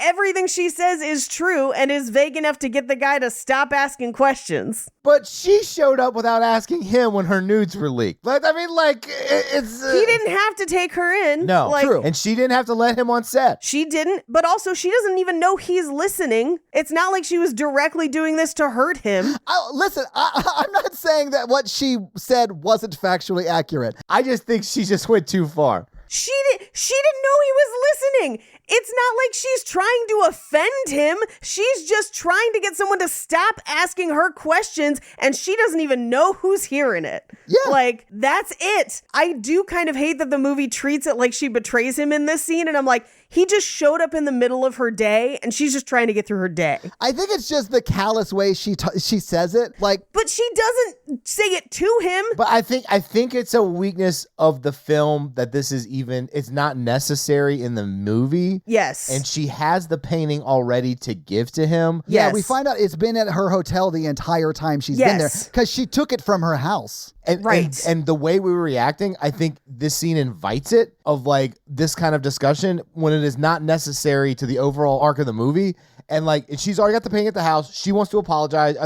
everything she says is true and is vague enough to get the guy to stop asking questions. But she showed up without asking him when her nudes were leaked. Like, I mean, like, it's... He didn't have to take her in. No, like, true. And she didn't have to let him on set. She didn't, but also she doesn't even know he's listening. It's not like she was directly doing this to hurt him. Listen, I'm not saying that what she said wasn't factually accurate. I just think she just went too far. She didn't know he was listening. It's not like she's trying to offend him. She's just trying to get someone to stop asking her questions, and she doesn't even know who's hearing it. Yeah. Like, that's it. I do kind of hate that the movie treats it like she betrays him in this scene, and I'm like, he just showed up in the middle of her day, and she's just trying to get through her day. I think it's just the callous way she says it. Like, But she doesn't say it to him. But I think it's a weakness of the film that this is even, it's not necessary in the movie. Yes. And she has the painting already to give to him. yeah, Yes. we find out it's been at her hotel the entire time she's been there Yes. because she took it from her house. Right. And the way we were reacting, I think this scene invites it, of like this kind of discussion when it is not necessary to the overall arc of the movie. And like, she's already got the painting at the house. She wants to apologize.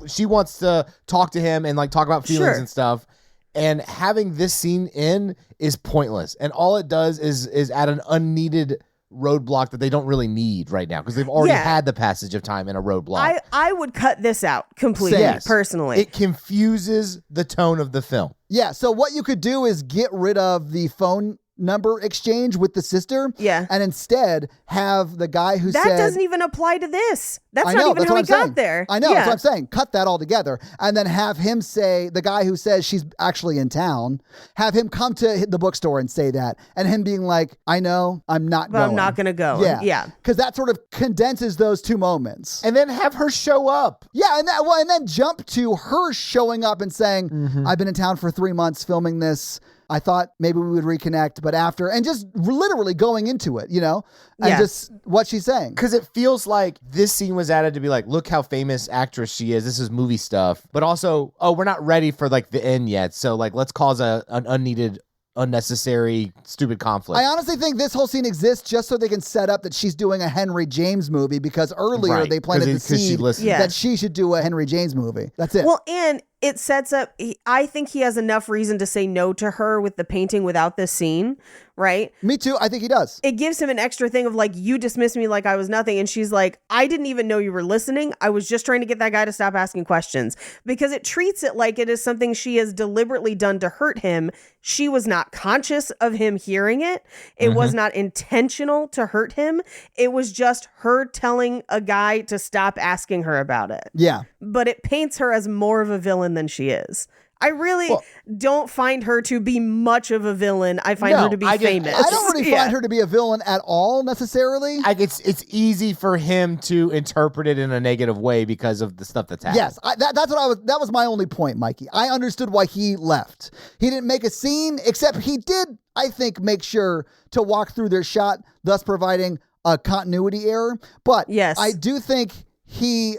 She wants to talk to him and like talk about feelings Sure. and stuff. And having this scene in is pointless. And all it does is add an unneeded roadblock that they don't really need right now because they've already Yeah. had the passage of time in a roadblock. I would cut this out completely, Yes. personally. It confuses the tone of the film. Yeah, so what you could do is get rid of the phone number exchange with the sister. Yeah. And instead have the guy who that said... doesn't even apply to this. That's I not know, even that's how what he I'm got saying. there. I know, Yeah. that's what I'm saying. Cut that all together. And then have him say, the guy who says she's actually in town, have him come to the bookstore and say that. And him being like, I know, I'm not But going. I'm not going to go. Yeah. Yeah. Because that sort of condenses those two moments. And then have her show up. Yeah, and then jump to her showing up and saying, I've been in town for 3 months filming this. I thought maybe we would reconnect, but after, and just literally going into it, you know, and Yeah. just what she's saying. Because it feels like this scene was added to be like, look how famous actress she is. This is movie stuff. But also, oh, we're not ready for like the end yet. So like, let's cause an unneeded unnecessary, stupid conflict. I honestly think this whole scene exists just so they can set up that she's doing a Henry James movie because earlier Right, they planted the 'cause she seed listened. that she should do a Henry James movie. That's it. Well, and it sets up, I think he has enough reason to say no to her with the painting without this scene, right? Me too. I think he does. It gives him an extra thing of like, you dismissed me like I was nothing. And she's like, I didn't even know you were listening. I was just trying to get that guy to stop asking questions, because it treats it like it is something she has deliberately done to hurt him. She was not conscious of him hearing it. It was not intentional to hurt him. It was just her telling a guy to stop asking her about it. Yeah. But it paints her as more of a villain than she is. I really don't find her to be much of a villain. I find her to be famous. I don't really find her to be a villain at all necessarily. It's easy for him to interpret it in a negative way because of the stuff that's happened. Yes, that was my only point, Mikey. I understood why he left. He didn't make a scene, except he did, I think, make sure to walk through their shot, thus providing a continuity error. But yes, I do think he...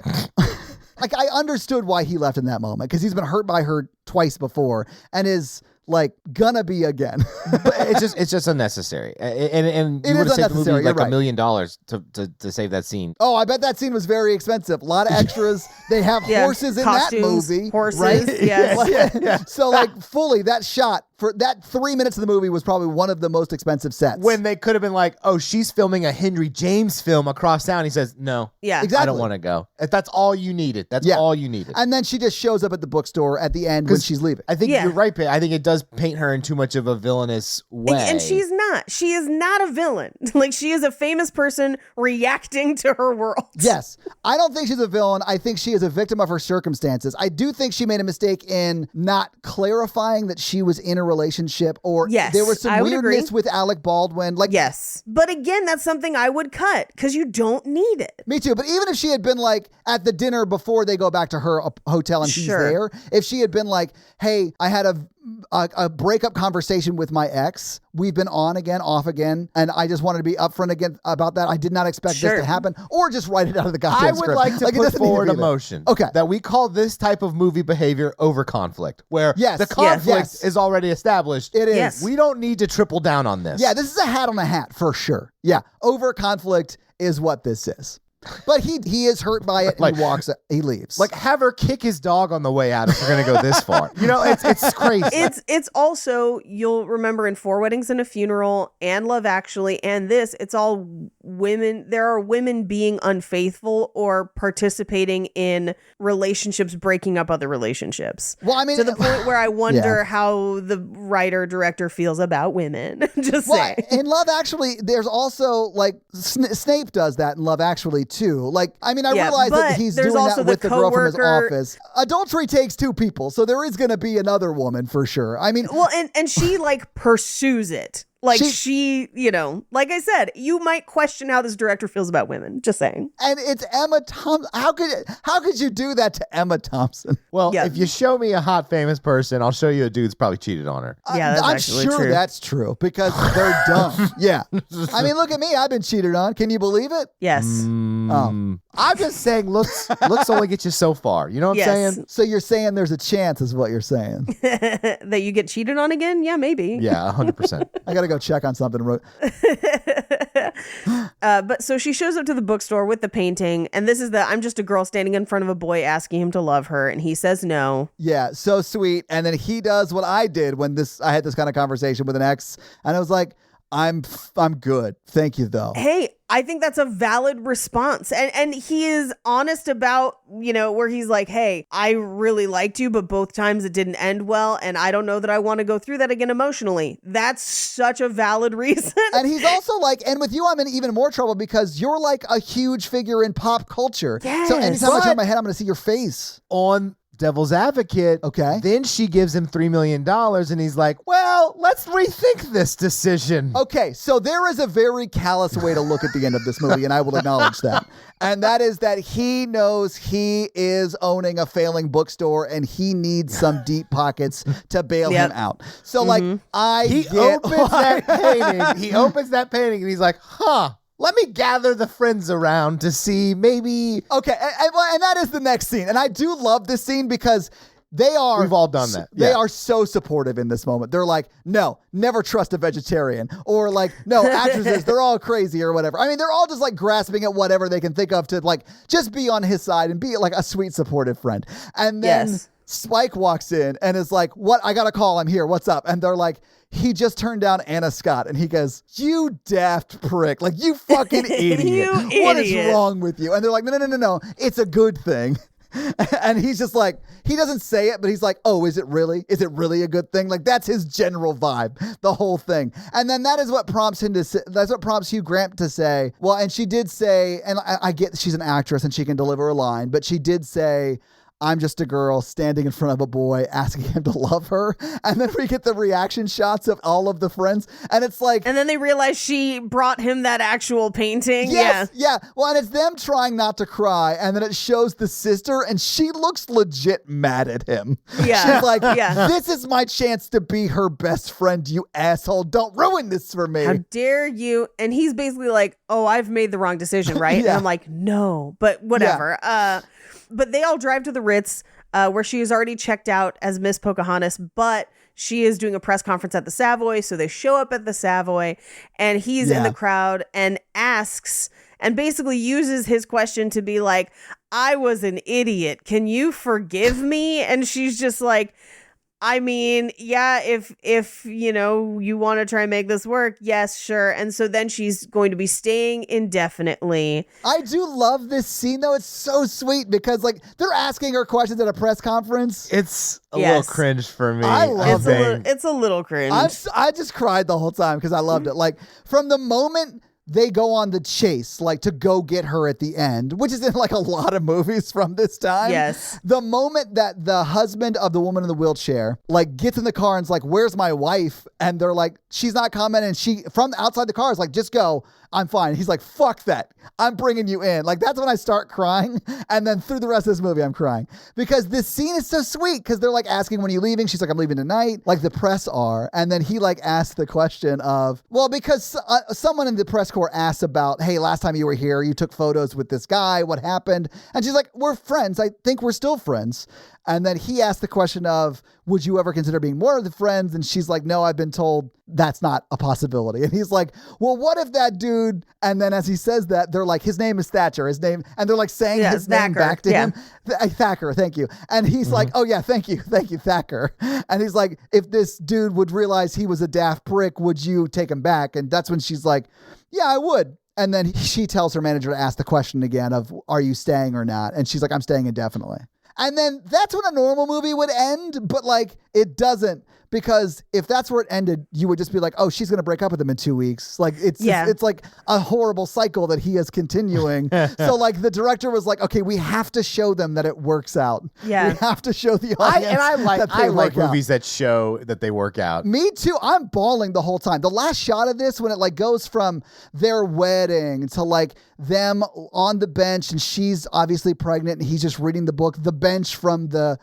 Like, I understood why he left in that moment, because he's been hurt by her twice before and is like gonna be again. But it's just unnecessary. And you It would is have saved the movie unnecessary, like you're $1 million to save that scene. Oh, I bet that scene was very expensive. A lot of extras. They have horses in costumes, that movie. horses, right? yes. So like fully that shot for that 3 minutes of the movie was probably one of the most expensive sets. When they could have been like, oh, she's filming a Henry James film across town. He says, no. Yeah. Exactly. I don't want to go. If that's all you needed. That's all you needed. And then she just shows up at the bookstore at the end when she's leaving. I think you're right, Pay. I think it does paint her in too much of a villainous way. And she's not. She is not a villain. Like, she is a famous person reacting to her world. Yes. I don't think she's a villain. I think she is a victim of her circumstances. I do think she made a mistake in not clarifying that she was in a relationship, or there was some weirdness with Alec Baldwin. Like, yes. But again, that's something I would cut because you don't need it. Me too. But even if she had been like at the dinner before they go back to her hotel and she's there, if she had been like, hey, I had a breakup conversation with my ex. We've been on again, off again, and I just wanted to be upfront again about that. I did not expect this to happen, or just write it out of the goddamn script. I would like to put forward a motion that we call this type of movie behavior over conflict, where the conflict is already established. It is. Yes. We don't need to triple down on this. Yeah, this is a hat on a hat for sure. Yeah, over conflict is what this is. But he is hurt by it, and he leaves. Like, have her kick his dog on the way out if we're going to go this far. You know, it's crazy. It's also, you'll remember in Four Weddings and a Funeral and Love Actually and this, it's all women. There are women being unfaithful or participating in relationships, breaking up other relationships. Well, I mean, to the point where I wonder how the writer-director feels about women. Just saying. In Love Actually, there's also, like, Snape does that in Love Actually, too. Like, I mean, I realize that he's doing that with the girl from his office. Adultery takes two people, so there is going to be another woman for sure. I mean, well, and she like pursues it. Like she, you know, like I said, you might question how this director feels about women. Just saying. And it's Emma Thompson. How could you do that to Emma Thompson? Well, if you show me a hot famous person, I'll show you a dude's probably cheated on her. Yeah, that's I'm actually sure true. that's true because they're dumb. Yeah. I mean, look at me. I've been cheated on. Can you believe it? Yes. I'm just saying looks only get you so far. You know what I'm saying? So you're saying there's a chance is what you're saying. That you get cheated on again? Yeah, maybe. Yeah, 100%. I got to go check on something. But so she shows up to the bookstore with the painting, and this is I'm just a girl standing in front of a boy asking him to love her, and he says no. Yeah, so sweet. And then he does what I did when I had this kind of conversation with an ex, and I was like, I'm good. Thank you, though. Hey, I think that's a valid response. And he is honest about, you know, where he's like, hey, I really liked you, but both times it didn't end well. And I don't know that I want to go through that again emotionally. That's such a valid reason. And he's also like, and with you, I'm in even more trouble because you're like a huge figure in pop culture. Yes. So anytime I turn my head, I'm going to see your face. On devil's advocate. Okay. Then she gives him $3 million and he's like, well, let's rethink this decision. Okay. So there is a very callous way to look at the end of this movie, and I will acknowledge that. And that is that he knows he is owning a failing bookstore and he needs some deep pockets to bail him out. So like, He opens that painting and he's like, let me gather the friends around to see maybe. Okay, and that is the next scene. And I do love this scene because They are. We've all done that. They Yeah. are so supportive in this moment. They're like, no, never trust a vegetarian. Or like, no, actresses, they're all crazy or whatever. I mean, they're all just like grasping at whatever they can think of to like just be on his side and be like a sweet, supportive friend. And then Spike walks in and is like, what? I got a call. I'm here. What's up? And they're like, he just turned down Anna Scott. And he goes, you daft prick. Like, you fucking idiot. You What is idiot. wrong with you? And they're like, no. It's a good thing. And he's just like, he doesn't say it, but he's like, oh, is it really? Is it really a good thing? Like, that's his general vibe, the whole thing. And then that is what prompts him to say, that's what prompts Hugh Grant to say, well, and she did say, and I get she's an actress and she can deliver a line, but she did say, I'm just a girl standing in front of a boy asking him to love her. And then we get the reaction shots of all of the friends. And it's like, And then they realize she brought him that actual painting. yes, yeah. Well, and it's them trying not to cry. And then it shows the sister and she looks legit mad at him. Yeah. She's like, Yeah. this is my chance to be her best friend, you asshole. Don't ruin this for me. How dare you? And he's basically like, oh, I've made the wrong decision, right? Yeah. And I'm like, no, but whatever. But they all drive to the Ritz, where she is already checked out as Miss Pocahontas, but she is doing a press conference at the Savoy. So they show up at the Savoy and he's in the crowd and asks and basically uses his question to be like, I was an idiot. Can you forgive me? And she's just like, I mean, yeah, if you know, you want to try and make this work, yes, sure. And so then she's going to be staying indefinitely. I do love this scene, though. It's so sweet because, like, they're asking her questions at a press conference. It's a Yes. little cringe for me. I love It's a little cringe. I just cried the whole time because I loved it. Like, from the moment they go on the chase, like to go get her at the end, which is in like a lot of movies from this time. Yes. The moment that the husband of the woman in the wheelchair like gets in the car and's like, where's my wife? And they're like, she's not coming. And she from outside the car is like, just go. I'm fine. He's like, fuck that. I'm bringing you in. Like, that's when I start crying. And then through the rest of this movie, I'm crying because this scene is so sweet because they're like asking, when are you leaving? She's like, I'm leaving tonight. Like the press are. And then he like asks the question of, well, because someone in the press corps asked about, hey, last time you were here, you took photos with this guy. What happened? And she's like, we're friends. I think we're still friends. And then he asked the question of, would you ever consider being more of the friends? And she's like, no, I've been told that's not a possibility. And he's like, well, what if that dude? And then as he says that, they're like, his name is Thatcher, and they're like saying his name Thacker. back to him. Thacker, thank you. And he's like, oh yeah, thank you, Thacker. And he's like, if this dude would realize he was a daft prick, would you take him back? And that's when she's like, yeah, I would. And then she tells her manager to ask the question again of, are you staying or not? And she's like, I'm staying indefinitely. And then that's when a normal movie would end, but like it doesn't, because if that's where it ended, you would just be like, oh, she's going to break up with him in 2 weeks. Like it's like a horrible cycle that he is continuing. So like the director was like, okay, we have to show them that it works out. Yeah. We have to show the audience that they I like work out. movies that show that they work out. Me too. I'm bawling the whole time. The last shot of this, when it like goes from their wedding to like them on the bench, and she's obviously pregnant, and he's just reading the book. The bench from the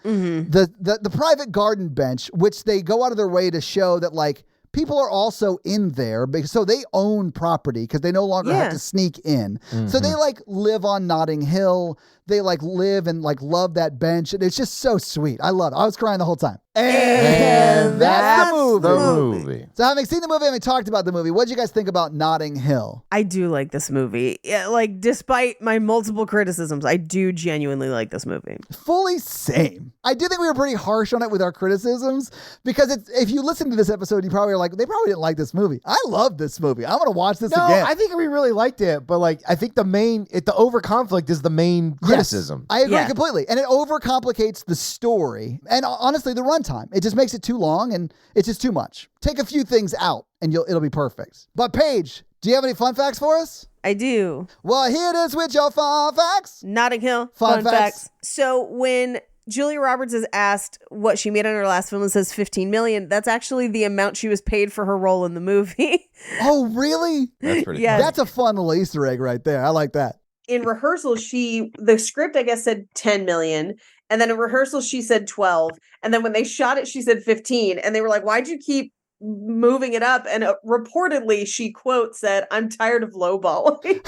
private garden bench, which they go out of their way to show that like people are also in there, because so they own property because they no longer have to sneak in. So they like live on Notting Hill. They like live and like love that bench. And it's just so sweet. I love it. I was crying the whole time. And that's the movie. So having seen the movie, having talked about the movie, what did you guys think about Notting Hill? I do like this movie. Yeah, like, despite my multiple criticisms, I do genuinely like this movie. Fully same. I do think we were pretty harsh on it with our criticisms, because if you listen to this episode, you probably are like, they probably didn't like this movie. I love this movie. I'm going to watch this again. I think we really liked it, but like, I think the over conflict is the main criticism. I agree completely. And it overcomplicates the story. And honestly, the runtime. It just makes it too long, and it's just too much. Take a few things out and it'll be perfect. But Paige, do you have any fun facts for us? I do. Well, here it is with your fun facts. Notting Hill. Fun facts. So when Julia Roberts is asked what she made on her last film and says $15 million, that's actually the amount she was paid for her role in the movie. Oh, really? That's pretty Yeah. funny. That's a fun little Easter egg right there. I like that. In rehearsal, the script, I guess, said 10 million. And then in rehearsal, she said 12. And then when they shot it, she said 15. And they were like, why'd you keep moving it up, and reportedly she said, "I'm tired of lowballing,"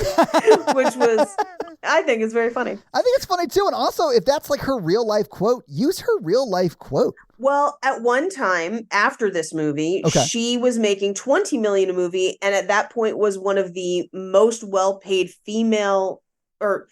which was, I think, is very funny. I think it's funny too. And also, if that's like her real life quote, use her real life quote. Well, at one time after this movie, she was making $20 million a movie, and at that point was one of the most well-paid female or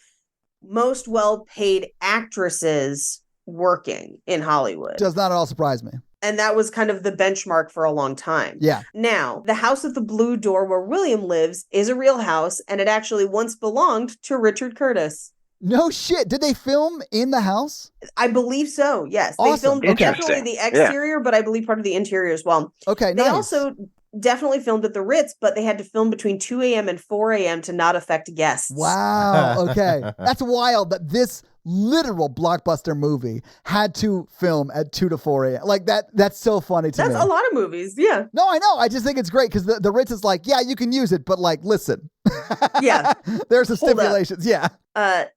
most well-paid actresses working in Hollywood. Does not at all surprise me. And that was kind of the benchmark for a long time. Yeah. Now, the house at the Blue Door where William lives is a real house, and it actually once belonged to Richard Curtis. No shit. Did they film in the house? I believe so, yes. Awesome. They filmed definitely the exterior, but I believe part of the interior as well. Okay, They nice. also definitely filmed at the Ritz, but they had to film between 2 a.m. and 4 a.m. to not affect guests. Wow. Okay. That's wild that this literal blockbuster movie had to film at 2 to 4 a.m. Like that's so funny to me. That's a lot of movies, yeah. No, I know. I just think it's great because the Ritz is like, yeah, you can use it, but like, listen. Yeah. There's some Hold up. stipulations. Yeah.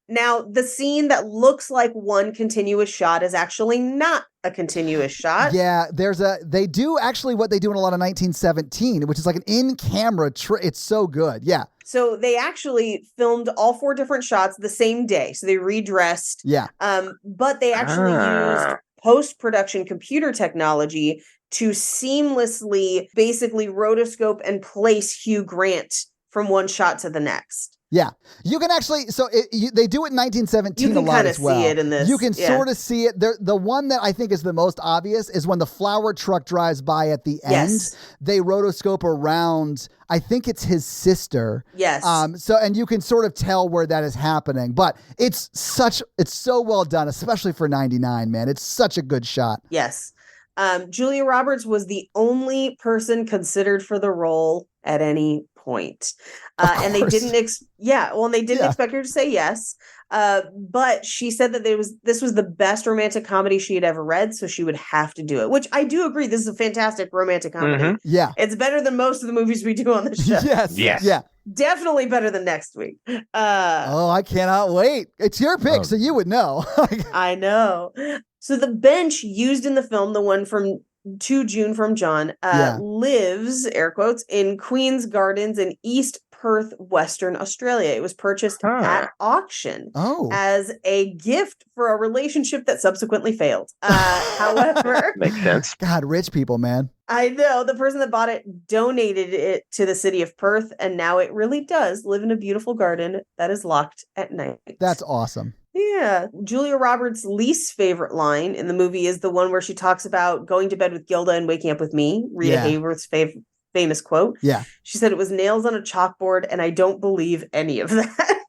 Now, the scene that looks like one continuous shot is actually not a continuous shot. Yeah, they do actually what they do in a lot of 1917, which is like an in-camera it's so good. Yeah. So they actually filmed all 4 different shots the same day. So they redressed. Yeah. But they actually used post-production computer technology to seamlessly basically rotoscope and place Hugh Grant from one shot to the next. Yeah, you can actually. So they do it in 1917 a lot as well. You can kind of see it in this. You can sort of see it. The one that I think is the most obvious is when the flower truck drives by at the end. Yes. They rotoscope around. I think it's his sister. Yes. So and you can sort of tell where that is happening, but it's so well done, especially for 99. Man, it's such a good shot. Yes. Julia Roberts was the only person considered for the role at any point. And they didn't expect her to say yes. But she said that this was the best romantic comedy she had ever read, so she would have to do it, which I do agree. This is a fantastic romantic comedy. Mm-hmm. Yeah. It's better than most of the movies we do on the show. Yes. Yeah. Definitely better than next week. I cannot wait. It's your pick, so you would know. I know. So the bench used in the film, the one from To June from John, lives, air quotes, in Queen's Gardens in East Perth, Western Australia. It was purchased at auction as a gift for a relationship that subsequently failed. However, makes sense. God, rich people, man. I know the person that bought it donated it to the city of Perth, and now it really does live in a beautiful garden that is locked at night. That's awesome. Yeah. Julia Roberts' least favorite line in the movie is the one where she talks about going to bed with Gilda and waking up with me. Rita Hayworth's famous quote. Yeah. She said it was nails on a chalkboard, and I don't believe any of that.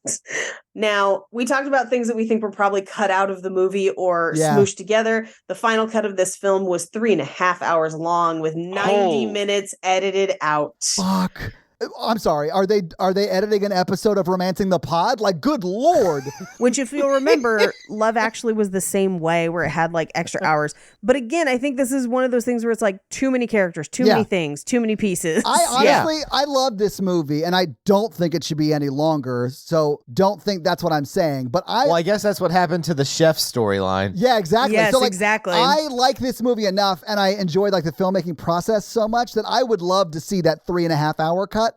Now, we talked about things that we think were probably cut out of the movie or smooshed together. The final cut of this film was 3.5 hours long with 90 minutes edited out. Fuck. I'm sorry. Are they editing an episode of Romancing the Pod? Like, good Lord. Which, if you'll remember, Love Actually was the same way, where it had like extra hours. But again, I think this is one of those things where it's like too many characters, too many things, too many pieces. I love this movie, and I don't think it should be any longer. So don't think that's what I'm saying. But I guess that's what happened to the chef storyline. Yeah, exactly. Yes, so, exactly. I like this movie enough, and I enjoyed like the filmmaking process so much that I would love to see that 3.5 hour cut.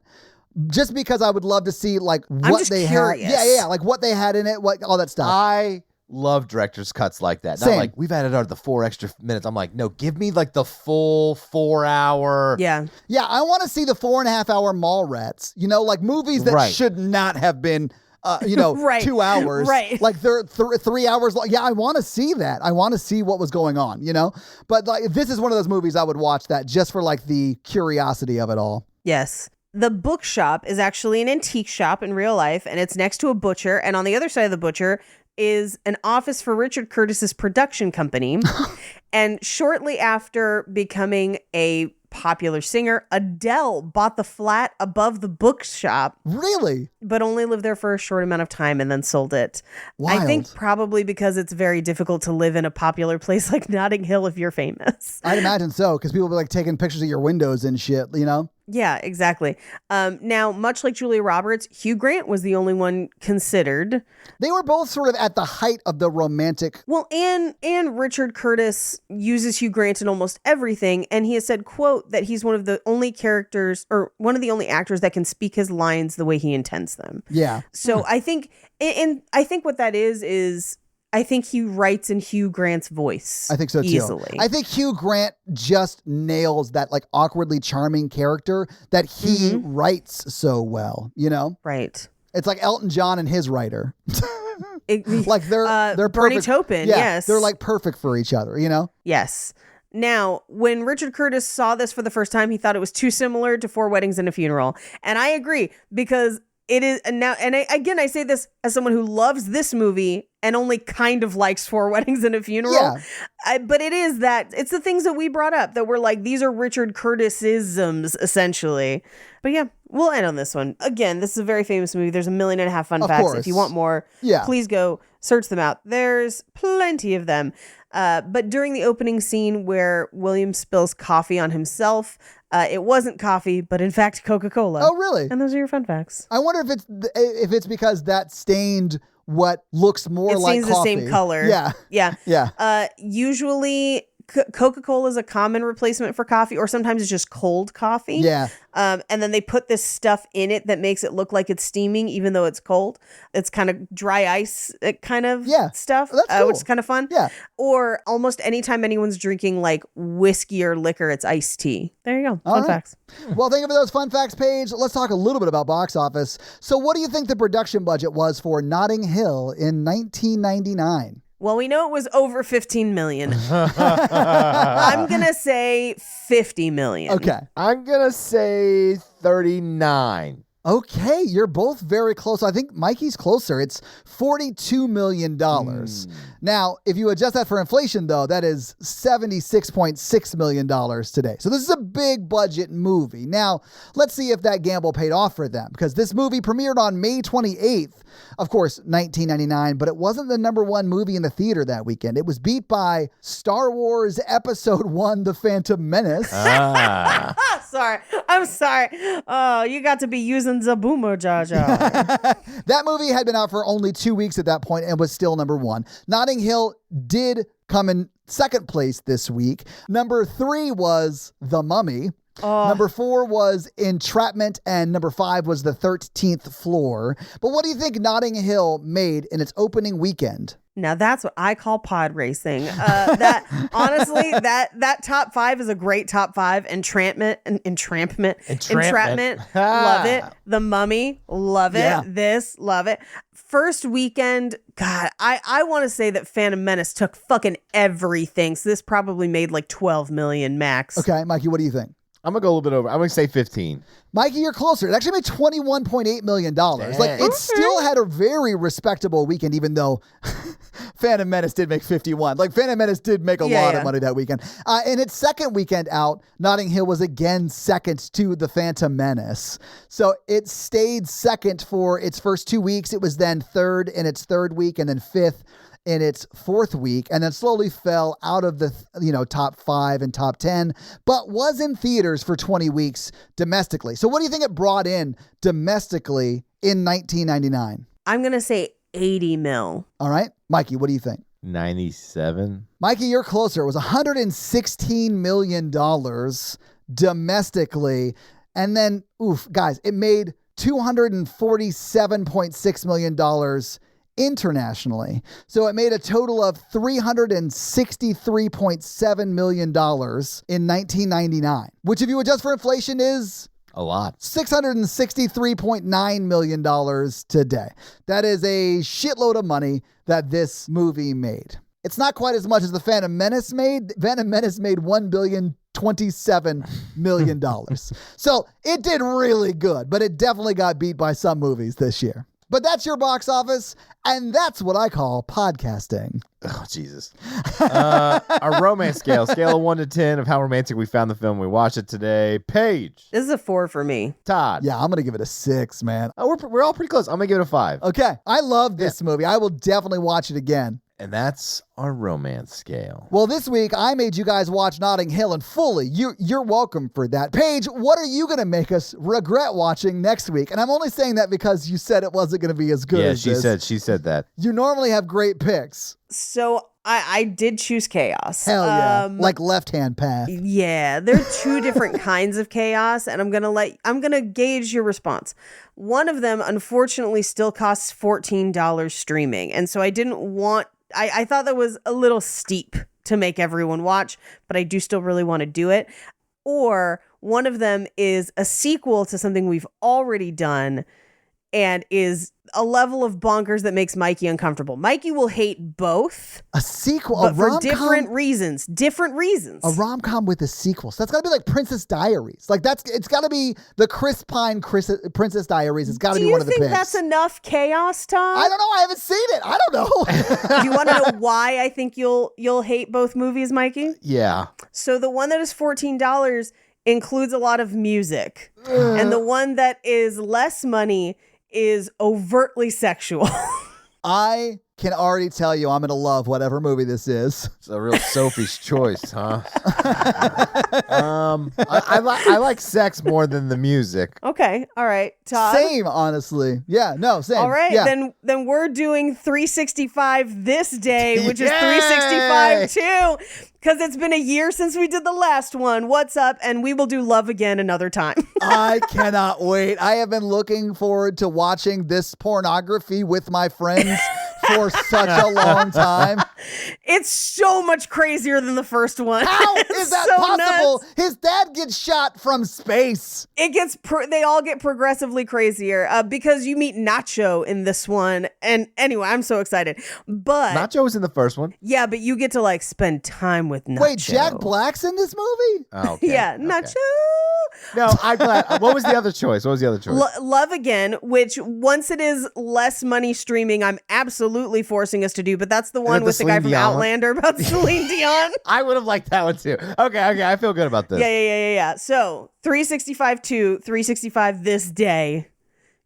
Just because I would love to see like what they had. Yeah, like what they had in it, all that stuff. I love director's cuts like that. Not like we've added the 4 extra minutes. I'm like, no, give me like the full 4 hour. Yeah. Yeah, I want to see the 4.5 hour Mallrats. Like movies that should not have been 2 hours. Right. Like they're 3 hours long. Yeah, I want to see that. I want to see what was going on, But like this is one of those movies I would watch that just for like the curiosity of it all. Yes. The bookshop is actually an antique shop in real life, and it's next to a butcher. And on the other side of the butcher is an office for Richard Curtis's production company. And shortly after becoming a popular singer, Adele bought the flat above the bookshop. Really? But only lived there for a short amount of time and then sold it. Wild. I think probably because it's very difficult to live in a popular place like Notting Hill if you're famous. I'd imagine so, because people will be like taking pictures of your windows and shit, Yeah, exactly. Now, much like Julia Roberts, Hugh Grant was the only one considered. They were both sort of at the height of the romantic. Well, and Richard Curtis uses Hugh Grant in almost everything, and he has said, quote, that he's one of the only characters or one of the only actors that can speak his lines the way he intends them. Yeah. So I think, and I think what that is I think he writes in Hugh Grant's voice. I think so too. Easily. I think Hugh Grant just nails that like awkwardly charming character that he writes so well, you know? Right. It's like Elton John and his writer. It- Like they're Bernie perfect. Taupin, Yeah, yes. they're like perfect for each other, you know? Yes. Now, when Richard Curtis saw this for the first time, he thought it was too similar to Four Weddings and a Funeral. And I agree, because it is now, and I say this as someone who loves this movie and only kind of likes Four Weddings and a Funeral. Yeah. But it's the things that we brought up that were like, these are Richard Curtis-isms, essentially. But yeah, we'll end on this one. Again, this is a very famous movie. There's 1.5 million fun Of facts. course. If you want more, please go search them out. There's plenty of them. But during the opening scene where William spills coffee on himself, it wasn't coffee, but in fact Coca-Cola. Oh, really? And those are your fun facts. I wonder if it's because that stained what looks more like It stains coffee. the same color. Yeah. Yeah. Yeah. Usually Coca-Cola is a common replacement for coffee, or sometimes it's just cold coffee. Yeah. And then they put this stuff in it that makes it look like it's steaming, even though it's cold. It's kind of dry ice kind of stuff, That's cool. which is kind of fun. Yeah. Or almost anytime anyone's drinking like whiskey or liquor, it's iced tea. There you go. All Fun right. facts. Well, thank you for those fun facts page. Let's talk a little bit about box office. So what do you think the production budget was for Notting Hill in 1999? Well, we know it was over 15 million. I'm going to say 50 million. Okay. I'm going to say 39. Okay, you're both very close. I think Mikey's closer. It's $42 million. Now, if you adjust that for inflation, though, that is $76.6 million today. So this is a big budget movie. Now, let's see if that gamble paid off for them, because this movie premiered on May 28th, of course, 1999, but it wasn't the #1 movie in the theater that weekend. It was beat by Star Wars Episode 1, The Phantom Menace. Sorry. I'm sorry. Oh, you got to be using the boomer Jar Jar. That movie had been out for only 2 weeks at that point and was still #1. Notting Hill did come in second place this week. #3 was The Mummy. #4 was Entrapment, and #5 was The 13th Floor. But what do you think Notting Hill made in its opening weekend? Now that's what I call pod racing. That honestly, that top 5 is a great top 5. Entrapment, love it. The Mummy, love it. Yeah. This, love it. First weekend, God, I want to say that Phantom Menace took fucking everything. So this probably made like 12 million max. Okay, Mikey, what do you think? I'm going to go a little bit over. I'm going to say 15. Mikey, you're closer. It actually made $21.8 million. Like, it still had a very respectable weekend, even though Phantom Menace did make 51. Like, Phantom Menace did make a lot of money that weekend. In its second weekend out, Notting Hill was again second to The Phantom Menace. So it stayed second for its first 2 weeks. It was then third in its third week, and then fifth in its fourth week, and then slowly fell out of the top 5 and top 10, but was in theaters for 20 weeks domestically. So what do you think it brought in domestically in 1999? I'm going to say 80 mil. All right. Mikey, what do you think? 97. Mikey, you're closer. It was $116 million domestically. And then, guys, it made $247.6 million internationally. So it made a total of $363.7 million in 1999, which if you adjust for inflation is A lot. $663.9 million today. That is a shitload of money that this movie made. It's not quite as much as the Phantom Menace made. Phantom Menace made $1,027 million. So it did really good, but it definitely got beat by some movies this year. But that's your box office, and that's what I call podcasting. Oh, Jesus. Our romance scale of 1 to 10 of how romantic we found the film. We watched it today. Paige. This is a 4 for me. Todd. Yeah, I'm going to give it a 6, man. Oh, we're all pretty close. I'm going to give it a 5. Okay, I love this movie. I will definitely watch it again. And that's our romance scale. Well, this week I made you guys watch Notting Hill and fully. You're welcome for that. Paige, what are you going to make us regret watching next week? And I'm only saying that because you said it wasn't going to be as good as this. She said that. You normally have great picks. So I did choose chaos. Hell yeah. Like left-hand path. Yeah, there are two different kinds of chaos, and I'm gonna gauge your response. One of them, unfortunately, still costs $14 streaming, and so I didn't want. I thought that was a little steep to make everyone watch, but I do still really want to do it. Or one of them is a sequel to something we've already done, and is a level of bonkers that makes Mikey uncomfortable. Mikey will hate both. A sequel, but a for rom-com? different reasons. Different reasons. A rom-com with a sequel. So that's got to be like Princess Diaries. Like it's got to be the Chris Pine Princess Diaries. It's got to be one of the picks. Do you think that's enough chaos, Tom? I don't know. I haven't seen it. I don't know. Do you want to know why I think you'll hate both movies, Mikey? Yeah. So the one that is $14 includes a lot of music. And the one that is less money is overtly sexual. I can already tell you I'm going to love whatever movie this is. It's a real Sophie's choice, huh? I like sex more than the music. Okay. All right. Todd? Same, honestly. Yeah, no, same. All right. Yeah. Then we're doing 365 this day, which is Yay! 365 too. Because it's been a year since we did the last one. What's up? And we will do Love Again another time. I cannot wait. I have been looking forward to watching this pornography with my friends for such a long time. It's so much crazier than the first one. How It's is that so possible? nuts. His dad gets shot from space. It gets they all get progressively crazier because you meet Nacho in this one. And anyway, I'm so excited. But Nacho was in the first one. yeah, but you get to like spend time with Nacho. Wait, Jack Black's in this movie? Oh, okay. Yeah, Okay. Nacho. No, I'm glad. What was the other choice? Love Again, which once it is less money streaming, I'm absolutely forcing us to do. But that's the one the with the guy Celine from Dion one? Outlander about Celine Dion. I would have liked that one too. Okay, I feel good about this. Yeah. So 365 to 365 this day.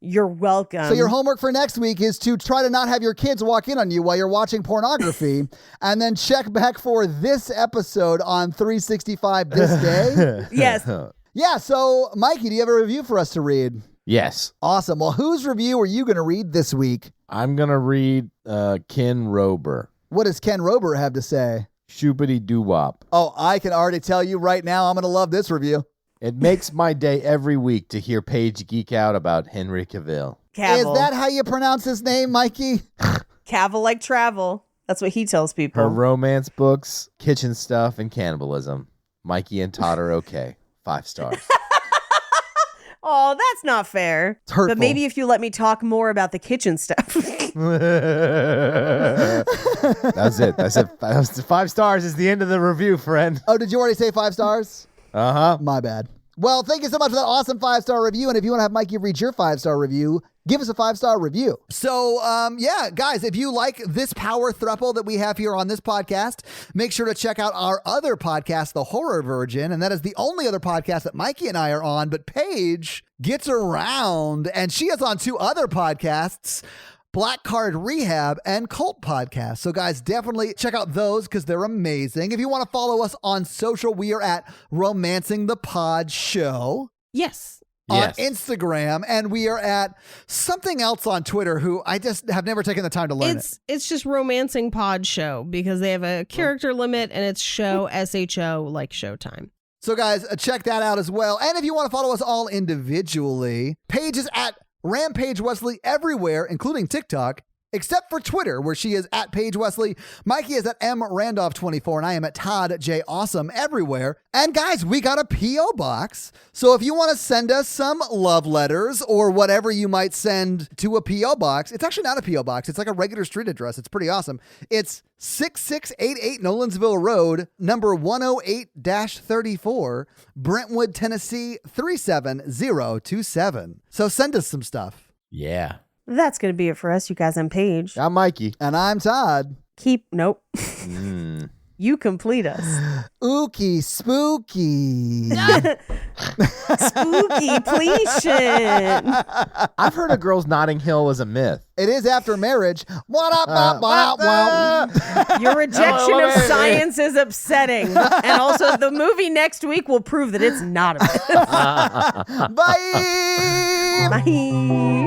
You're welcome. So your homework for next week is to try to not have your kids walk in on you while you're watching pornography, and then check back for this episode on 365 this day. Yes. Yeah, so Mikey, do you have a review for us to read? Yes. Awesome. Well, whose review are you going to read this week? I'm going to read Ken Rober. What does Ken Rober have to say? Shoopity doo wop. Oh, I can already tell you right now I'm going to love this review. It makes my day every week to hear Paige geek out about Henry Cavill. Cavill. Is that how you pronounce his name, Mikey? Cavill like travel? That's what he tells people. Her romance books, kitchen stuff, and cannibalism. Mikey and Todd are okay. 5 stars. Oh, that's not fair. It's hurtful. But maybe if you let me talk more about the kitchen stuff. That's it. That was 5 stars is the end of the review, friend. Oh, did you already say 5 stars? Uh-huh. My bad. Well, thank you so much for that awesome 5-star review. And if you want to have Mikey read your 5-star review, give us a 5-star review. So, yeah, guys, if you like this power throuple that we have here on this podcast, make sure to check out our other podcast, The Horror Virgin. And that is the only other podcast that Mikey and I are on. But Paige gets around, and she is on 2 other podcasts, Black Card Rehab and Cult Podcast. So guys, definitely check out those because they're amazing. If you want to follow us on social, we are at Romancing the Pod Show Yes. on Instagram, and we are at something else on Twitter who I just have never taken the time to learn It's just Romancing Pod Show because they have a character limit and it's show SHO like Showtime. So guys, check that out as well. And if you want to follow us all individually, Paige is at Rampage Wesley everywhere, including TikTok, except for Twitter, where she is at Paige Wesley. Mikey is at MRandolph24, and I am at Todd J. Awesome everywhere. And guys, we got a P.O. box. So if you want to send us some love letters or whatever you might send to a P.O. box, it's actually not a P.O. box. It's like a regular street address. It's pretty awesome. It's 6688 Nolensville Road, number 108-34, Brentwood, Tennessee 37027. So send us some stuff. Yeah. That's going to be it for us, you guys. I'm Paige. I'm Mikey. And I'm Todd. Nope. You complete us. Ookie spooky. Spooky-pletion. I've heard of girls Notting Hill was a myth. It is after marriage. What up, wow. Your rejection of science is upsetting. And also, the movie next week will prove that it's not a myth. Bye. Bye.